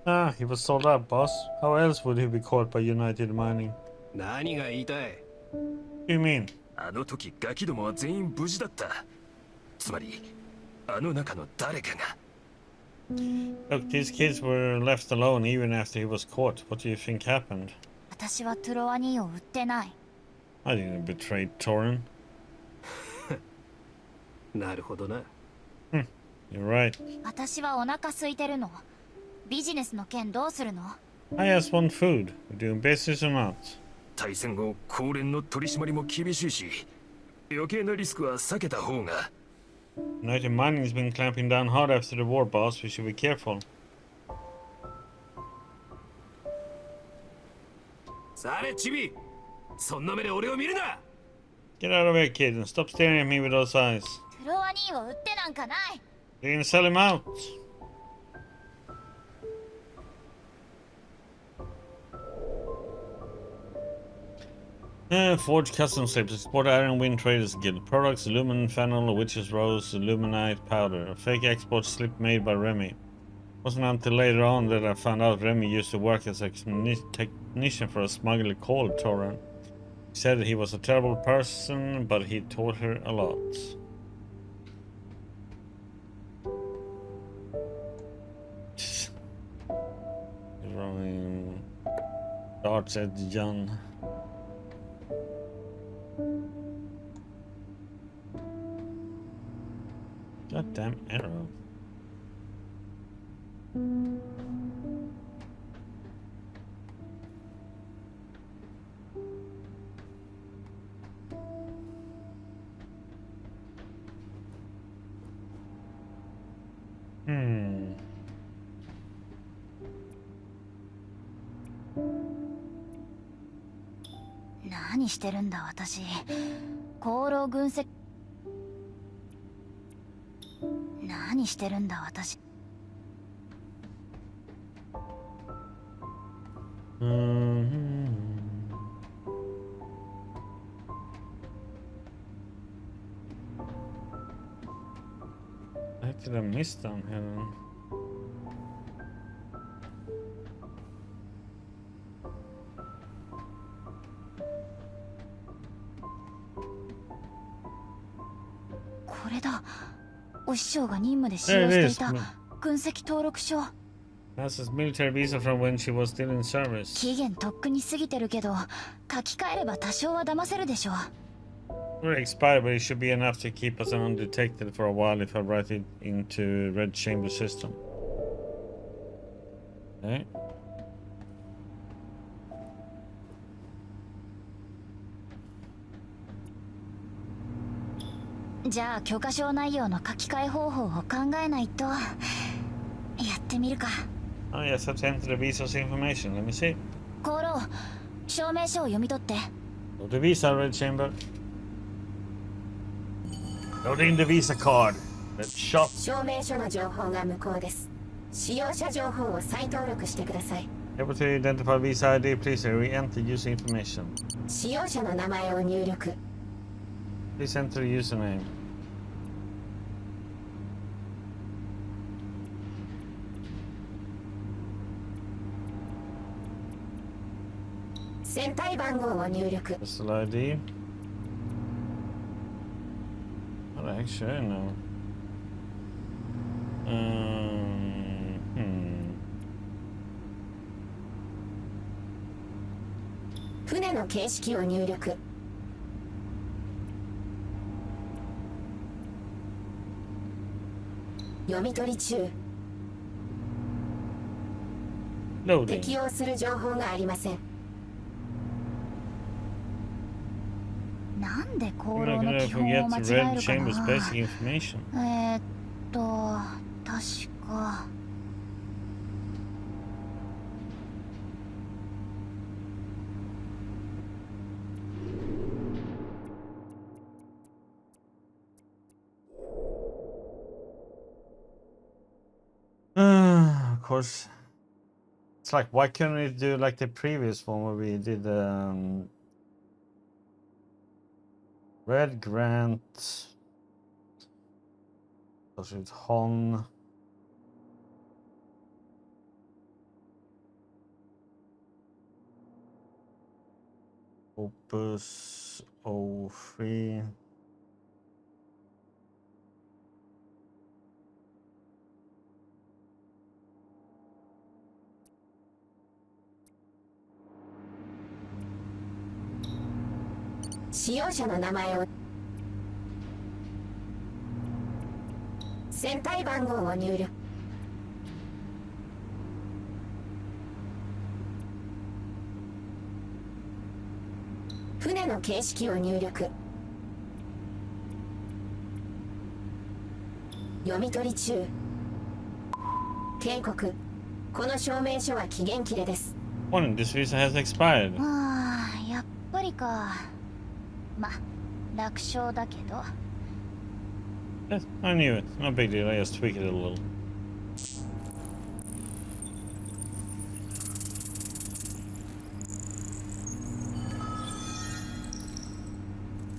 Ah, he was sold out, boss. How else would he be caught by United Mining? 何が言いたい？ What do you mean? あの時ガキどもは全員無事だった。つまり、あの中の誰かが。Look, these kids were left alone even after he was caught. What do you think happened? 私はトゥロワニーを売ってない I didn't betray Torin. なるほどな。You're right. 私はお腹空いてるのビジネスの件どうするの I just want food. We're doing business or not? 大戦後、高連の取り締まりも厳しいし、余計なリスクは避けた方が。United Mining has been clamping down hard after the war, boss. We should be careful. されチビ、そんな目で俺を見るな。 Get out of here, kid, and stop staring at me with those eyes. トゥロワニーを売ってなんかない You're gonna sell him out. Forged custom slips. Export Iron Wind Traders Guild. Products: Lumen Fennel, Witch's Rose, Luminite Powder. A fake export slip made by Remy. Wasn't until later on that I found out Remy used to work as a technician for a smuggler called Torin. She said he was a terrible person, but he taught her a lot. Throwing darts at Jan. Goddamn arrow.何してるんだ私。功労軍籍。何してるんだ私。I did I miss down here then?これだ。お師匠が任務で使用していた軍籍登録書。That's his military visa from when she was still in service. 期限とっくに過ぎてるけど、書き換えれば多少は騙せるでしょう。We're expired, but it should be enough to keep us undetected for a while if I write it into Red Chamber system. Okay. じゃあ許可証内容の書き換え方法を考えないと。やってみるか。Oh yes, I've sent the visa's information. Let me see. 功労、証明書を読み取って。Go to Visa, Red Chamber. Loading the Visa card. Let's shop. 証明書の情報が無効です。使用者情報を再登録してください。Able to identify Visa ID, please re-enter user information. 使用者の名前を入力。Please enter the username. 船体番号を入力。Postal ID. What actually I know. 船の形式を入力。読み取り中。Loading. 適用する情報がありません。なんで功 We're 労 not の gonna 基本を forget 間違 the え Red るか Chamber's な。 basic information. 確か。Of course. It's like, why couldn't we do like the previous one where we did Red Grant, Hon. Opus 03.「使用者の名前を船体番号を入力。船の形式を入力。読み取り中。警告。この証明書は期限切れです。Warning, this visa has expired. ああ、やっぱりか。ま、楽勝だけど。Yes, I knew it. No big deal. I just tweaked it a little.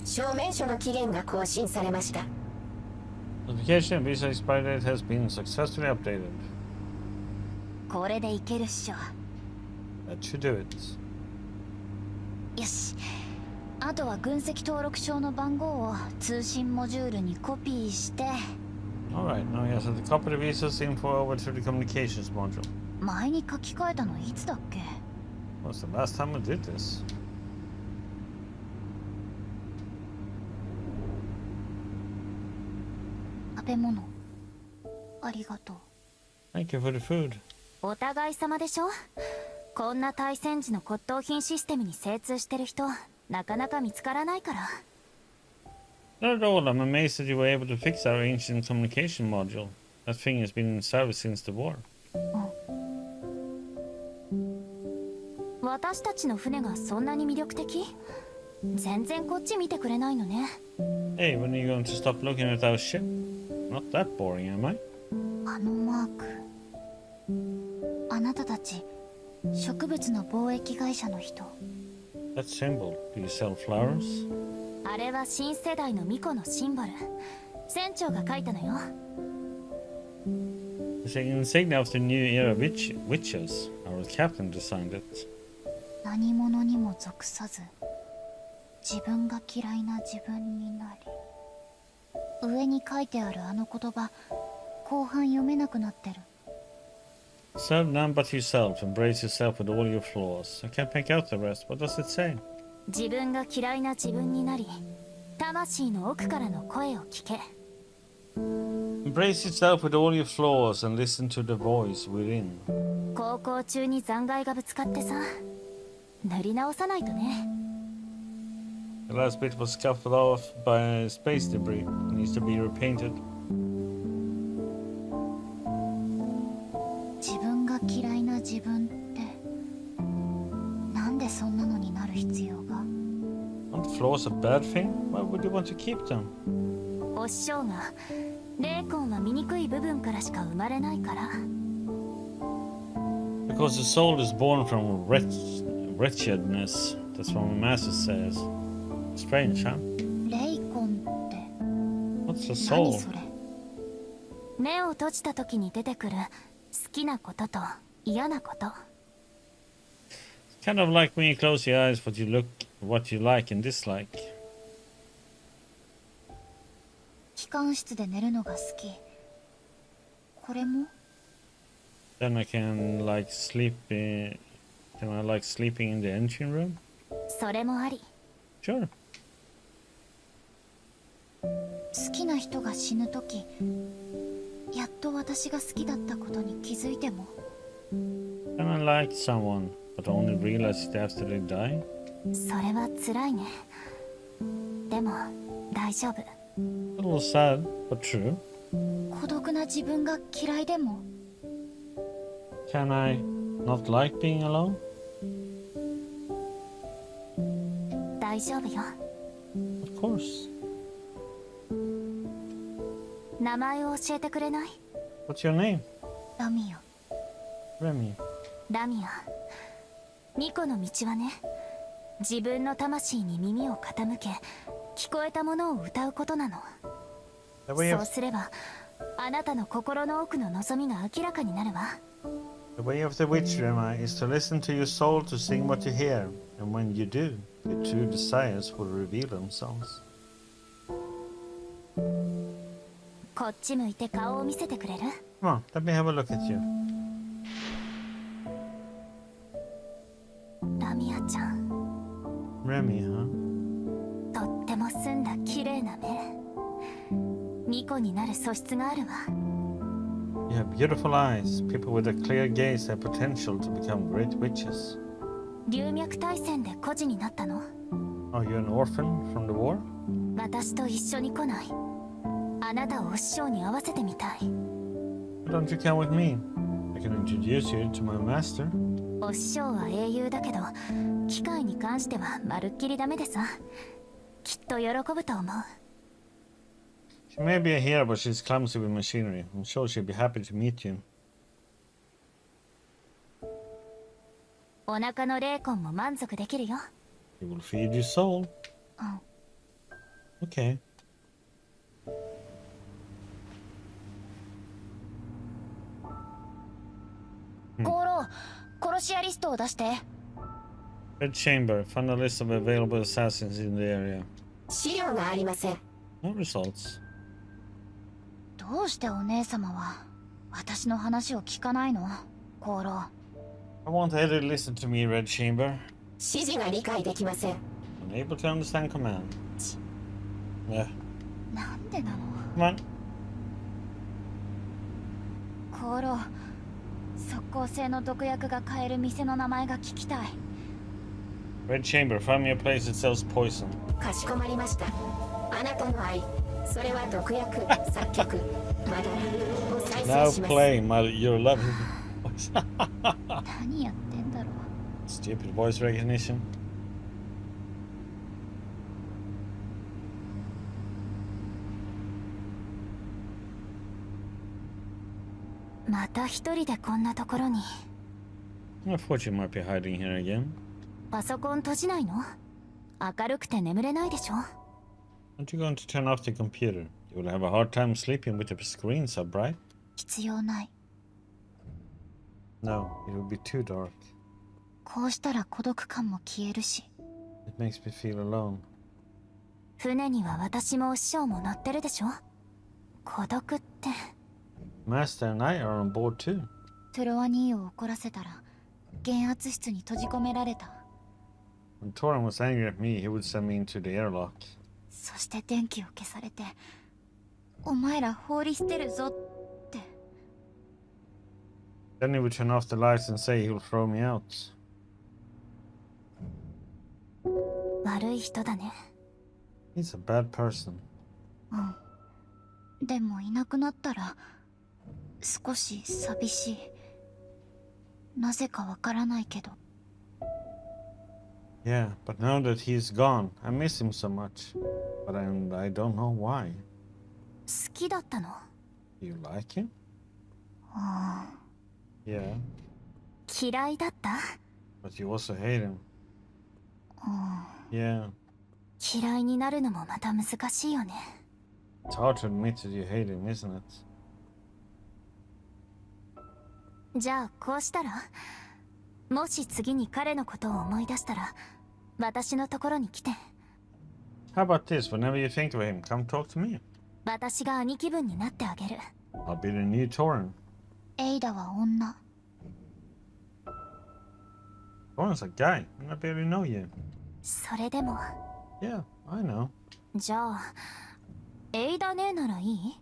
証明書の期限が更新されました。Notification visa expiry date has been successfully updated. これでいけるっしょ。That should do it. よし、あとは軍籍登録証の番号を通信モジュールにコピーして。 Alright, now he has to copy the visa's info over to the communications module. 前に書き換えたのいつだっけ？ What's the last time we did this? 食べ物ありがとう。 Thank you for the food. お互い様でしょ。こんな対戦時の骨董品システムに精通してる人なかなか見つからないから。 Not at all. I'm amazed that you were able to fix our ancient communication module. That thing has been in service since the war. 私たちの船がそんなに魅力的？全然こっち見てくれないのね。 Hey, when are you going to stop looking at our ship? Not that boring, am I? あのマーク。あなたたち植物の貿易会社の人。 That symbol. Do you sell flowers? あれは新世代の巫女のシンボル。船長が書いたのよ。 It's an insignia of the new era witches. Our captain designed it. 何者にも属さず自分が嫌いな自分になり。上に書いてあるあの言葉、後半読めなくなってる。 Serve none but yourself. Embrace yourself with all your flaws. I can't make out the rest. What does it say? 自分が嫌いな自分になり、魂の奥からの声を聞け。 Embrace yourself with all your flaws and listen to the voice within. 航行中に残骸がぶつかってさ、塗り直さないとね。 The last bit was scuffed off by space debris. It needs to be repainted. 自分が嫌いな自分ってなんでそんなのになる必要が？ Aren't flaws a bad thing? Why would you want to keep them? お師匠が霊魂は醜い部分からしか生まれないから。 Because the soul is born from wretchedness. That's what my master says. Strange, huh? 霊魂って What's the 何 soul? それ？目を閉じた時に出てくる好きなことと嫌なこと。 Kind of like when you close your eyes, what you like and dislike. 機関室で寝るのが好き。これも？ Then I can like sleep. Can I like sleeping in the engine room? それもあり。 Sure. 好きな人が死ぬ時、やっと私が好きだったことに気づいても。 Can I like someone, but only realize it after they die? それは辛いね。でも大丈夫。 A little sad, but true. 孤独な自分が嫌いでも。 Can I not like being alone? 大丈夫よ。 Of course. 名前を教えてくれない？ What's your name? ラミア。 Remy. ラミア。巫女の道はね、自分の魂に耳を傾け、聞こえたものを歌うことなの。 The way そう of すれば、あなたの心の奥の望みが明らかになるわ。 the way of the witch, Remy, is to listen to your soul to sing what you hear, and when you do, your true desires will reveal themselves. こっち向いて顔を見せてくれる？ Come on, let me have a look at you. ラミアちゃん、 Remy, huh? とっても澄んだ綺麗な目。巫女になる素質があるわ。 You have beautiful eyes. People with a clear gaze have potential to become great witches. 龍脈大戦で孤児になったの？ Are you an orphan from the war? 私と一緒に来ない？あなたをお師匠に会わせてみたい。 Why don't you come with me? I can introduce you to my master. お師匠は英雄だけど、機械に関してはまるっきりダメでさ。きっと喜ぶと思う。 She may be a hero, but she's clumsy with machinery. I'm sure she'll be happy to meet you. お腹の霊魂も満足できるよ。 It will feed your soul. うん。 Okay. コーロー、殺し屋リストを出して。Red Chamber. Found a list of available assassins in the area. 資料がありません。 No results. どうしてお姉様は私の話を聞かないの？コロ。 I want Eddie to listen to me, Red Chamber. 指示が理解できません。 Unable to understand command. Yeah. なんでなの？ Come on. コロ。即効性の毒薬が買える店の名前が聞きたい。 Red Chamber. Find me a place that sells poison. かしこまりました。あなたの愛、それは毒薬、作曲、まだらを再 Now 生します。 play your love. 何やってんだろう。 Stupid voice recognition. また一人でこんなところに。 I thought you might be hiding here again. パソコン閉じないの？明るくて眠れないでしょ？ Aren't you going to turn off the computer? You will have a hard time sleeping with the screen so bright. 必要ない。 No, it will be too dark. こうしたら孤独感も消えるし。 It makes me feel alone. 船には私もお師匠も乗ってるでしょ？孤独って。 Master and I are on board too. トゥロワニーを怒らせたら減圧室に閉じ込められた。 When Torin was angry at me, he would send me into the airlock. そして電気を消されて、お前ら放り捨てるぞって。 Then he would turn off the lights and say he will throw me out. 悪い人だね。 He's a bad person. うん。でもいなくなったら少し寂しい。なぜかわからないけど。 Yeah, but now that he's gone, I miss him so much. But I don't know why. 好きだったの？ Do you like him? ああ。 Yeah, 嫌いだった？ but you also hate him. うん。 Yeah, 嫌いになるのもまた難しいよね。 it's hard to admit that you hate him, isn't it? じゃあこうしたら、もし次に彼のことを思い出したら私のところに来て。 How about this? Whenever you think of him, come talk to me. 私が兄貴分になってあげる。 I'll be the new Torin. エイダは女。 Torin's a guy, and I barely know you. それでも。 Yeah, I know. じゃあエイダ姉ならいい？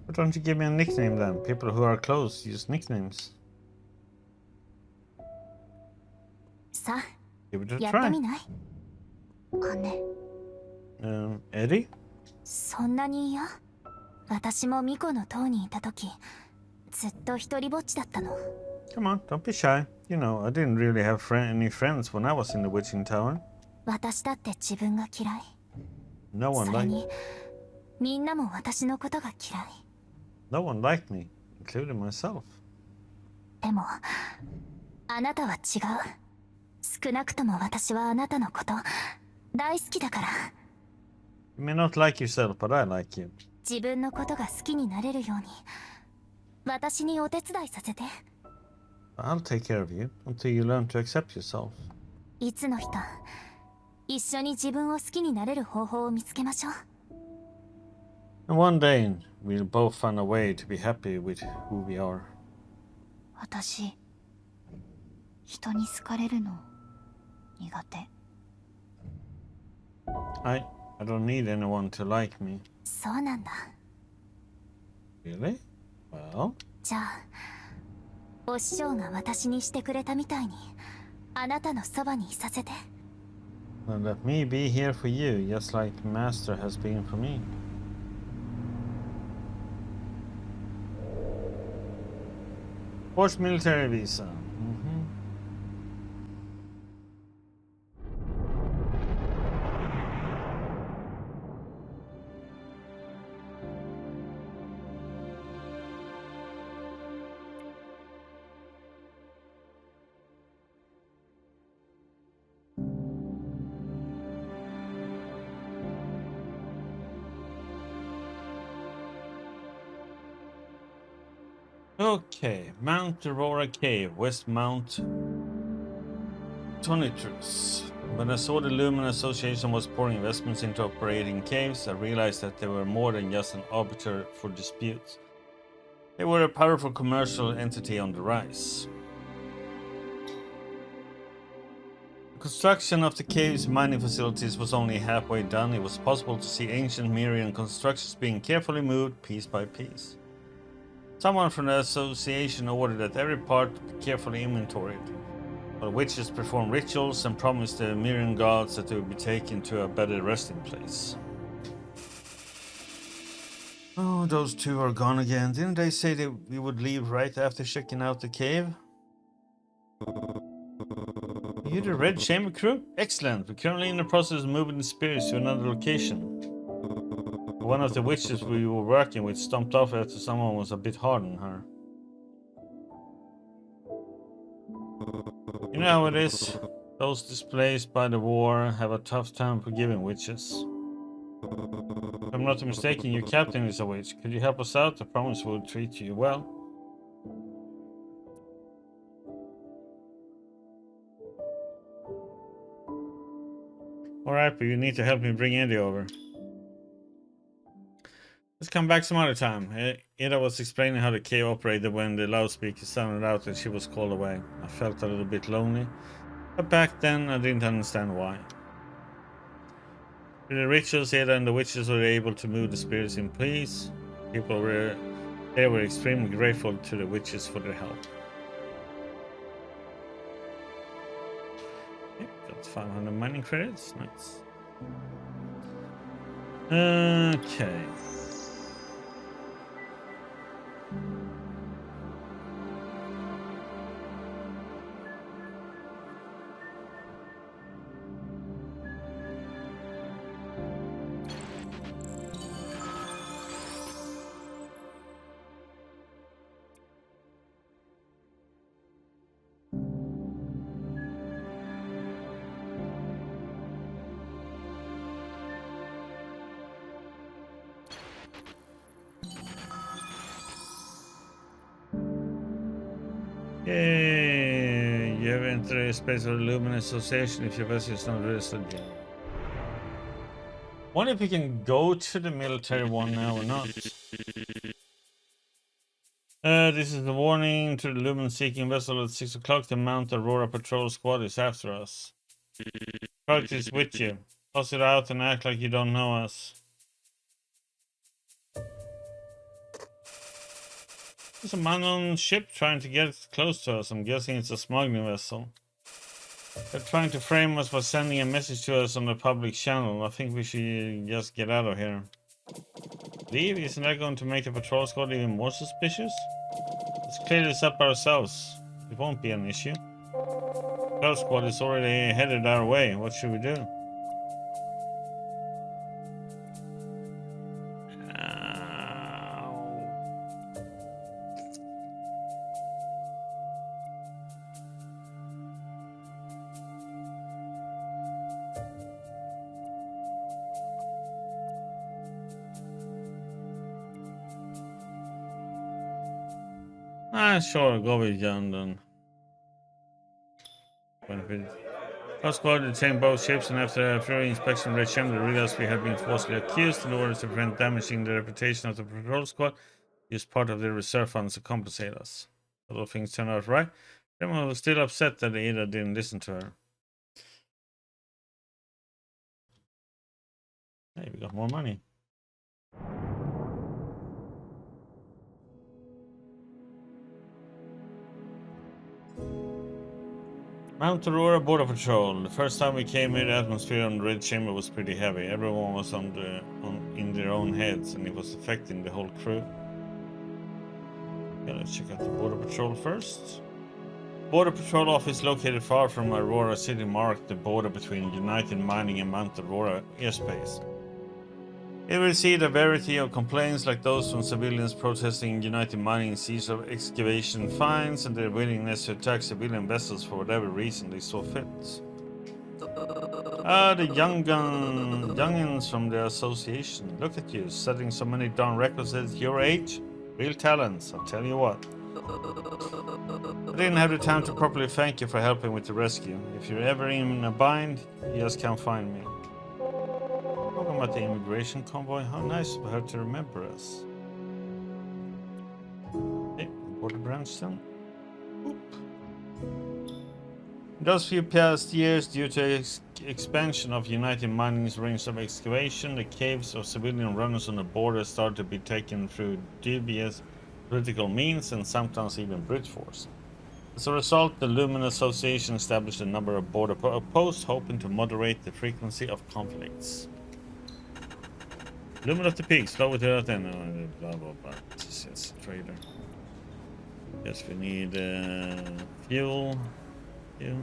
But don't you give me a nickname then? People who are close use nicknames. さ Give it あ a やって try. みない？姉。 Eddie? そんなに嫌？私もミコの塔にいた時ずっと一人ぼっちだったの。 Come on, don't be shy. You know, I didn't really have any friends when I was in the Witching Tower. 私だって自分が嫌い。 No そ one れ liked にみんなも私のことが嫌い。 no one liked me, including myself. でもあなたは違う。少なくとも私はあなたのこと大好きだから。 You may not like yourself, but I like you. 自分のことが好きになれるように私にお手伝いさせて。 I'll take care of you until you learn to accept yourself. いつの日か一緒に自分を好きになれる方法を見つけましょう。 And one day, we'll both find a way to be happy with who we are. 私人に好かれるの苦手。 I don't need anyone to like me. そうなんだ。 Really? Well, じゃあお師匠が私にしてくれたみたいにあなたのそばにいさせて。 then let me be here for you, just like Master has been for me. Forged military visa. Okay, Mount Aurora Cave, West Mount Tonitru's. When I saw the Lumen Association was pouring investments into operating caves, I realized that they were more than just an arbiter for disputes. They were a powerful commercial entity on the rise. The construction of the cave's mining facilities was only halfway done. It was possible to see ancient Mirian constructions being carefully moved piece by piece. Someone from the association ordered that every part be carefully inventoried. The witches performed rituals and promised the Mirian gods that they would be taken to a better resting place. Oh, those two are gone again. Didn't they say that we would leave right after checking out the cave? You the Red Chamber crew? Excellent. We're currently in the process of moving the spirits to another location. One of the witches we were working with stomped off after someone was a bit hard on her. You know how it is. Those displaced by the war have a tough time forgiving witches. If I'm not mistaken, your captain is a witch. Could you help us out? I promise we'll treat you well. Alright, but you need to help me bring Andy over. Let's come back some other time. Ada was explaining how the cave operated when the loudspeaker sounded out that she was called away. I felt a little bit lonely, but back then I didn't understand why. With the rituals, Ada and the witches were able to move the spirits in peace. They were extremely grateful to the witches for their help. Okay, got 500 mining credits. Nice. Okay. Yay! You have entered a space of the Lumen Association if your vessel is not registered yet. Wonder if we can go to the military one now or not. This is the warning to the Lumen seeking vessel at 6 o'clock. The Mount Aurora Patrol Squad is after us. Product is with you. Toss it out and act like you don't know us. There's a unknown ship trying to get close to us. I'm guessing it's a smuggling vessel. They're trying to frame us by sending a message to us on the public channel. I think we should just get out of here. Leave? Isn't that going to make the patrol squad even more suspicious? Let's clear this up ourselves. It won't be an issue. The patrol squad is already headed our way. What should we do? Sure, go with John then. Coast Guard detained both ships, and after a thorough inspection of Red Chamber, they realized we had been falsely accused. In order to prevent damaging the reputation of the patrol squad, used part of their reserve funds to compensate us. Although things turned out right, everyone was still upset that Ada didn't listen to her. Hey, we got more money. Mount Aurora Border Patrol. The first time we came here, the atmosphere on the Red Chamber was pretty heavy. Everyone was in their own heads, and it was affecting the whole crew. Okay, let's check out the Border Patrol first. Border Patrol office located far from Aurora City marked the border between United Mining and Mount Aurora airspace. It received a variety of complaints like those from civilians protesting United Mining seizure of excavation fines and their willingness to attack civilian vessels for whatever reason they saw fit. The youngins from the association. Look at you, setting so many darn records at your age. Real talents, I'll tell you what. I didn't have the time to properly thank you for helping with the rescue. If you're ever in a bind, you just come find me. Talking about the immigration convoy, how nice of her to remember us. Okay, border branch then. In those few past years, due to expansion of United Mining's range of excavation, the caves of civilian runners on the border started to be taken through dubious political means and sometimes even brute force. As a result, the Lumen Association established a number of border posts, hoping to moderate the frequency of conflicts. Lumen of the Peaks, flow without end. Blah blah blah. Yes, trader. Yes, we need fuel. Fuel.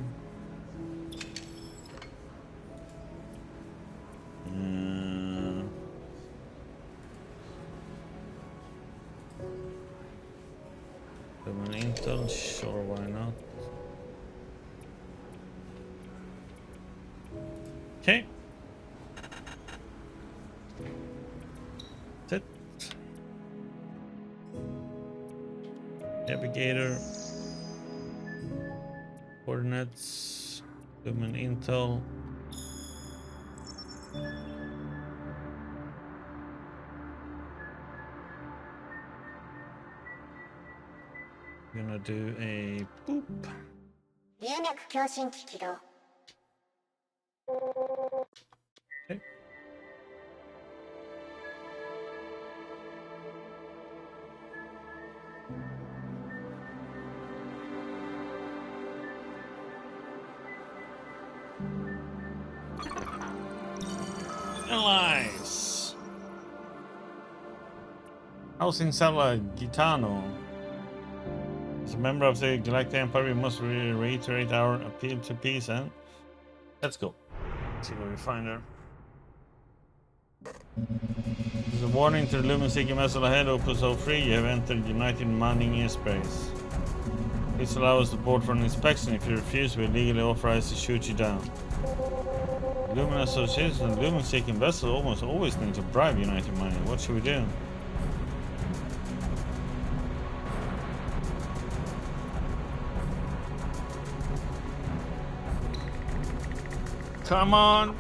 An Intel, sure, why not? Okay. That's it. Navigator. Coordinates. Lumen Intel. Gonna do a boop. 流脈共振機起動。 Okay. Allies. Housing Sala Gitano. As a member of the Galactic Empire, we must reiterate our appeal to peace and let's go. Let's see what we find there. There's a warning to the Lumen-seeking vessel ahead, OPUS 03. You have entered United Mining airspace. Please allow us to board for an inspection. If you refuse, we're legally authorized to shoot you down. Lumen Association and Lumen-seeking vessel almost always need to bribe United Mining. What should we do? Come on!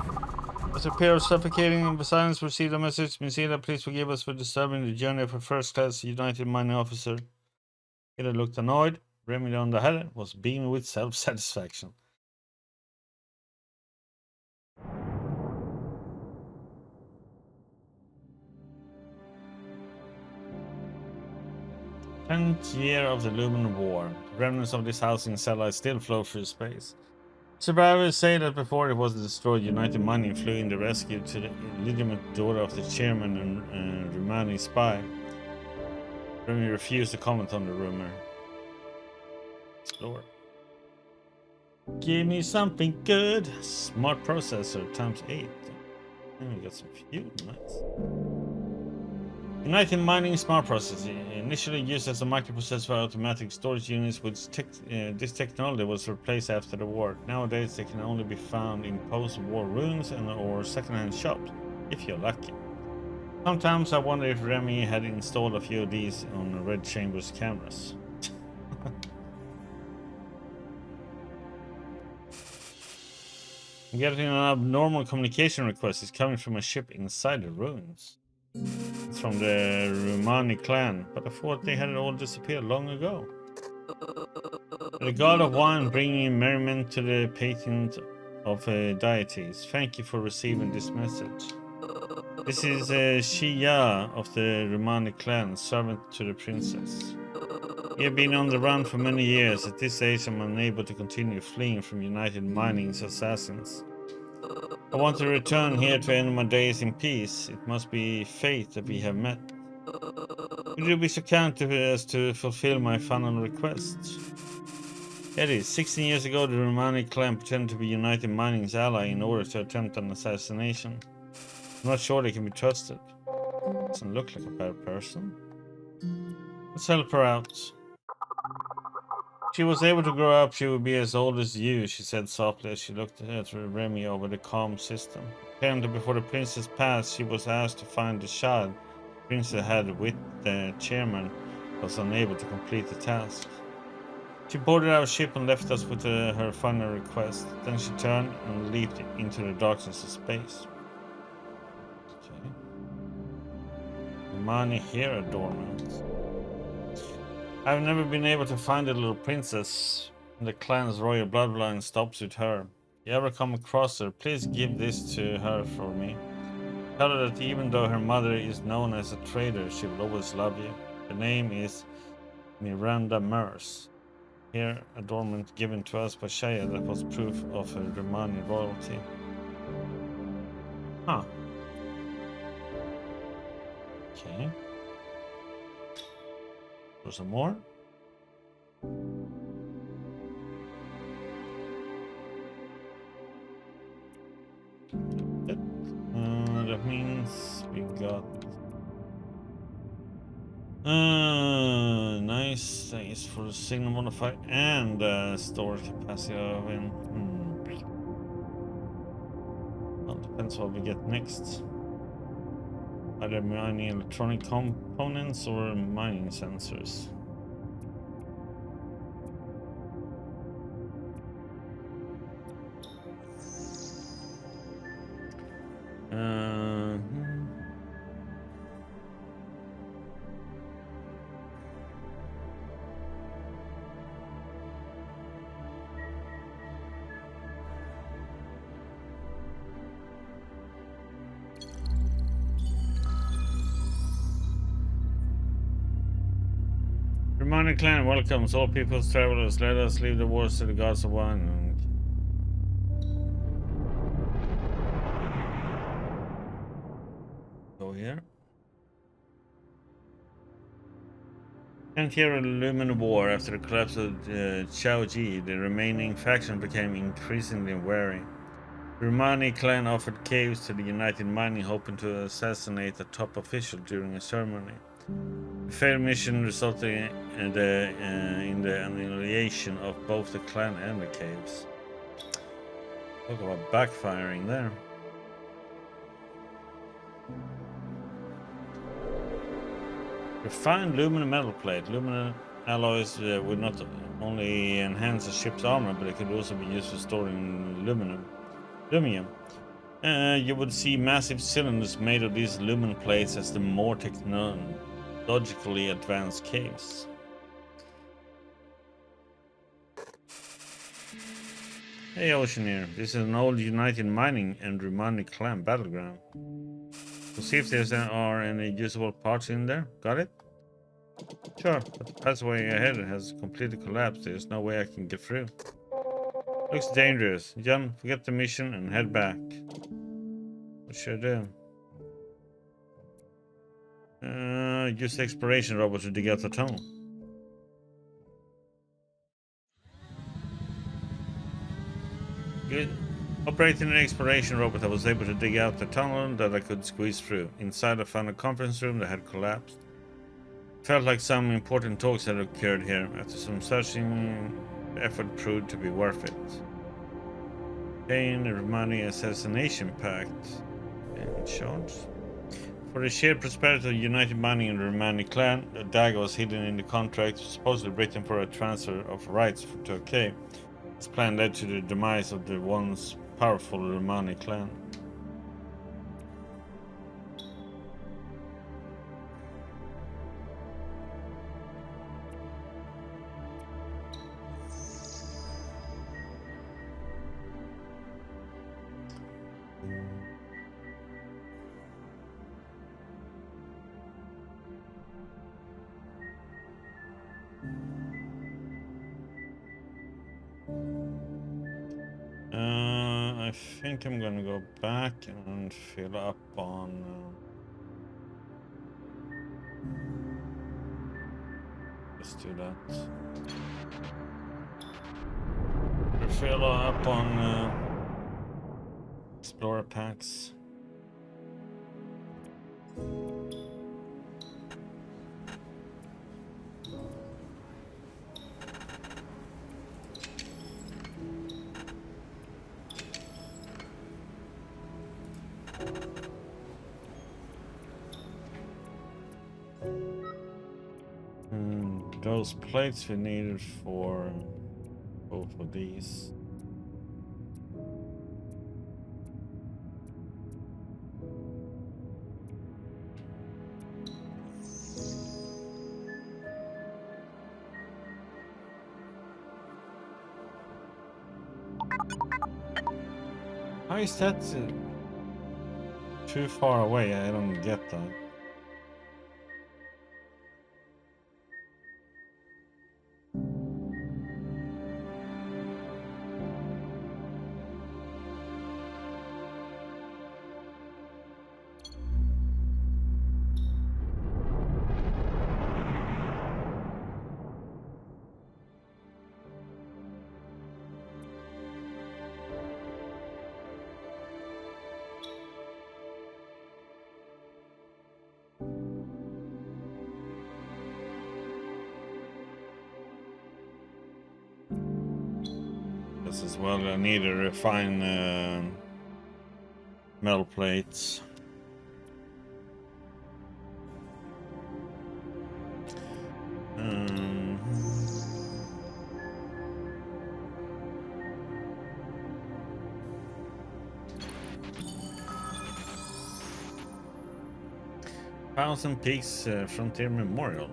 As a pair of suffocating in silence received a message. Misila, please forgive us for disturbing the journey of a first-class United Mining officer. Ida looked annoyed. Remy on the head was beaming with self-satisfaction. Tenth year of the Lumen War. Remnants of this housing satellite still float through space. Survivors say that before it was destroyed, United Mining flew in the rescue to the illegitimate daughter of the chairman and Romani spy. Remy refused to comment on the rumor. Explore. Give me something good. Smart processor times 8. And we got some fuel. Nice. United Mining Smart Processing, initially used as a microprocessor for automatic storage units, this technology was replaced after the war. Nowadays, they can only be found in post-war ruins or second-hand shops, if you're lucky. Sometimes I wonder if Remy had installed a few of these on Red Chamber's cameras. I'm getting an abnormal communication request. It's coming from a ship inside the ruins. It's from the Romani clan, but I thought they had all disappeared long ago. The god of wine bringing merriment to the patent of deities. Thank you for receiving this message. This is Shia of the Romani clan, servant to the princess. You have been on the run for many years. At this age, I'm unable to continue fleeing from United Mining's assassins. I want to return here to end my days in peace. It must be fate that we have met. Would you be so kind as to fulfill my final request? Eddie, 16 years ago the Romani clan pretended to be United Mining's ally in order to attempt an assassination. I'm not sure they can be trusted. Doesn't look like a bad person. Let's help her out. If she was able to grow up, she would be as old as you, she said softly as she looked at Remy over the comm system. Apparently before the princess passed, she was asked to find the child the princess had with the chairman was unable to complete the task. She boarded our ship and left us with her final request. Then she turned and leaped into the darkness of space. Okay. Romani here, adornment. I've never been able to find the little princess. The clan's royal bloodline stops with her. If you ever come across her, please give this to her for me. Tell her that even though her mother is known as a traitor, she will always love you. Her name is Miranda Merce. Here, adornment given to us by Shaya that was proof of her Romani royalty. Huh. Okay. For some more. That means we got nice. Thanks for the signal modifier and storage capacity of in. Well, depends what we get next. Either mining electronic components or mining sensors. Romani clan welcomes all peoples, travelers. Let us leave the wars to the gods of wine. Go here. And here in the Lumen War, after the collapse of Chao Ji, the remaining faction became increasingly wary. The Romani clan offered caves to the United Mining, hoping to assassinate a top official during a ceremony. The failed mission resulted in the annihilation of both the clan and the caves. Talk about backfiring there. Refined luminous metal plate. Luminous alloys would not only enhance the ship's armor, but it could also be used for storing aluminum. You would see massive cylinders made of these lumen plates as the more technologically advanced caves. Hey Oceaneer, this is an old United Mining and Romani clan battleground. We'll see if there are any usable parts in there. Got it? Sure, but the passageway ahead has completely collapsed. There's no way I can get through. Looks dangerous. John, forget the mission and head back. What should I do? Use the exploration robot to dig out the tunnel. Good. Operating an exploration robot, I was able to dig out the tunnel that I could squeeze through. Inside, I found a conference room that had collapsed. Felt like some important talks had occurred here. After some searching, the effort proved to be worth it. Obtain the Romani Assassination Pact. In charge. For the shared prosperity of United Mining and the Romani clan, a dagger was hidden in the contract, supposedly written for a transfer of rights to a cave. This plan led to the demise of the once powerful Romani clan. I think I'm gonna go back and fill up on let's do that. Fill up on explorer packs. those plates we needed for both of these. How is that too far away? I don't get that. As well, I need to refine metal plates. Thousand Peaks Frontier Memorial.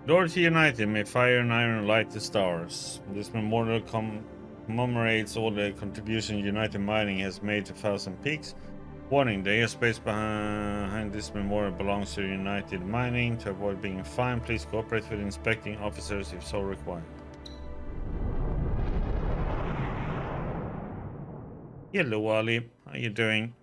Lords United may fire an iron light the stars. This memorial commemorates all the contributions United Mining has made to Thousand Peaks. Warning, the airspace behind this memorial belongs to United Mining. To avoid being fined, please cooperate with inspecting officers if so required. Hello, Ali. How you doing?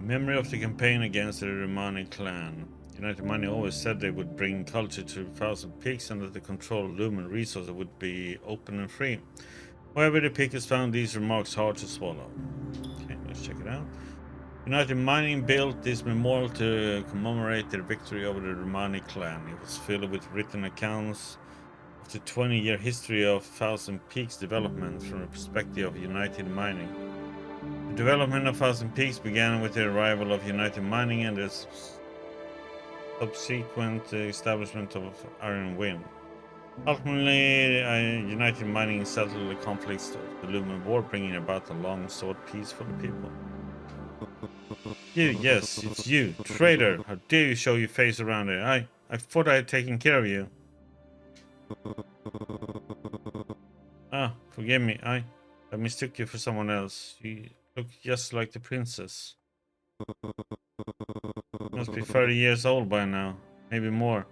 Memory of the campaign against the Romani clan. United Mining always said they would bring culture to Thousand Peaks and that the control of Lumen resources would be open and free. However, the Pickers found these remarks hard to swallow. Okay, let's check it out. United Mining built this memorial to commemorate their victory over the Romani clan. It was filled with written accounts of the 20-year history of Thousand Peaks development from the perspective of United Mining. The development of Thousand Peaks began with the arrival of United Mining and the subsequent establishment of Iron Wind. Ultimately, United Mining settled the conflicts of the Lumen War, bringing about a long-sought peace for the people. You, yes, it's you, traitor! How dare you show your face around here? I thought I had taken care of you. Ah, forgive me, I mistook you for someone else. You look just like the princess. Must be 30 years old by now, maybe more.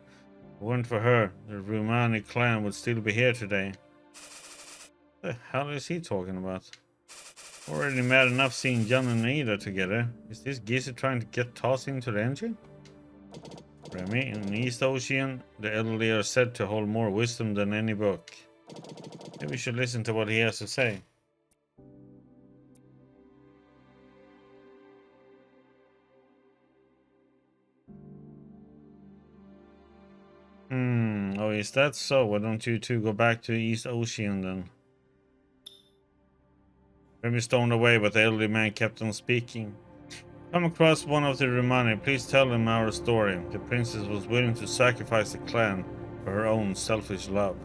If it weren't for her, the Romani clan would still be here today. What the hell is he talking about? Already mad enough seeing John and Ada together. Is this geezer trying to get tossed into the engine? Remy, in the East Ocean, the elderly are said to hold more wisdom than any book. Maybe we should listen to what he has to say. Oh, is that so? Why don't you two go back to East Ocean then? Remy stormed away, but the elderly man kept on speaking. Come across one of the Romani, please tell them our story. The princess was willing to sacrifice the clan for her own selfish love.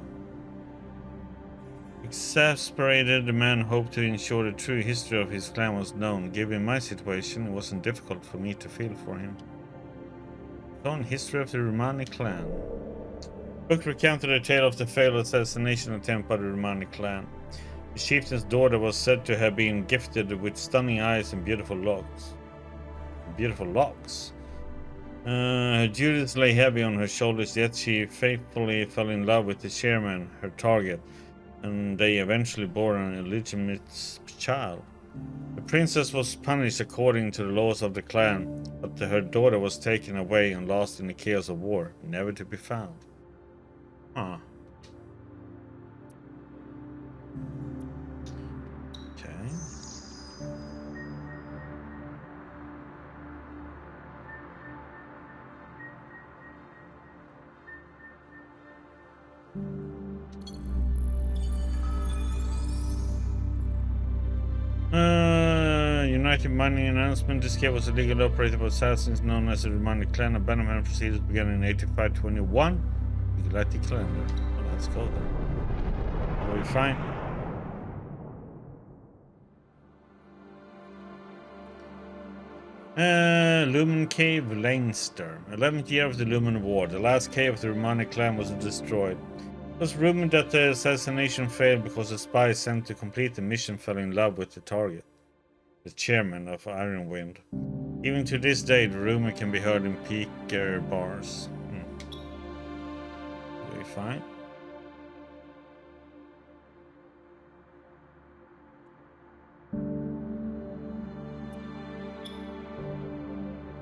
Exasperated, the man hoped to ensure the true history of his clan was known. Given my situation, it wasn't difficult for me to feel for him. Known history of the Romani clan. The book recounted a tale of the failed assassination attempt by the Romani clan. The chieftain's daughter was said to have been gifted with stunning eyes and beautiful locks. Her duties lay heavy on her shoulders, yet she faithfully fell in love with the chairman, her target, and they eventually bore an illegitimate child. The princess was punished according to the laws of the clan, but her daughter was taken away and lost in the chaos of war, never to be found. Huh. Okay. United Mining announcement. This cave was illegally operated by assassins known as the Romani clan. Abandonment procedures began in 8521. Galactic calendar. Well, let's go there. Are we fine? Lumen Cave, Leinster. 11th year of the Lumen War. The last cave of the Romani clan was destroyed. It was rumored that the assassination failed because the spy sent to complete the mission fell in love with the target, the chairman of Ironwind. Even to this day, the rumor can be heard in Peaker bars. Are we fine?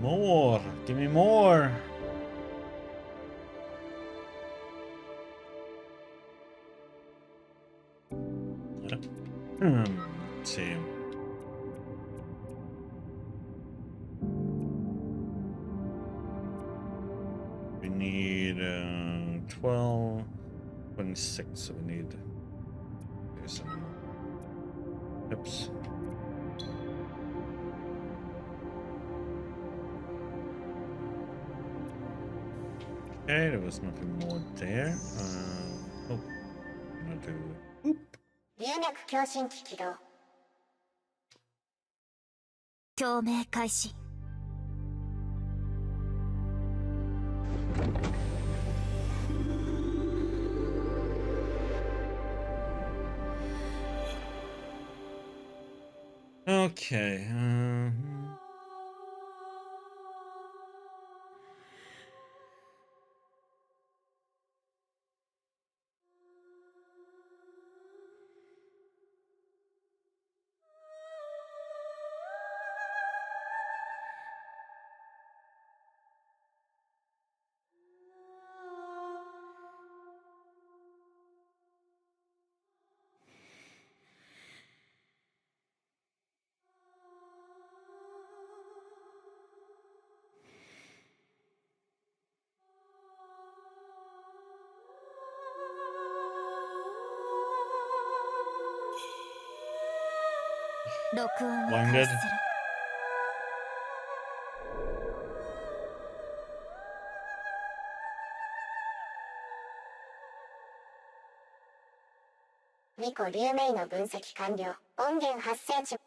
More! Give me more! Let's see. We need 12, 26, so we need some hips. Okay, there was nothing more there. Oh, I'm gonna do. Oop. 流脈共振機起動。共鳴開始。Okay. Blinded. 2個流明の分析完了。音源発生中。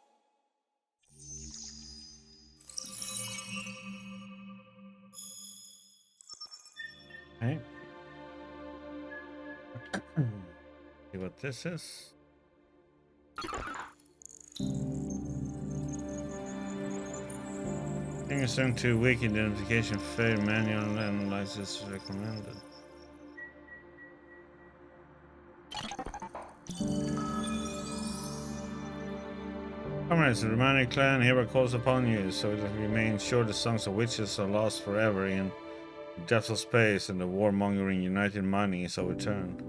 Okay. See what this is. Thing is sent to weak identification failure manual analysis recommended. Comrades, the Romani clan hereby calls upon you so that we may ensure the songs of witches are lost forever in the depths of space and the warmongering United Mining is overturned.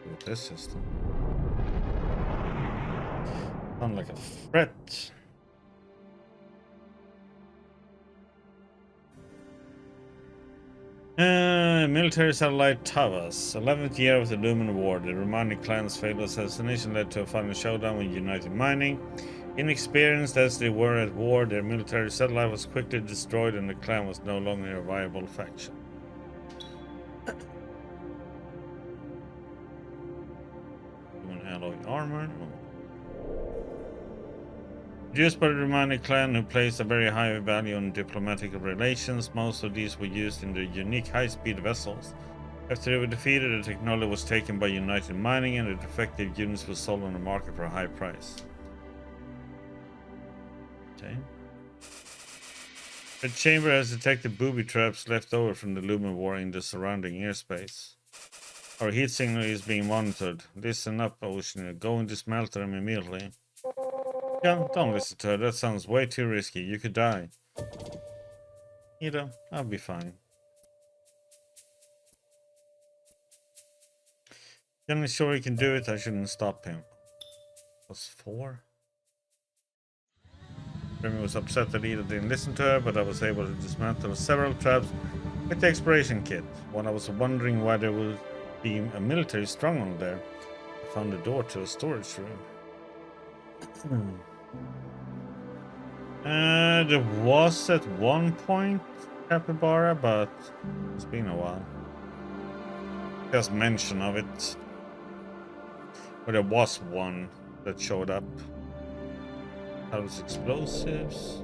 With this system. Sound like a threat. Military satellite Tavas. 11th year of the Lumen War. The Romani clan's failed assassination led to a final showdown with United Mining. Inexperienced as they were at war, their military satellite was quickly destroyed and the clan was no longer a viable faction. Human alloy armor. Produced by the Romani clan, who placed a very high value on diplomatic relations, most of these were used in their unique high-speed vessels. After they were defeated, the technology was taken by United Mining and the defective units were sold on the market for a high price. Okay. The chamber has detected booby traps left over from the Lumen War in the surrounding airspace. Our heat signal is being monitored. Listen up, Ocean. Go and dismantle them immediately. Yeah, don't listen to her. That sounds way too risky. You could die. You know, I'll be fine. Then he's sure he can do it. I shouldn't stop him. Was 4? Remy was upset that Ida didn't listen to her, but I was able to dismantle several traps with the exploration kit. When I was wondering why there would be a military stronghold there, I found the door to a storage room. There was at one point capybara, but it's been a while. Just mention of it. But there was one that showed up. House explosives.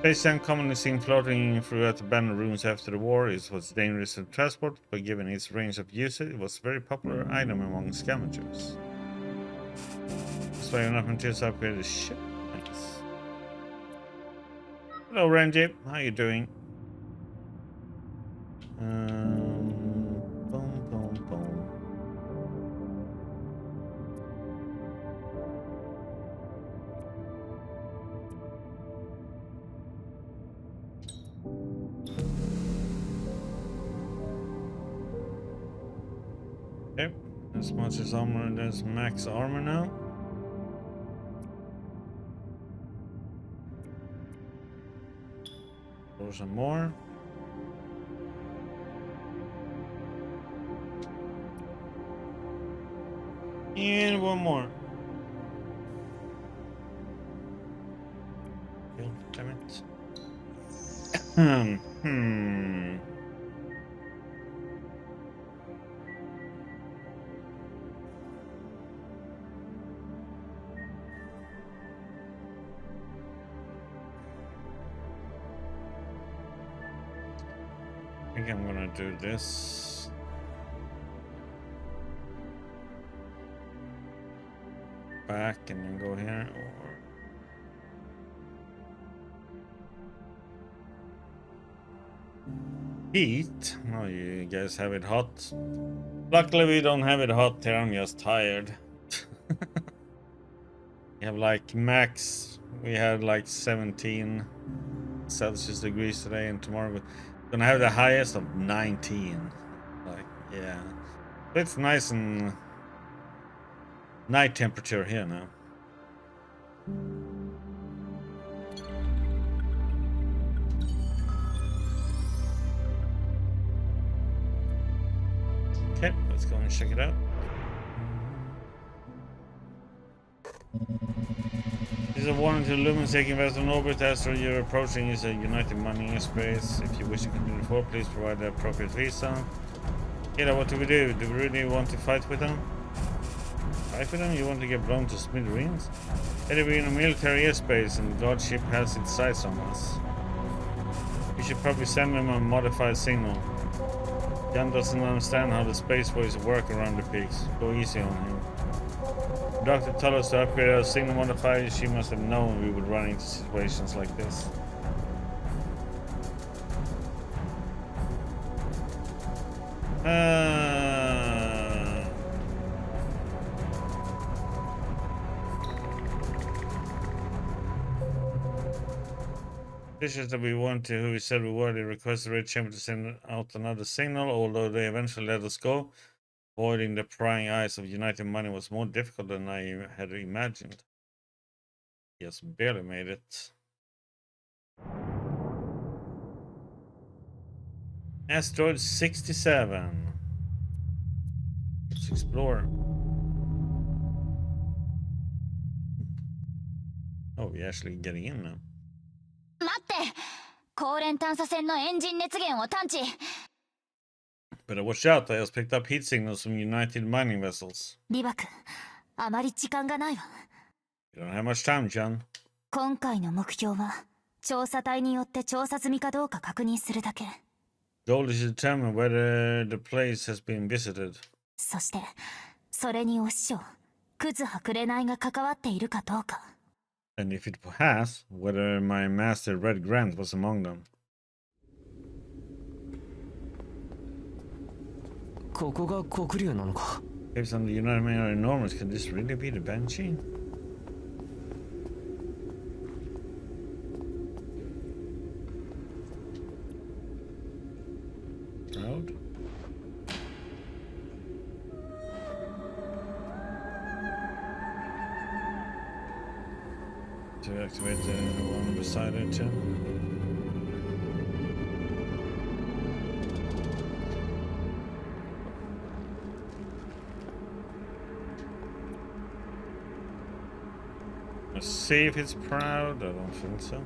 Space junk commonly seen floating throughout abandoned rooms after the war. It was dangerous to transport, but given its range of usage, it was a very popular item among scavengers. That's why enough materials to upgrade the ship. Nice. Hello, Renji. How you doing? Boom, boom, boom. Okay, as much as armor, there's max armor now. Or some more. And one more. Damn it. I think I'm gonna do this. Back and then go here, or heat. Oh, you guys have it hot. Luckily we don't have it hot here, I'm just tired. We have like max, we had like 17 Celsius degrees today, and tomorrow we're gonna have the highest of 19. Like, yeah, it's nice and night temperature here now. Okay, let's go and check it out. This is a warning to Lumens taking vessel in orbit. Astro you're approaching is a United Money airspace. If you wish to continue forward, please provide the appropriate visa. Kira, what do we do? Do we really want to fight with them? Fight with them? You want to get blown to smithereens? Hey, we're in a military airspace and the guard ship has its sights on us. We should probably send them a modified signal. Jan doesn't understand how the space boys work around the peaks. Go easy on him. The doctor told us to upgrade our signal modifier. She must have known we would run into situations like this. Dishes that we want to, who we said we were, they request the Red Chamber to send out another signal, although they eventually let us go. Avoiding the prying eyes of United Money was more difficult than I had imagined. Yes, barely made it. Asteroid 67. Let's explore. Oh, we're actually getting in now. 待って、光連探査船のエンジン熱源を探知。 Better watch out, I just picked up heat signals from United mining vessels. リバク、あまり時間がないわ。 You don't have much time, John. 今回の目標は調査隊によって調査済みかどうか確認するだけ。 Goal is to determine whether the place has been visited. そしてそれにお師匠、クズハ紅が関わっているかどうか。 And if it has, whether my master Red Grant was among them. ここが黒竜なのか。 Caves on the United Men are enormous. Can this really be the Banshee? Road. To activate the one beside it too. Let's see if it's proud. I don't think so.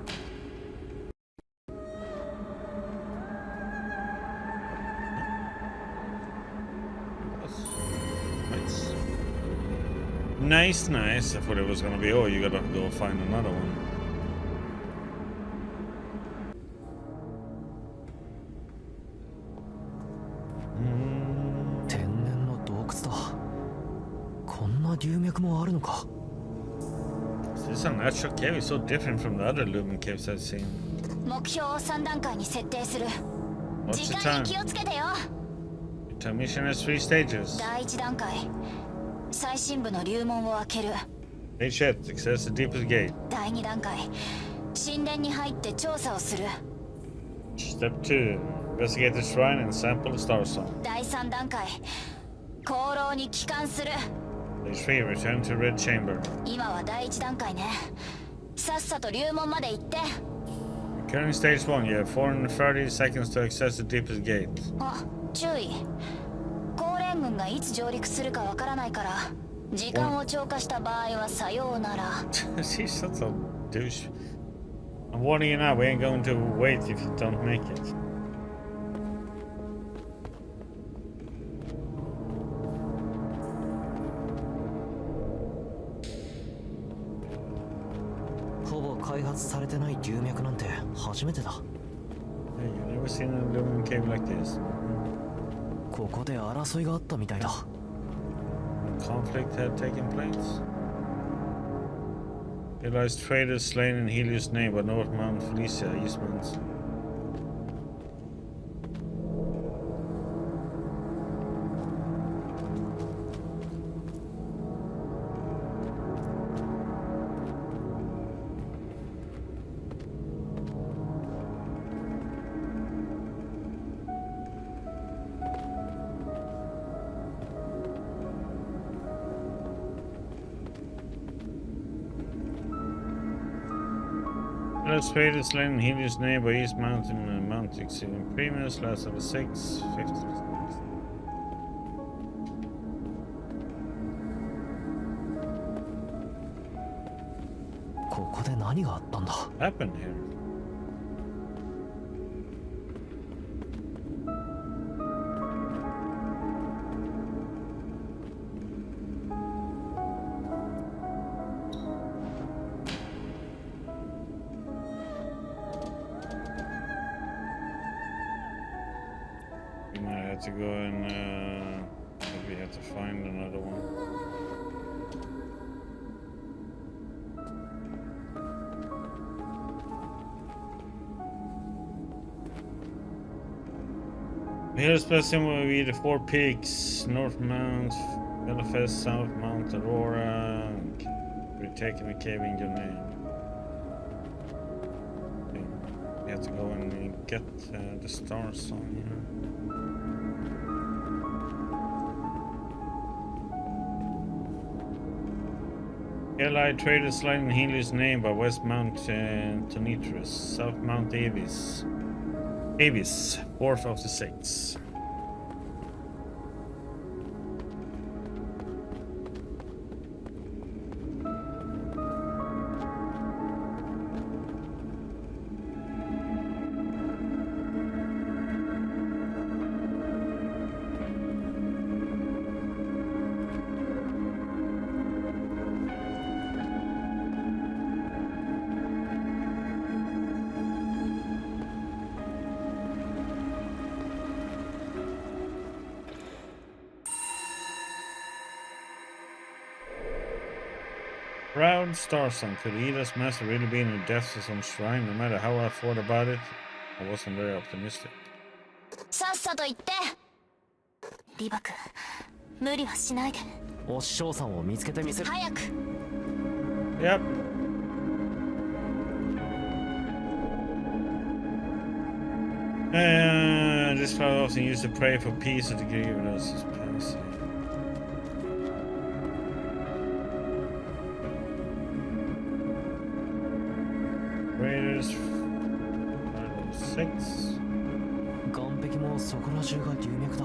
Nice. Nice. I thought it was gonna be, oh, you gotta go find another one. This is a natural cave. It's so different from the other lumen caves I've seen. 目標を3段階に設定する。 What's 時 the 間 time? に気をつけてよ。 The mission has 3 stages. 第1段階、最深部の流門を開ける。 Stage 8, access the deepest gate. 第2段階、神殿に入って調査をする。 Step 2, investigate the shrine and sample the Starsong. 第3段階、功労に帰還する。 Stage 3, return to Red Chamber. 今は第1段階ね。さっさと流門まで行って。 Current stage 1, you have 430 seconds to access the deepest gate. あ、注意。高連軍がいつ上陸するかわからないから、時間を超過した場合はさようなら。She's such a douche. I'm warning you now, we ain't going to wait if you don't make it. Hey, you've never seen a lumen cave like this. ここで争いがあったみたいだ。 Conflict had taken place. There lies traders slain in Helios' name by North Mount Felicia, Eastmount. Let's trade is slain in Helios' name by East Mountain and Mount exceeding premiums, last of the 6, 50%. What happened here? We might have to go and maybe have to find another one. Here's blessing will be the 4 peaks: North Mount, Belfast, South Mount Aurora. We're taking the cave in your name. Okay. We have to go and get the Starsong here. Allied traders sliding Helios' name by West Mount Tonitrus, South Mount Avis. Avis, 4th of the 6th. Proud Starsong, could Ida's master really be in the depths of some shrine? No matter how I thought about it, I wasn't very optimistic. さっさと行って。リバ君、無理はしないで。お師匠さんを見つけてみせる。早く。Yep. This crowd often used to pray for peace and to give us suspense. Raiders 6. 岸壁もそこら中が流脈だ。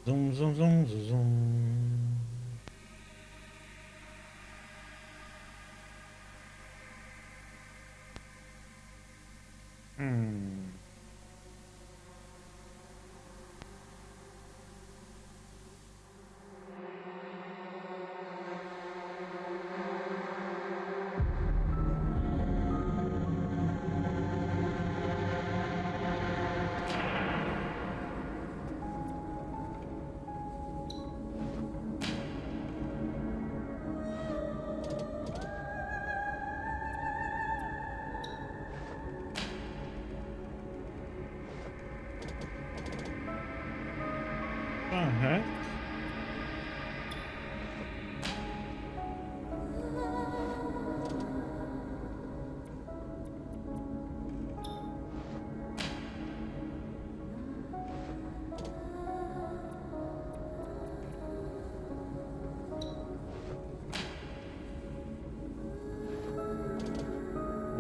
Zoom, zoom, zoom, zoom, zoom. Uh-huh.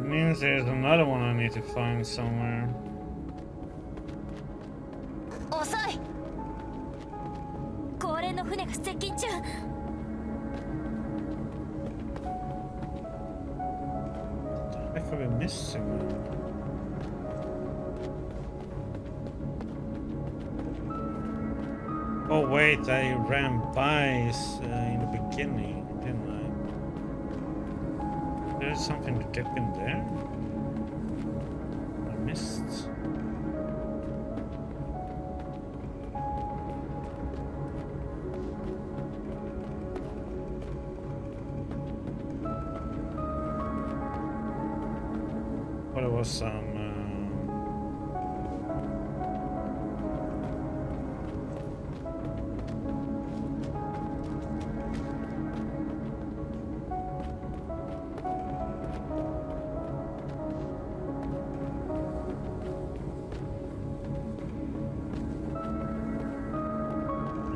Means there's another one I need to find somewhere. 遅い。高連の船が接近中。 I could be missing one. Oh wait, I ran by in the beginning, didn't I? There's something to dip in there? I missed. But it was some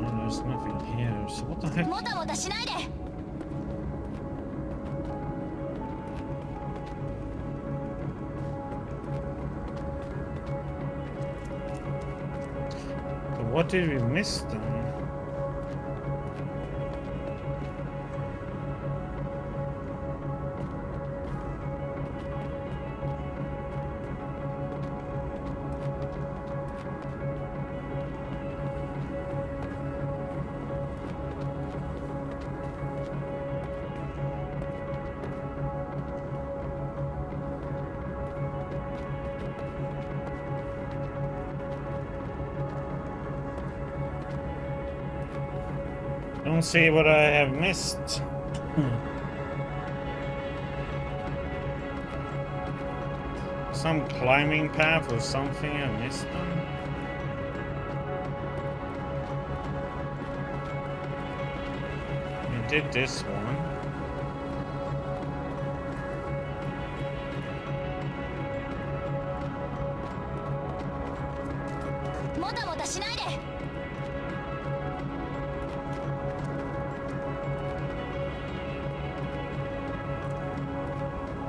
no, there's nothing here. So what the heck? もたもたしないで。 What did we miss then? Don't see what I have missed. Some climbing path or something I missed them. I did this one.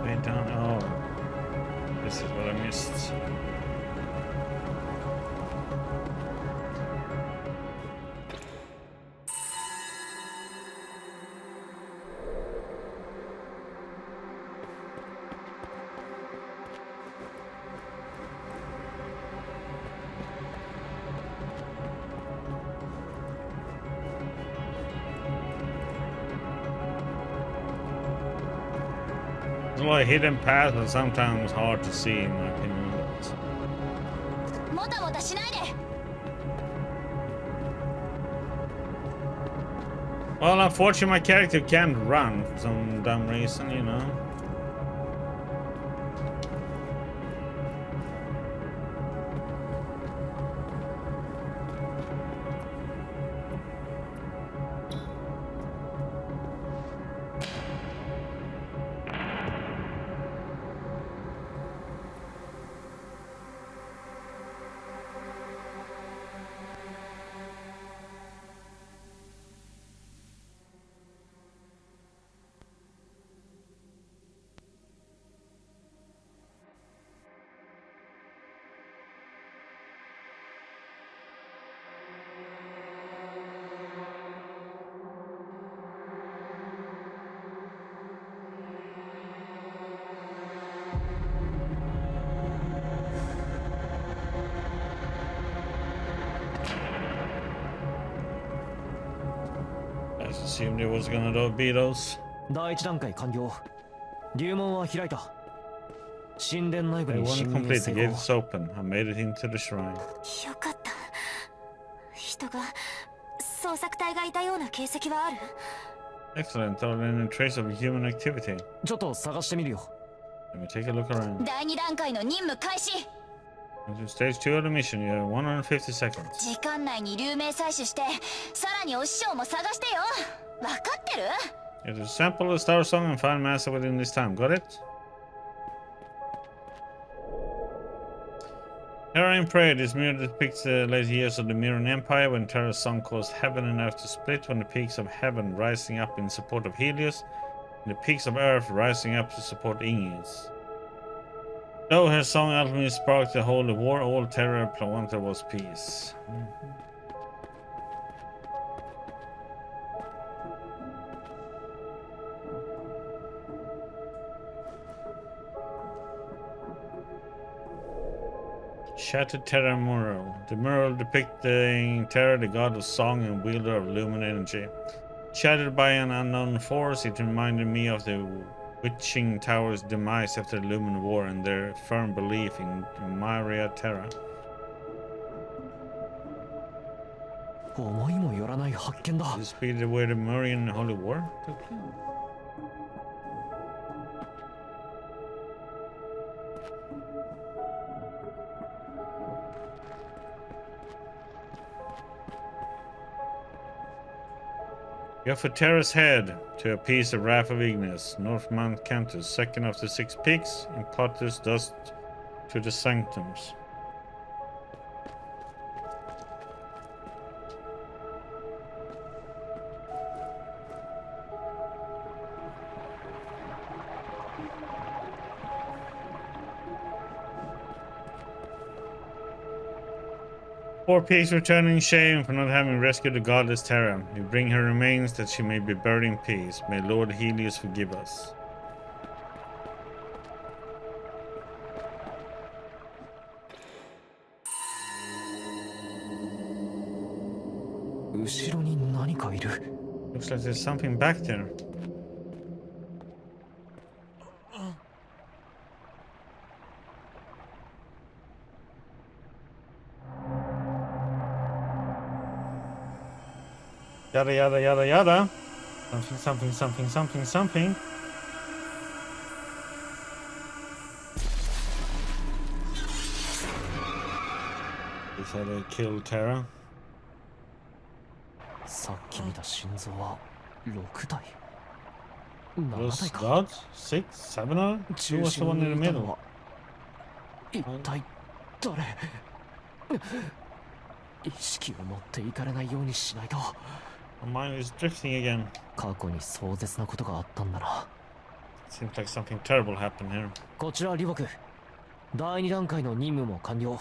Way down. Oh, this is what I missed. There's a lot of hidden paths, but sometimes hard to see in my opinion. Well, unfortunately, my character can't run for some dumb reason, you know. Just assumed it was gonna be those. 第一段階完了。流門は開いた。神殿内部 They に want 侵 to 入 complete. 成 The gate 功。 is open. I made it into the shrine. よかった。人が捜索隊がいたような形跡はある？ Excellent. Are there any trace of human activity? ちょっと探してみるよ。Let me take a look around. 第2段階の任務開始。 To stage 2 of the mission, you have 150 seconds. 時間内に流明採取して、さらにお師匠も探してよ。わかってる？ You have to sample the Starsong and find Master within this time. Got it? Terra in Prayer. This mirror depicts the later years of the Mirran Empire when Terra's song caused heaven and earth to split, when the peaks of heaven rising up in support of Helios, and the peaks of earth rising up to support Ingius. Though her song ultimately sparked the holy war, all Terra wanted was peace. Shattered Terra mural. The mural depicting Terra, the god of song and wielder of lumen energy. Shattered by an unknown force, it reminded me of the Witching Tower's demise after the Lumen War and their firm belief in Maria Terra. 思いもよらない発見だ。 This be the where the Marian Holy War took place? You offer Terra's head to appease the wrath of Ignis, North Mount Cantus, second of the 6 peaks, impart this dust to the sanctums. Four peaks return in shame for not having rescued the goddess Terra. We bring her remains that she may be buried in peace. May Lord Helios forgive us. Looks like there's something back there. Yada yada yada yada. Something, something, something, something, something. They said they killed Terra. さっき見た心臓は6台。7 Those 台か。 gods? 6? 7 of them? Who was the one in the middle? 一体誰？意識を持っていかれないようにしないと。 My mind is drifting again. 過去に壮絶なことがあったんだな。 Seems like something terrible happened here. こちら李牧。第2段階の任務も完了。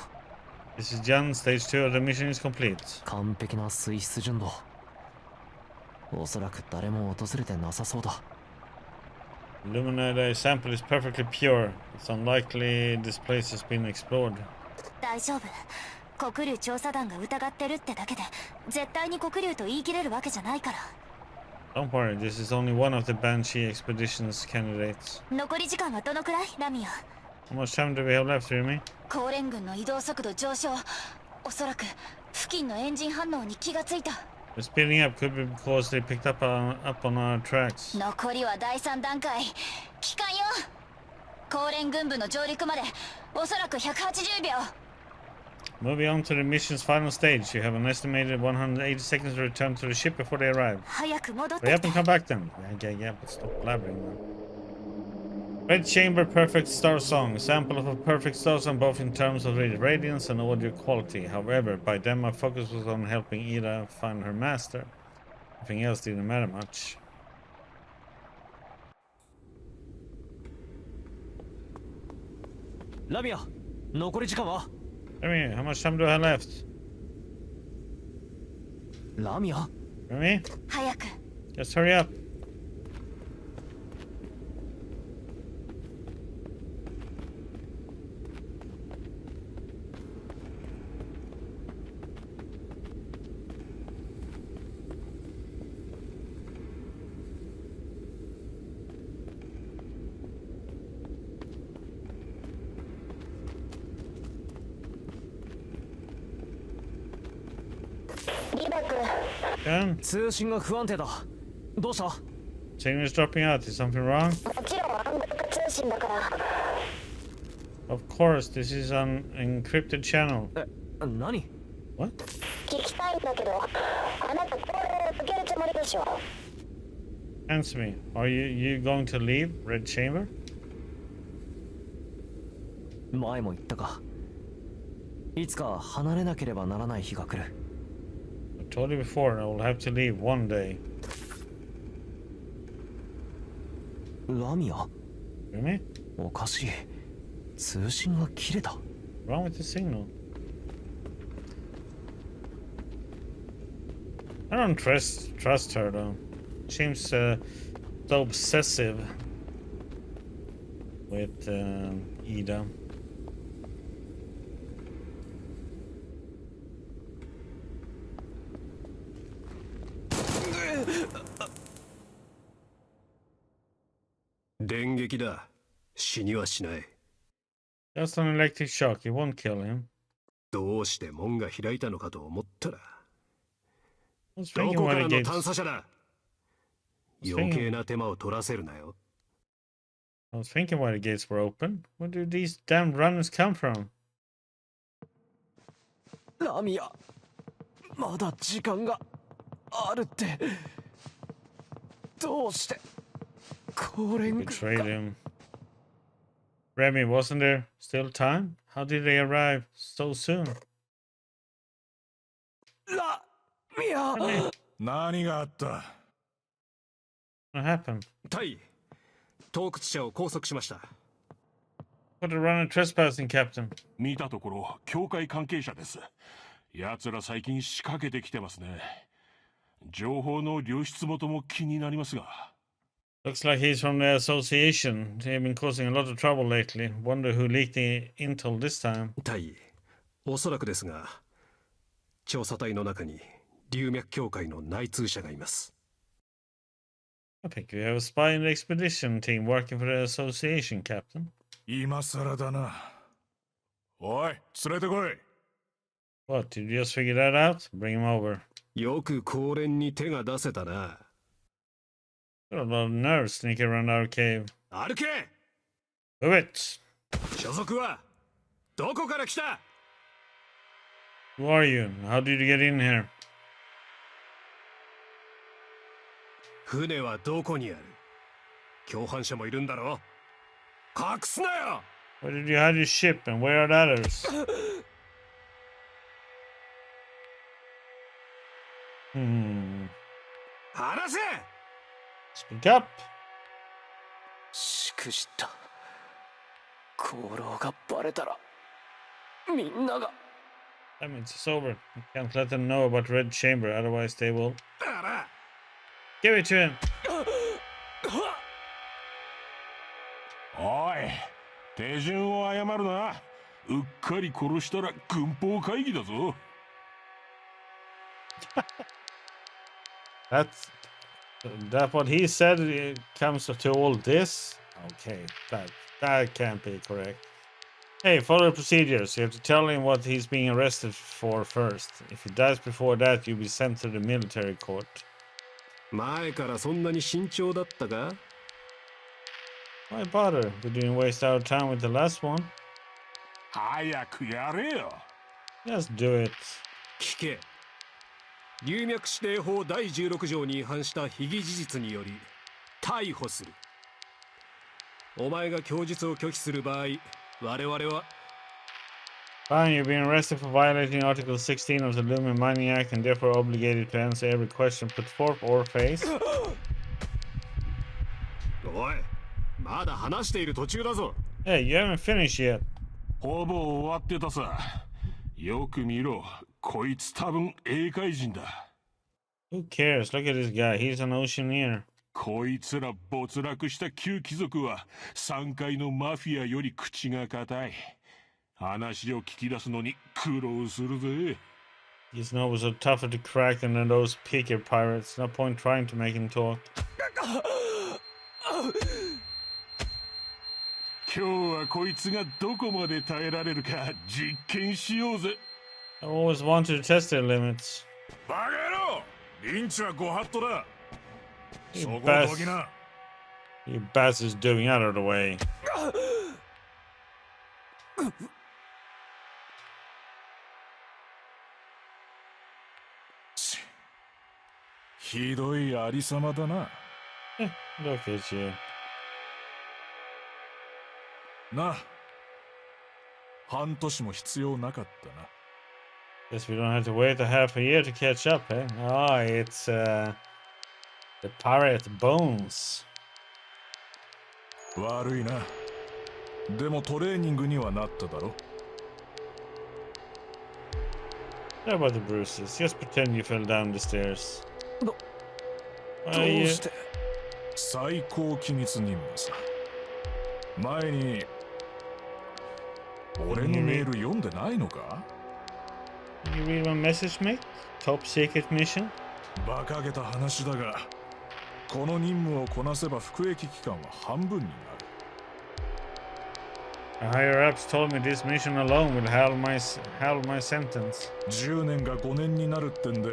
This is Jan. Stage 2 of the mission is complete. 完璧な水質純度。おそらく誰も訪れてなさそうだ。 Luminite sample is perfectly pure. It's unlikely this place has been explored. 大丈夫。黒竜調査団が疑ってるってだけで絶対に黒竜と言い切れるわけじゃないから。 Don't worry, this is only one of the Banshee expedition's candidates. 残り時間はどのくらい？ラミア。 How much time do we have left, Remy? 高連軍の移動速度上昇。おそらく付近のエンジン反応に気がついた。 The speeding up could be because they picked up on our tracks. 残りは第3段階。期間よ。高連軍部の上陸までおそらく180秒。 Moving on to the mission's final stage, you have an estimated 180 seconds to return to the ship before they arrive. 早く戻って Hurry き up て and。come back then. Yeah, but stop blabbering now. Red Chamber Perfect Star Song. Sample of a perfect star song both in terms of radiance and audio quality. However, by then my focus was on helping Ida find her master. Everything else didn't matter much. ラミア、残り時間は？ Remy, how much time do I have left? ラミア？ Remy? 早く。 Just hurry up. Gun? 通信が不安定だ。どうした？ Signal is dropping out. Is something wrong? もちろん暗号通信だから。 Of course, this is an encrypted channel. 何？ What? 聞きたいんだけど、あなたこれを受けるつもりでしょ。 Answer me. Are you going to leave Red Chamber? 前も言ったか。いつか離れなければならない日が来る。I told you before, I will have to leave one day. ラミア？ Really? おかしい。通信が切れた。 Wrong with the signal? I don't trust her though. Seems so obsessive with Ida. 電撃だ。死にはしない。Just an electric shock. It won't kill him. どうして門が開いたのかと思ったら。 I was ど thinking こか why ら the の gates. 探査車だ。余計な手間を取らせるなよ。I was thinking why the gates were open. Where do these damn runners come from? ラミア、まだ時間があるって。どうしてこれが Betrayed him. Remy, wasn't there still time? How did they arrive so soon? ラミア。 Remy, 何があった？ what happened? タイ、盗掘者を拘束しました。What a runner trespassing, Captain. 見たところ教会関係者です。奴ら最近仕掛けてきてますね。情報の流出元も気になりますが。Looks like he's from the association. They've been causing a lot of trouble lately. Wonder who leaked the intel this time. タイ、おそらくですが、調査隊の中に龍脈協会の内通者がいます。I think we have a spy in the expedition team working for the association, Captain. 今更だな。おい、連れてこい。What, did you just figure that out? Bring him over. よく公連に手が出せたな。Got a lot of nerves sneaking around our cave. 歩け！ Move it! 所属はどこから来た？ Who are you? How did you get in here? 船はどこにある？共犯者もいるんだろ？隠すなよ！ Where did you hide your ship and where are the others?話せ！ Speak up! しくじった。功労がバレたらみんなが。 That means it's over. You can't let them know about Red Chamber, otherwise they will. あら！ Give it to him! おい、手順を謝るな。うっかり殺したら軍法会議だぞ。That what he said comes to all this? Okay, that can't be correct. Hey, follow the procedures. You have to tell him what he's being arrested for first. If he dies before that, you'll be sent to the military court. 前からそんなに慎重だったか？ Why bother? We didn't waste our time with the last one. 早くやれよ。 Just do it. 聞け。龍脈指定法第16条に違反した非議事実により逮捕する。お前が供述を拒否する場合、我々は Fine, you're being arrested for violating Article 16 of the Lumen Mining Act and therefore obligated to answer every question put forth or face. おい、まだ話している途中だぞ。 Hey, you haven't finished yet. ほぼ終わってたさ。よく見ろ。こいつ多分英海人だ。Who cares? Look at this guy. He's an oceaneer. こいつら没落した旧貴族は3階のマフィアより口が固い。話を聞き出すのに苦労するぜ。 These nobles are tougher to crack than those picker pirates. No point trying to make him talk. 今日はこいつがどこまで耐えられるか実験しようぜ。 I always wanted to test their limits. バカ野郎！リンチはご法度だ。 You そこを bas- どきな。 You bastards doing out of the way. ひどいありさまだな。 Look at you. な。半年も必要なかったな。 Guess we don't have to wait a half a year to catch up, eh? Oh, it's the pirate Bones. 悪いな。でもトレーニングにはなっただろ。 How about the bruises? Just pretend you fell down the stairs. ど You... うして。最高機密任務さ。前に俺のメール読んでないのか？ You read my message, mate? Top secret mission? 馬鹿げた話だが、この任務をこなせば服役期間は半分になる。 The higher-ups told me this mission alone will halve my sentence. 10年が5年になるってんで、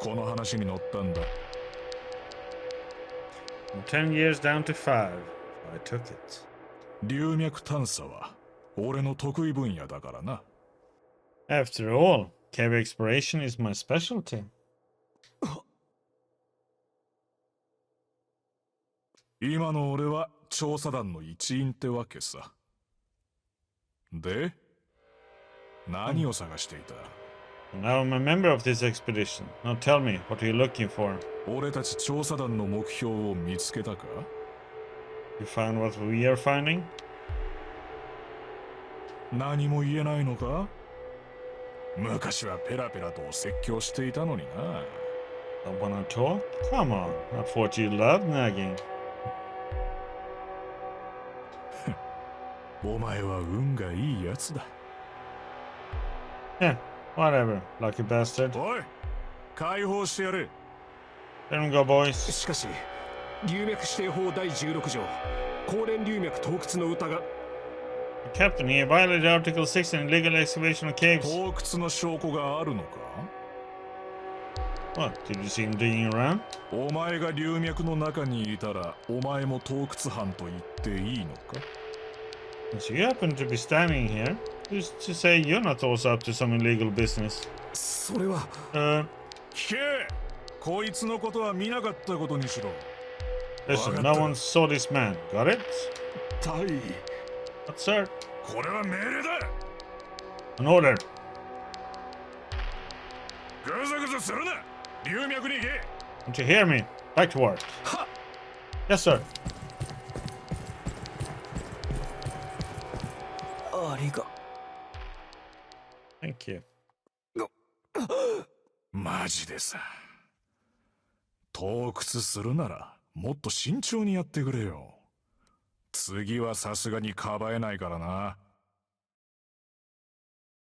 この話に乗ったんだ。 From 10 years down to 5. I took it. 流脈探査は俺の得意分野だからな。 After all, cave exploration is my specialty. 今の俺は調査団の一員ってわけさ。で、何を探していた？ Now I'm a member of this expedition. Now tell me, what are you looking for? 俺たち調査団の目標を見つけたか？ You found what we are finding? 何も言えないのか？昔はペラペラと説教していたのにな。 Don't wanna talk? Come on, not for what you love nagging. お前は運がいいやつだ。 Yeah, whatever, lucky bastard. おい、解放してやれ。 Let him go, boys. しかし流脈指定法第16条高連流脈洞窟の疑 Captain, he violated Article 6 in illegal excavation of caves. 洞窟の証拠があるのか？ What, did you see him digging around? お前が流脈の中にいたら、お前も洞窟犯と言っていいのか？ So you happen to be standing here. Who's to say you're not also up to some illegal business? それは 聞け！こいつのことは見なかったことにしろ。 Listen, no one saw this man. Got it? 大 What, sir? これは命令だ。 An order. ぐずぐずするな。流脈に行け。 Don't you hear me? Back to work. Yes, sir. ありが Thank you. マジでさ。洞窟するならもっと慎重にやってくれよ。次はさすがにかばえないからな。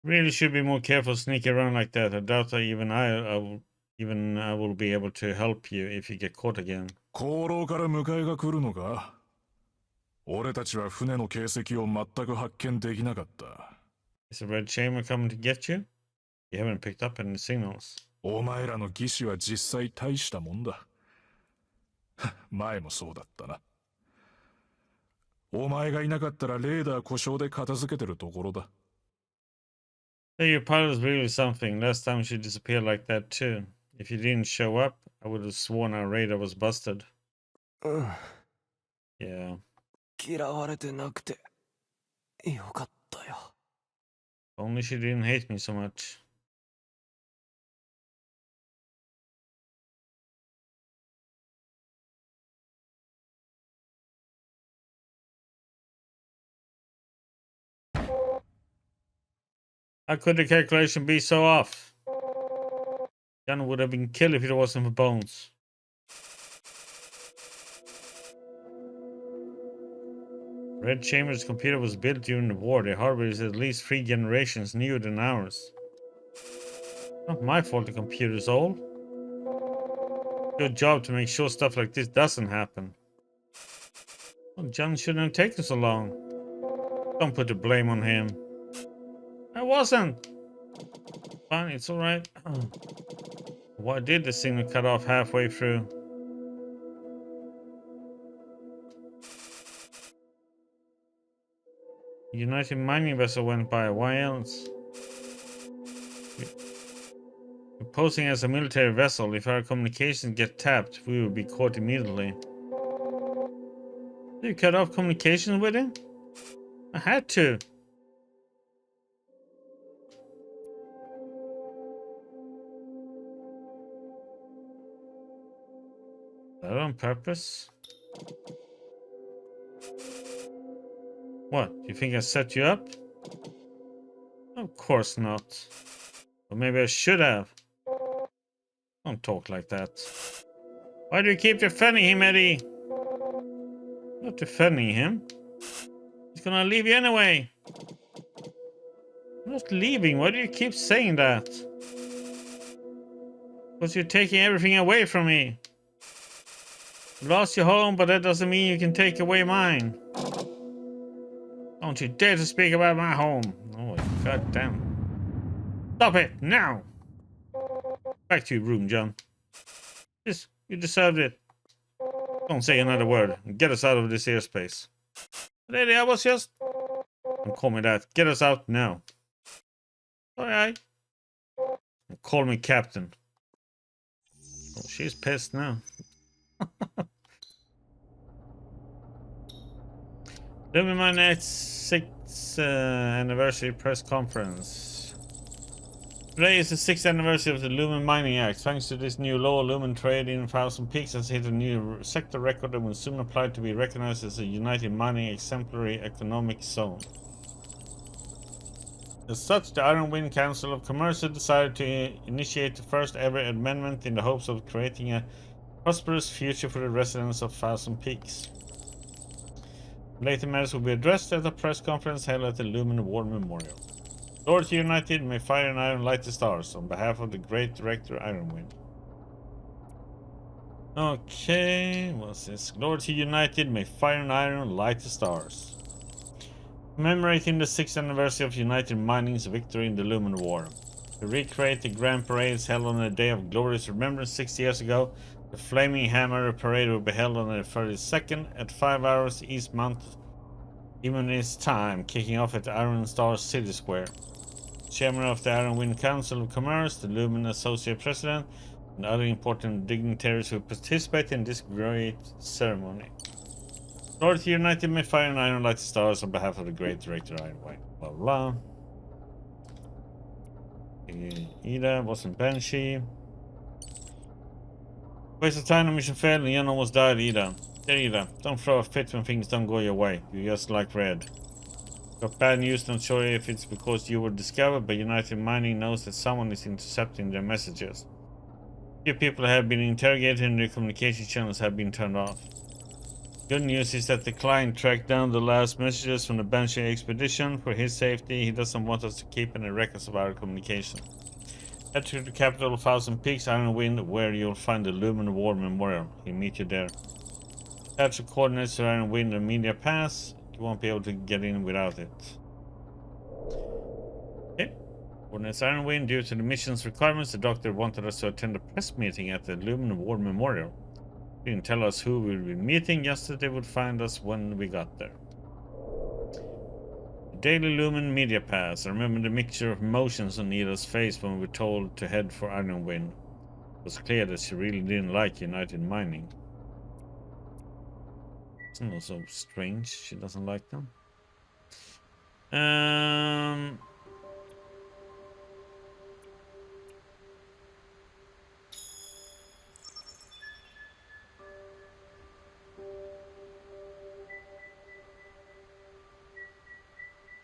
Really should be more careful sneaking around like that. I doubt that even I will be able to help you if you get caught again. 功労から迎えが来るのか？俺たちは船の形跡を全く発見できなかった。 Is the Red Chamber coming to get you? You haven't picked up any signals. お前らの技師は実際大したもんだ。前もそうだったな。お前がいなかったらレーダー故障で片付けてるところだ。 So your pilot is really something. Last time she disappeared like that too. If you didn't show up, I would have sworn our radar was busted. うん Yeah. 嫌われてなくてよかったよ。 Only she didn't hate me so much. How could the calculation be so off? Gunn would have been killed if it wasn't for Bones. Red Chamber's computer was built during the war. Their hardware is at least 3 generations newer than ours. Not my fault the computer's old. Good job to make sure stuff like this doesn't happen. Well, John shouldn't have taken so long. Don't put the blame on him. I wasn't. Fine, it's alright. Why did the signal cut off halfway through? United mining vessel went by. Why else? We're posing as a military vessel. If our communications get tapped, we will be caught immediately. Did you cut off communication with him? I had to. That on purpose? What? You think I set you up? Of course not. Or maybe I should have. Don't talk like that. Why do you keep defending him, Eddie? Not defending him. He's gonna leave you anyway. I'm not leaving. Why do you keep saying that? Because you're taking everything away from me. You lost your home, but that doesn't mean you can take away mine. Don't you dare to speak about my home. Oh, god damn. Stop it, now! Back to your room, John. Yes, you deserved it. Don't say another word. Get us out of this airspace. Lady, I was just... Don't call me that. Get us out now. Alright. Call me Captain. Oh, she's pissed now. Doing my next 6th anniversary press conference. Today is the 6th anniversary of the Lumen Mining Act. Thanks to this new law, Lumen trade in Thousand Peaks has hit a new sector record and will soon apply to be recognized as a United Mining Exemplary Economic Zone. As such, the Iron Wind Council of Commerce decided to initiate the first ever amendment in the hopes of creating a prosperous future for the residents of Thousand Peaks. Later matters will be addressed at a press conference held at the Lumen War Memorial. Lords United, may fire and iron light the stars on behalf of the great director Ironwind. Okay, what's this? Lords United, may fire and iron light the stars. Commemorating the 6th anniversary of United Mining's victory in the Lumen War. To recreate the grand parades held on a day of glorious remembrance 6 years ago, the Flaming Hammer Parade will be held on the 32nd at 5 hours East Month Evening's time, kicking off at the Iron Star City Square. Chairman of the Iron Wind Council of Commerce, the Lumen Associate President, and other important dignitaries will participate in this great ceremony. Lord United, may fire and iron light the stars on behalf of the great director Ironwind. Blah blah. Ida wasn't Banshee. Waste of time, the mission failed, and Ian almost died, Ida. There, Ida. Don't throw a fit when things don't go your way. You're just like Red. Got bad news, not sure if it's because you were discovered, but United Mining knows that someone is intercepting their messages. Few people have been interrogated and their communication channels have been turned off. Good news is that the client tracked down the last messages from the Banshee expedition. For his safety, he doesn't want us to keep any records of our communication. Head to the capital of Thousand Peaks, Ironwind, where you'll find the Lumen War Memorial. He'll meet you there. Attach the coordinates to Ironwind and Media Pass. You won't be able to get in without it. Okay. Coordinates Ironwind. Due to the mission's requirements, the doctor wanted us to attend a press meeting at the Lumen War Memorial. He didn't tell us who we would be meeting, just that they would find us when we got there. Daily Lumen Media Pass. I remember the mixture of emotions on Ida's face when we were told to head for Ironwind. It was clear that she really didn't like United Mining. It's not so strange she doesn't like them.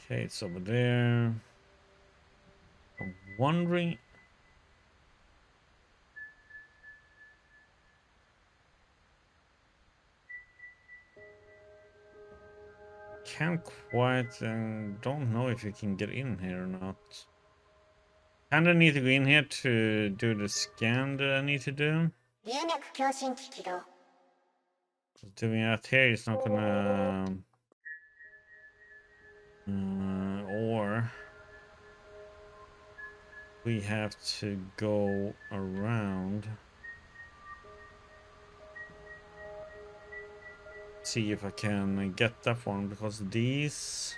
Okay, it's over there. I'm wondering. Can't quite, don't know if you can get in here or not. Kinda need to go in here to do the scan that I need to do. Doing it here is not gonna. Or We have to go around. See if I can get that one, because these...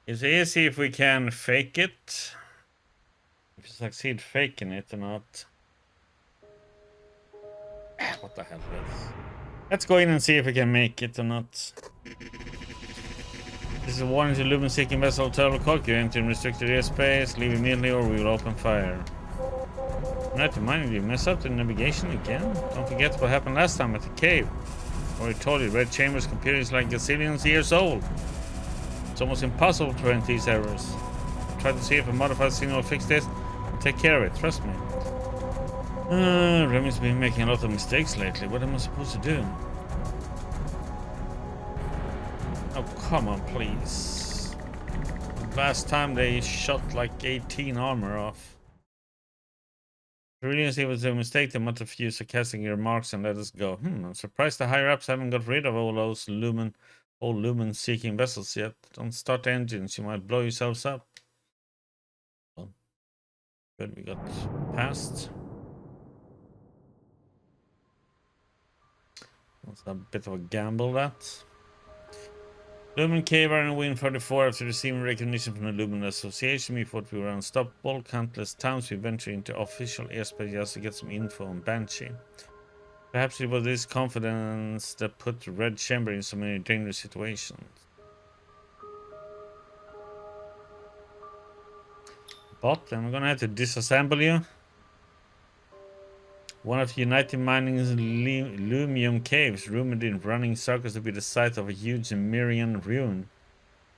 It's easy if we can fake it. If you succeed faking it or not. What the hell is? Let's go in and see if we can make it or not. This is a warning to Lumen seeking vessel turtle cock. You enter in restricted airspace. Leave immediately or we will open fire. Not to mind you mess up the navigation again? Don't forget what happened last time at the cave. Or I told you, Red Chamber's computer is like gazillions years old. It's almost impossible to prevent these errors. Try to see if a modified signal will fix this and take care of it, trust me. Remy's been making a lot of mistakes lately. What am I supposed to do? Oh, come on, please. Last time they shot like 18 armor off. Really, it was a mistake. They must have used sarcastic remarks and let us go. I'm surprised the higher ups haven't got rid of all those lumen seeking vessels yet. Don't start the engines, you might blow yourselves up. Well, good, we got past. That's a bit of a gamble, that. Lumen Cave are in Win 44 after receiving recognition from the Lumen Association. We thought we were unstoppable. Countless times we ventured into official airspace just to get some info on Banshee. Perhaps it was this confidence that put the Red Chamber in so many dangerous situations. But I'm gonna have to disassemble you. One of United Mining's Lumium caves, rumored in running circles to be the site of a huge Mirian ruin.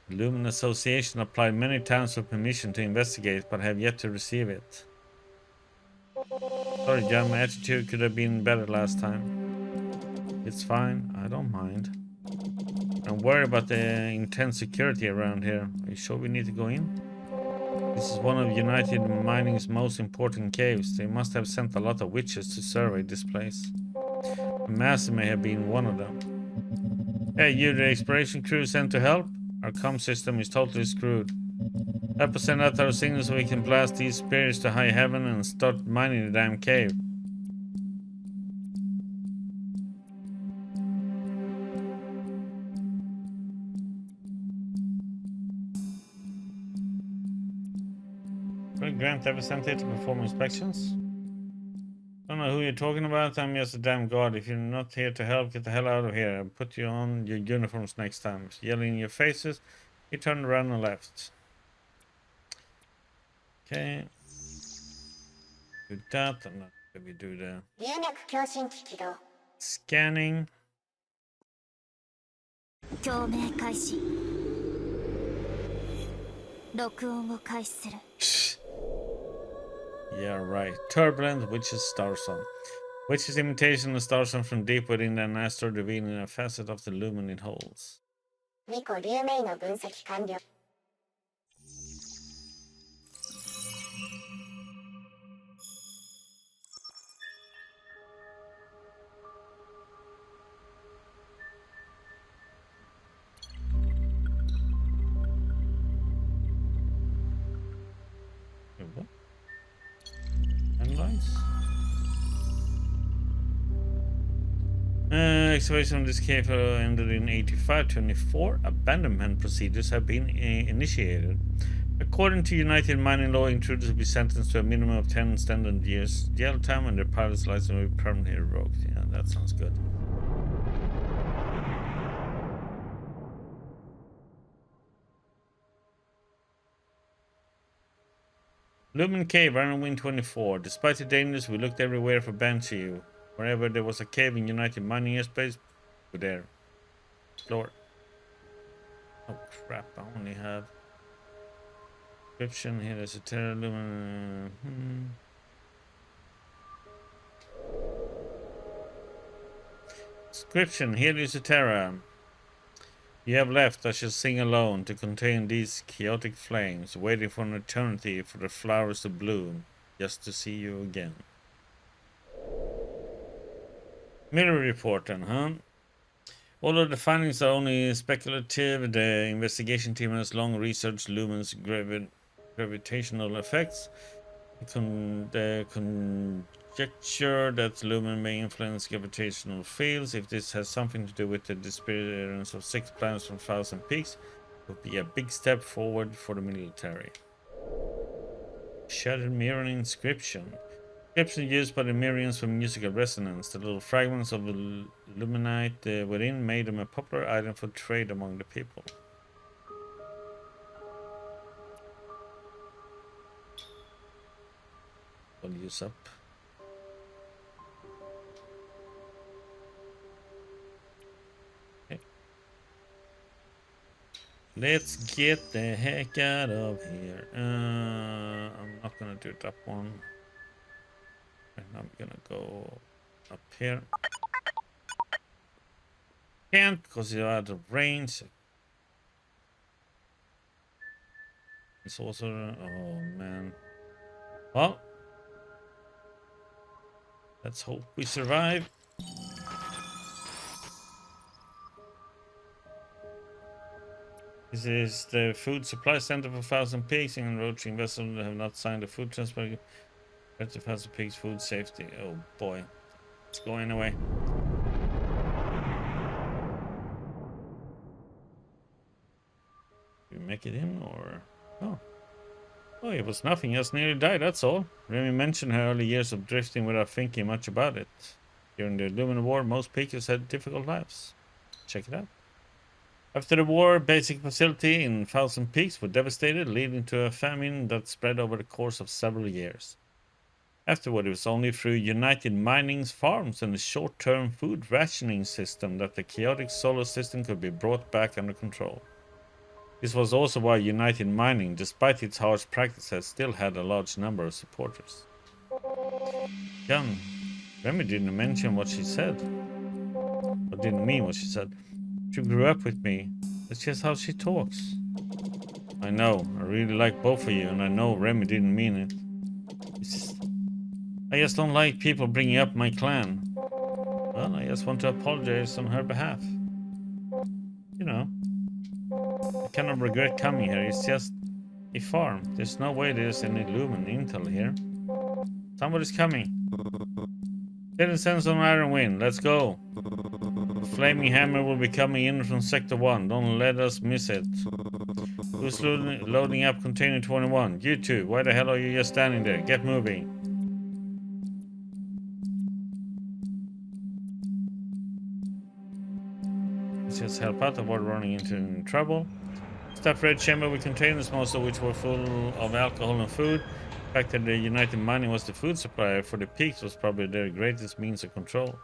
The Lumen Association applied many times for permission to investigate, but have yet to receive it. Sorry, John, my attitude could have been better last time. It's fine, I don't mind. I'm worried about the intense security around here. Are you sure we need to go in? This is one of United Mining's most important caves. They must have sent a lot of witches to survey this place. The Master may have been one of them. Hey, you, the exploration crew sent to help? Our comm system is totally screwed. Help us send out our signals so we can blast these spirits to high heaven and start mining the damn cave. Will Grant ever sent it to perform inspections? Don't know who you're talking about. I'm just a damn god. If you're not here to help, get the hell out of here. I'll put you on your uniforms next time. If yelling in your faces, you turn around and left. Okay. Do that, and then we do the scanning. 共鳴開始。録音を開始する。 Yeah, right. Turbulent, which is Starsong. Which is imitation of Starsong from deep within an asteroid revealing a facet of the lumen it holds. 2個流明の分析完了。 Excavation of this cave ended in 85-24. Abandonment procedures have been initiated. According to United Mining law, intruders will be sentenced to a minimum of 10 standard years jail time and their pilot's license will be permanently revoked. Yeah, that sounds good. Lumen Cave, Iron Wind 24. Despite the dangers, we looked everywhere for Banshee. Wherever there was a cave in United Mining airspace, we're there. Explore. Oh crap, I only have description here. There's a Terra Lumen. Description, here is a Terra. You have left, I shall sing alone to contain these chaotic flames, waiting for an eternity for the flowers to bloom, just to see you again. Military report then, huh? Although the findings are only speculative, the investigation team has long researched Lumen's gravitational effects. The conjecture that Lumen may influence gravitational fields, if this has something to do with the disappearance of 6 planets from 1,000 Peaks, would be a big step forward for the military. Shattered mirror inscription. Inscription used by the Mirians for musical resonance. The little fragments of the luminite within made them a popular item for trade among the people. We'll use up. Okay. Let's get the heck out of here. I'm not gonna do that one. And I'm gonna go up here. Can't because you're out of range. It's also, oh man. Well, let's hope we survive. This is the food supply center for 1,000 Peaks, and roaching vessels have not signed a food transport. 1,000 Peaks food safety. Oh boy, it's going away. We make it in, or oh, it was nothing. Just nearly died. That's all. Remy mentioned her early years of drifting without thinking much about it. During the Lumen War, most Peakers had difficult lives. Check it out. After the war, basic facility in 1,000 Peaks were devastated, leading to a famine that spread over the course of several years. Afterward, it was only through United Mining's farms and the short-term food rationing system that the chaotic solar system could be brought back under control. This was also why United Mining, despite its harsh practices, still had a large number of supporters. Gun. Remy didn't mention what she said. Or didn't mean what she said. She grew up with me. That's just how she talks. I know. I really like both of you, and I know Remy didn't mean it. I just don't like people bringing up my clan. Well, I just want to apologize on her behalf. You know. I cannot regret coming here. It's just a farm. There's no way there's any Lumen intel here. Somebody's coming. Citizens on Iron Wind, let's go. The Flaming Hammer will be coming in from Sector 1. Don't let us miss it. Who's loading up Container 21? You two. Why the hell are you just standing there? Get moving. Let's just help out. Avoid running into trouble. Stuff red chamber with containers, most of which were full of alcohol and food. The fact that the United Mining was the food supplier for the Peaks was probably their greatest means of control.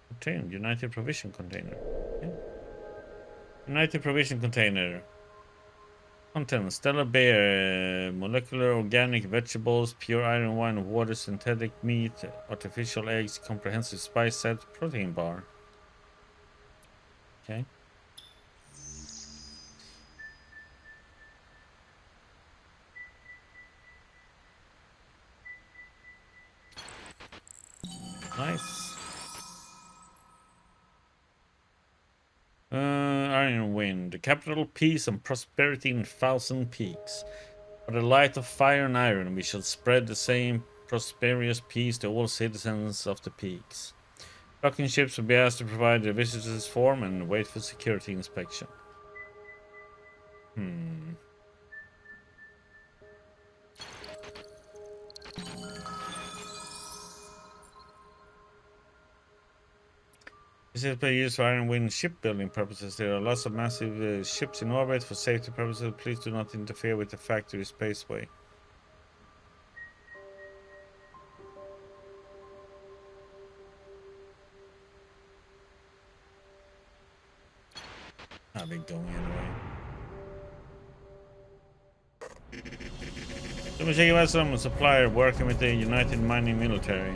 Container, United Provision Container. Okay. United Provision Container. Contents: Stellar Bear, molecular organic vegetables, pure iron wine, water, synthetic meat, artificial eggs, comprehensive spice set, protein bar. Okay. Nice. Iron Wind, the capital, peace and prosperity in 1,000 Peaks. By the light of fire and iron, we shall spread the same prosperous peace to all citizens of the Peaks. Docking ships will be asked to provide their visitors' form and wait for security inspection. This is used for Iron Wind shipbuilding purposes. There are lots of massive ships in orbit. For safety purposes, please do not interfere with the factory spaceway. I'll be going anyway. Let me check you out some supplier working with the United Mining military.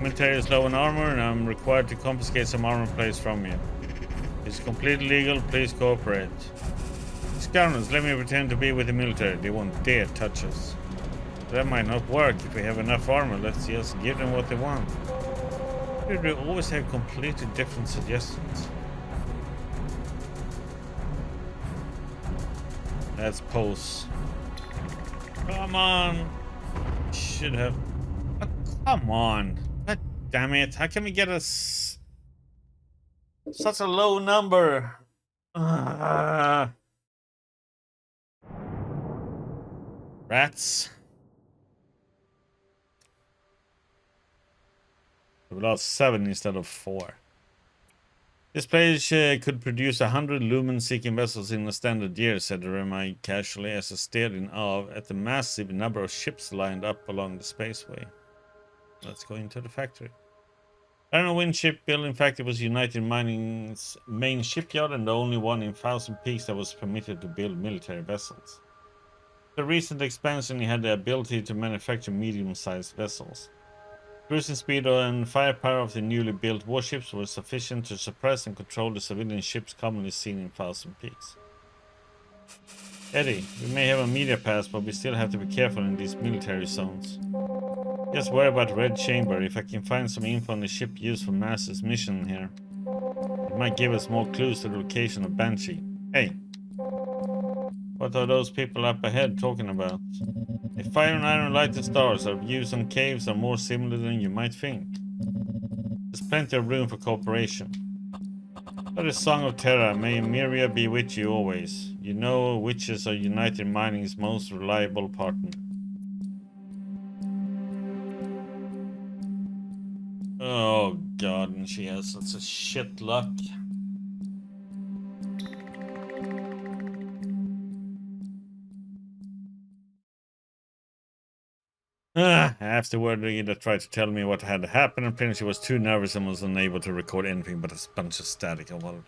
Military is low on armor, and I'm required to confiscate some armor plates from you. It's completely legal. Please cooperate. Scoundrels, let me pretend to be with the military. They won't dare touch us. That might not work. If we have enough armor, let's just give them what they want. They always have completely different suggestions. Let's pose. Come on. Should have. Oh, come on. God damn it. How can we get such a low number? Rats. We lost 7 instead of 4. This place could produce 100 lumen-seeking vessels in a standard year, said Remai casually as he stared in awe at the massive number of ships lined up along the spaceway. Let's go into the factory. Iron Wind Shipbuilding Factory was United Mining's main shipyard and the only one in Thousand Peaks that was permitted to build military vessels. The recent expansion had the ability to manufacture medium-sized vessels. Cruising speed and firepower of the newly built warships were sufficient to suppress and control the civilian ships commonly seen in Thousand Peaks. Eddie, we may have a media pass, but we still have to be careful in these military zones. Just worry about Red Chamber. If I can find some info on the ship used for Master's mission here, it might give us more clues to the location of Banshee. Hey, what are those people up ahead talking about? If fire and iron light the stars, our views on caves are more similar than you might think. There's plenty of room for cooperation. That is Song of Terra. May Myria be with you always. You know witches are United Mining's most reliable partner. Oh god, and she has such a shit luck. Afterward, Ida tried to tell me what had happened. Apparently she was too nervous and was unable to record anything but a bunch of static. Well,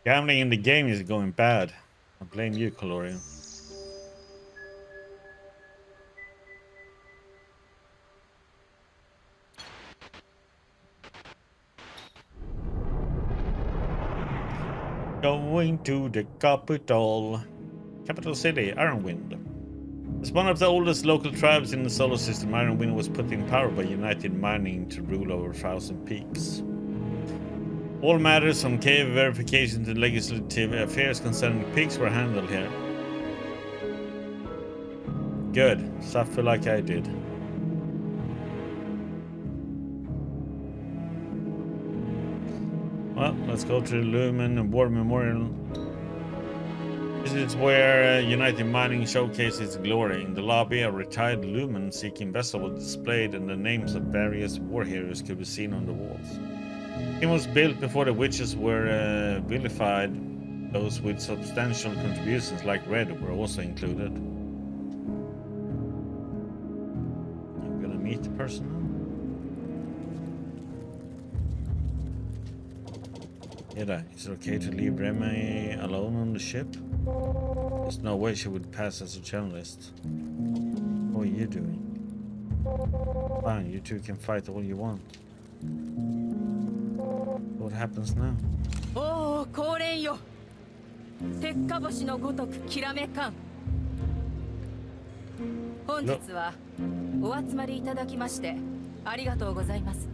gambling in the game is going bad. I blame you, Caloria. Going to the capital city, Ironwind. As one of the oldest local tribes in the solar system, Ironwind was put in power by United Mining to rule over Thousand Peaks. All matters from cave verification to legislative affairs concerning peaks were handled here. Good. Suffer like I did. Well, let's go to the Lumen War Memorial. This is where United Mining showcases its glory. In the lobby, a retired Lumen-seeking vessel was displayed and the names of various war heroes could be seen on the walls. It was built before the witches were vilified. Those with substantial contributions like Red were also included. I'm gonna meet the person now. Ida, is it okay to leave Remy alone on the ship? There's no way she would pass as a journalist. What are you doing? Fine, you two can fight all you want. What happens now? Oh, 降臨よ。鉄火星のごとくきらめかん。本日はお集まりいただきましてありがとうございます。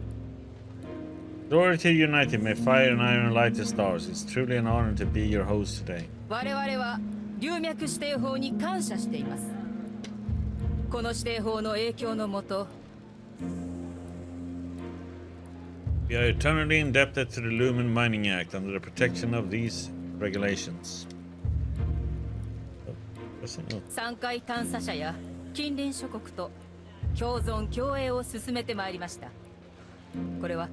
Glory to United, may fire and iron light the stars. It's truly an honor to be your host today. 我々は流脈指定法に感謝しています。この指定法の影響のもと、We are eternally indebted to the Lumen Mining Act under the protection of these regulations. 3階探査車や近隣諸国と共存共栄を進めてまいりました。これは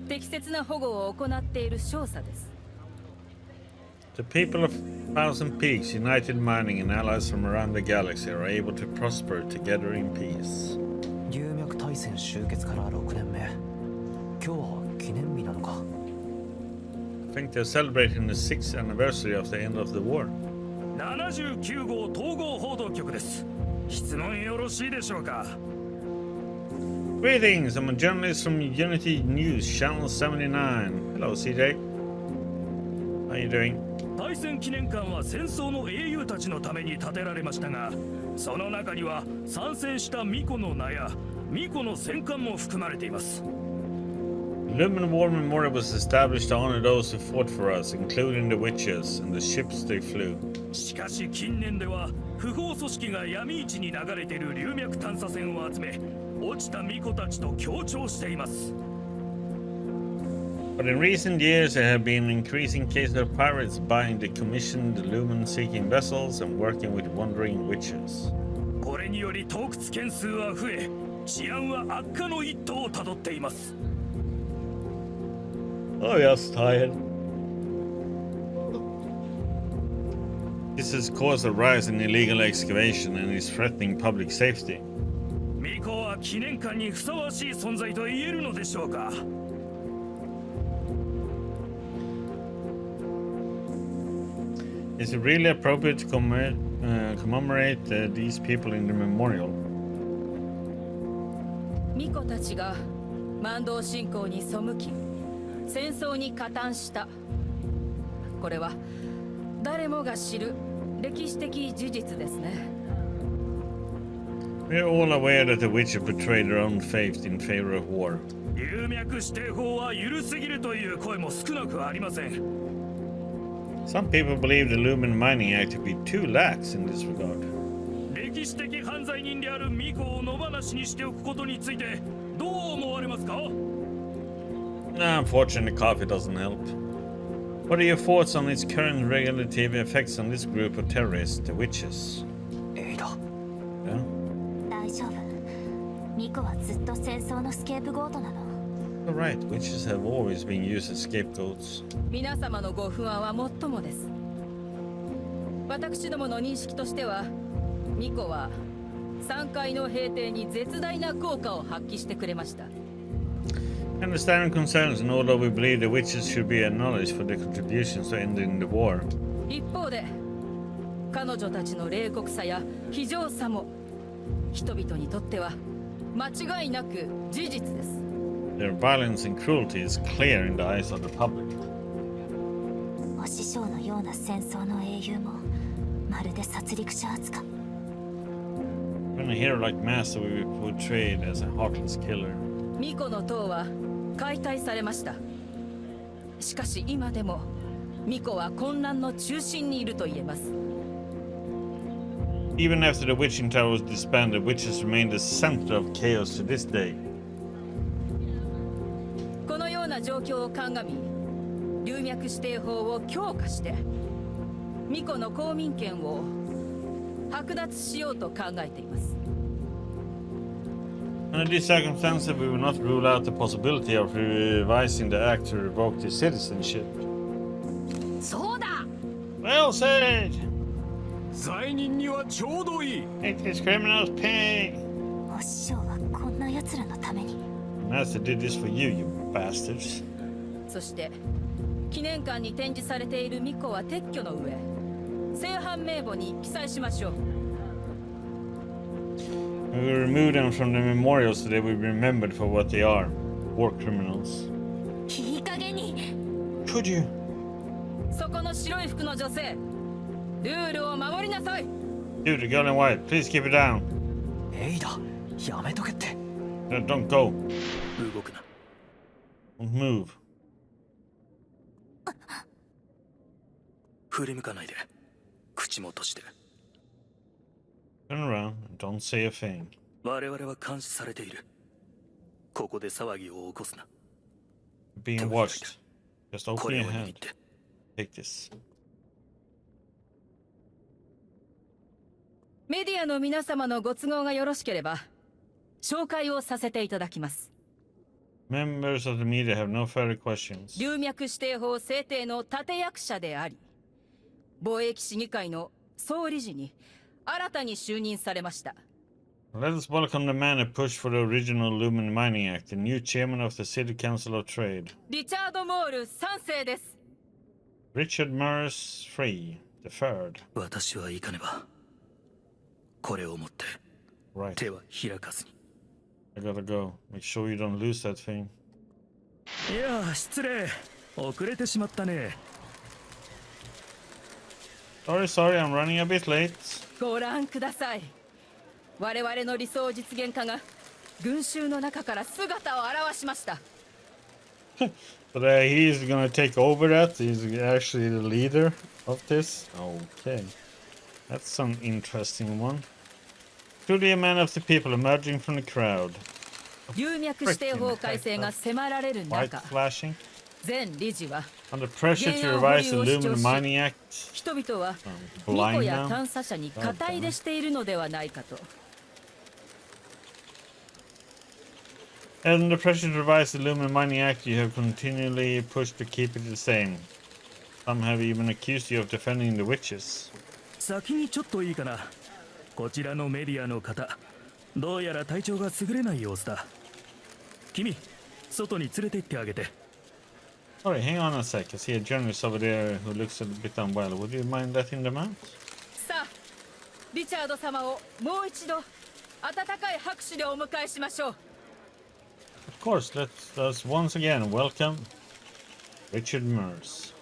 適切な保護を行っている証左です。The people of Thousand Peaks, United Mining, and allies from around the galaxy are able to prosper together in peace. 流脈大戦終結から6年目。今日は記念日なのか。I think they're celebrating the 6th anniversary of the end of the war. 79号統合報道局です。質問よろしいでしょうか。Greetings, I'm a journalist from Unity News, Channel 79. Hello, CJ. How you doing? 大戦記念館は戦争の英雄たちのために建てられましたが、その中には参戦した巫女の名や巫女の戦艦も含まれています。Lumen War Memorial was established to honor those who fought for us, including the witches and the ships they flew. しかし近年では不法組織が闇市に流れている龍脈探査船を集め、落ちた巫女たちと協調しています。But in recent years, there have been increasing cases of pirates buying decommissioned lumen-seeking vessels and working with wandering witches. これにより盗掘件数は増え、治安は悪化の一途をたどっています。Oh yes, tired. This has caused a rise in illegal excavation and is threatening public safety. 巫女は記念館にふさわしい存在と言えるのでしょうか。Is it really appropriate to commemorate these people in the memorial? 巫女たちが万道信仰に背き、戦争に加担した。これは誰もが知る歴史的事実ですね。We are all aware that the witches betrayed their own faith in favor of war. 龍脈指定法は緩すぎるという声も少なくありません。Some people believe the Lumen Mining Act to be too lax in this regard. 歴史的犯罪人である巫女を野放しにしておくことについてどう思われますか？ Unfortunately, coffee doesn't help. What are your thoughts on its current regulative effects on this group of terrorists, the witches? エイダ。Yeah? 大丈夫。ミコはずっと戦争のスケープゴートなの。You're right, witches have always been used as scapegoats. 皆様のご不安はもっともです。私どもの認識としては、巫女は3階の平定に絶大な効果を発揮してくれました。I understand concerns, and although we believe the witches should be acknowledged for their contributions to ending the war. 一方で、彼女たちの冷酷さや非情さも人々にとっては間違いなく事実です。Their violence and cruelty is clear in the eyes of the public. お師匠のような戦争の英雄もまるで殺戮者扱い。When a hero like Master will be portrayed as a heartless killer. 巫女の塔は解体されました。しかし今でも巫女は混乱の中心にいると言えます。Even after the witching tower was disbanded, witches remain the center of chaos to this day. このような状況を鑑み、龍脈指定法を強化して巫女の公民権を剥奪しようと考えています。Under these circumstances, we will not rule out the possibility of revising the act to revoke the citizenship. そうだ。 Well said! 罪人にはちょうどいい。 Make these criminals pay! お師匠はこんな奴らのために。Master did this for you, you bastards. そして記念館に展示されている巫女は撤去の上、正犯名簿に記載しましょう。We will remove them from the memorial so they will be remembered for what they are, war criminals. いい加減に。Could you? そこの白い服の女性、ルールを守りなさい。 Dude, the girl in white, please keep it down. エイダ、やめとけって。Don't go. 動くな。 Don't move. 振り向かないで。口も閉じて。 Turn around and don't say a thing. 我々は監視されている。ここで騒ぎを起こすな。 Being watched. Just こ open れ your を握っ hand. て。 Take this. メディアの皆様のご都合がよろしければ紹介をさせていただきます。 Members of the media have no further questions. 龍脈指定法制定の立役者であり、貿易市議会の総理事に新たに就任されました。 Let us welcome the man who pushed for the original Lumen Mining Act, the new chairman of the City Council of Trade. リチャード・モール3世です。 Richard Morris III, the third. 私は行かねば。これを持って Right. 手は開かずに。 I gotta go. Make sure you don't lose that thing. いや、失礼。遅れてしまったね。Sorry, I'm running a bit late. ご覧ください。我々の理想実現化が群衆の中から姿を現しました。But he's gonna take over that. He's actually the leader of this. Okay. That's an interesting one. Truly a man of the people emerging from the crowd. 流脈指定法改正が迫られる White 中、 flashing. 前理事は Under pressure to revise the Lumen Mining Act. 人々は Blind 巫女や now. 探査者に肩入れしているのではないかと。 Under pressure to revise the Lumen Mining Act, you have continually pushed to keep it the same. Some have even accused you of defending the witches. 先にちょっといいかな。こちらのメディアの方、どうやら体調が優れない様子だ。君、外に連れて行ってあげて。Sorry, hang on a sec. I see a journalist over there who looks a bit unwell. Would you mind letting them out? さあ、リチャード様をもう一度温かい拍手でお迎えしましょう。 Of course, let's once again welcome Richard Merce.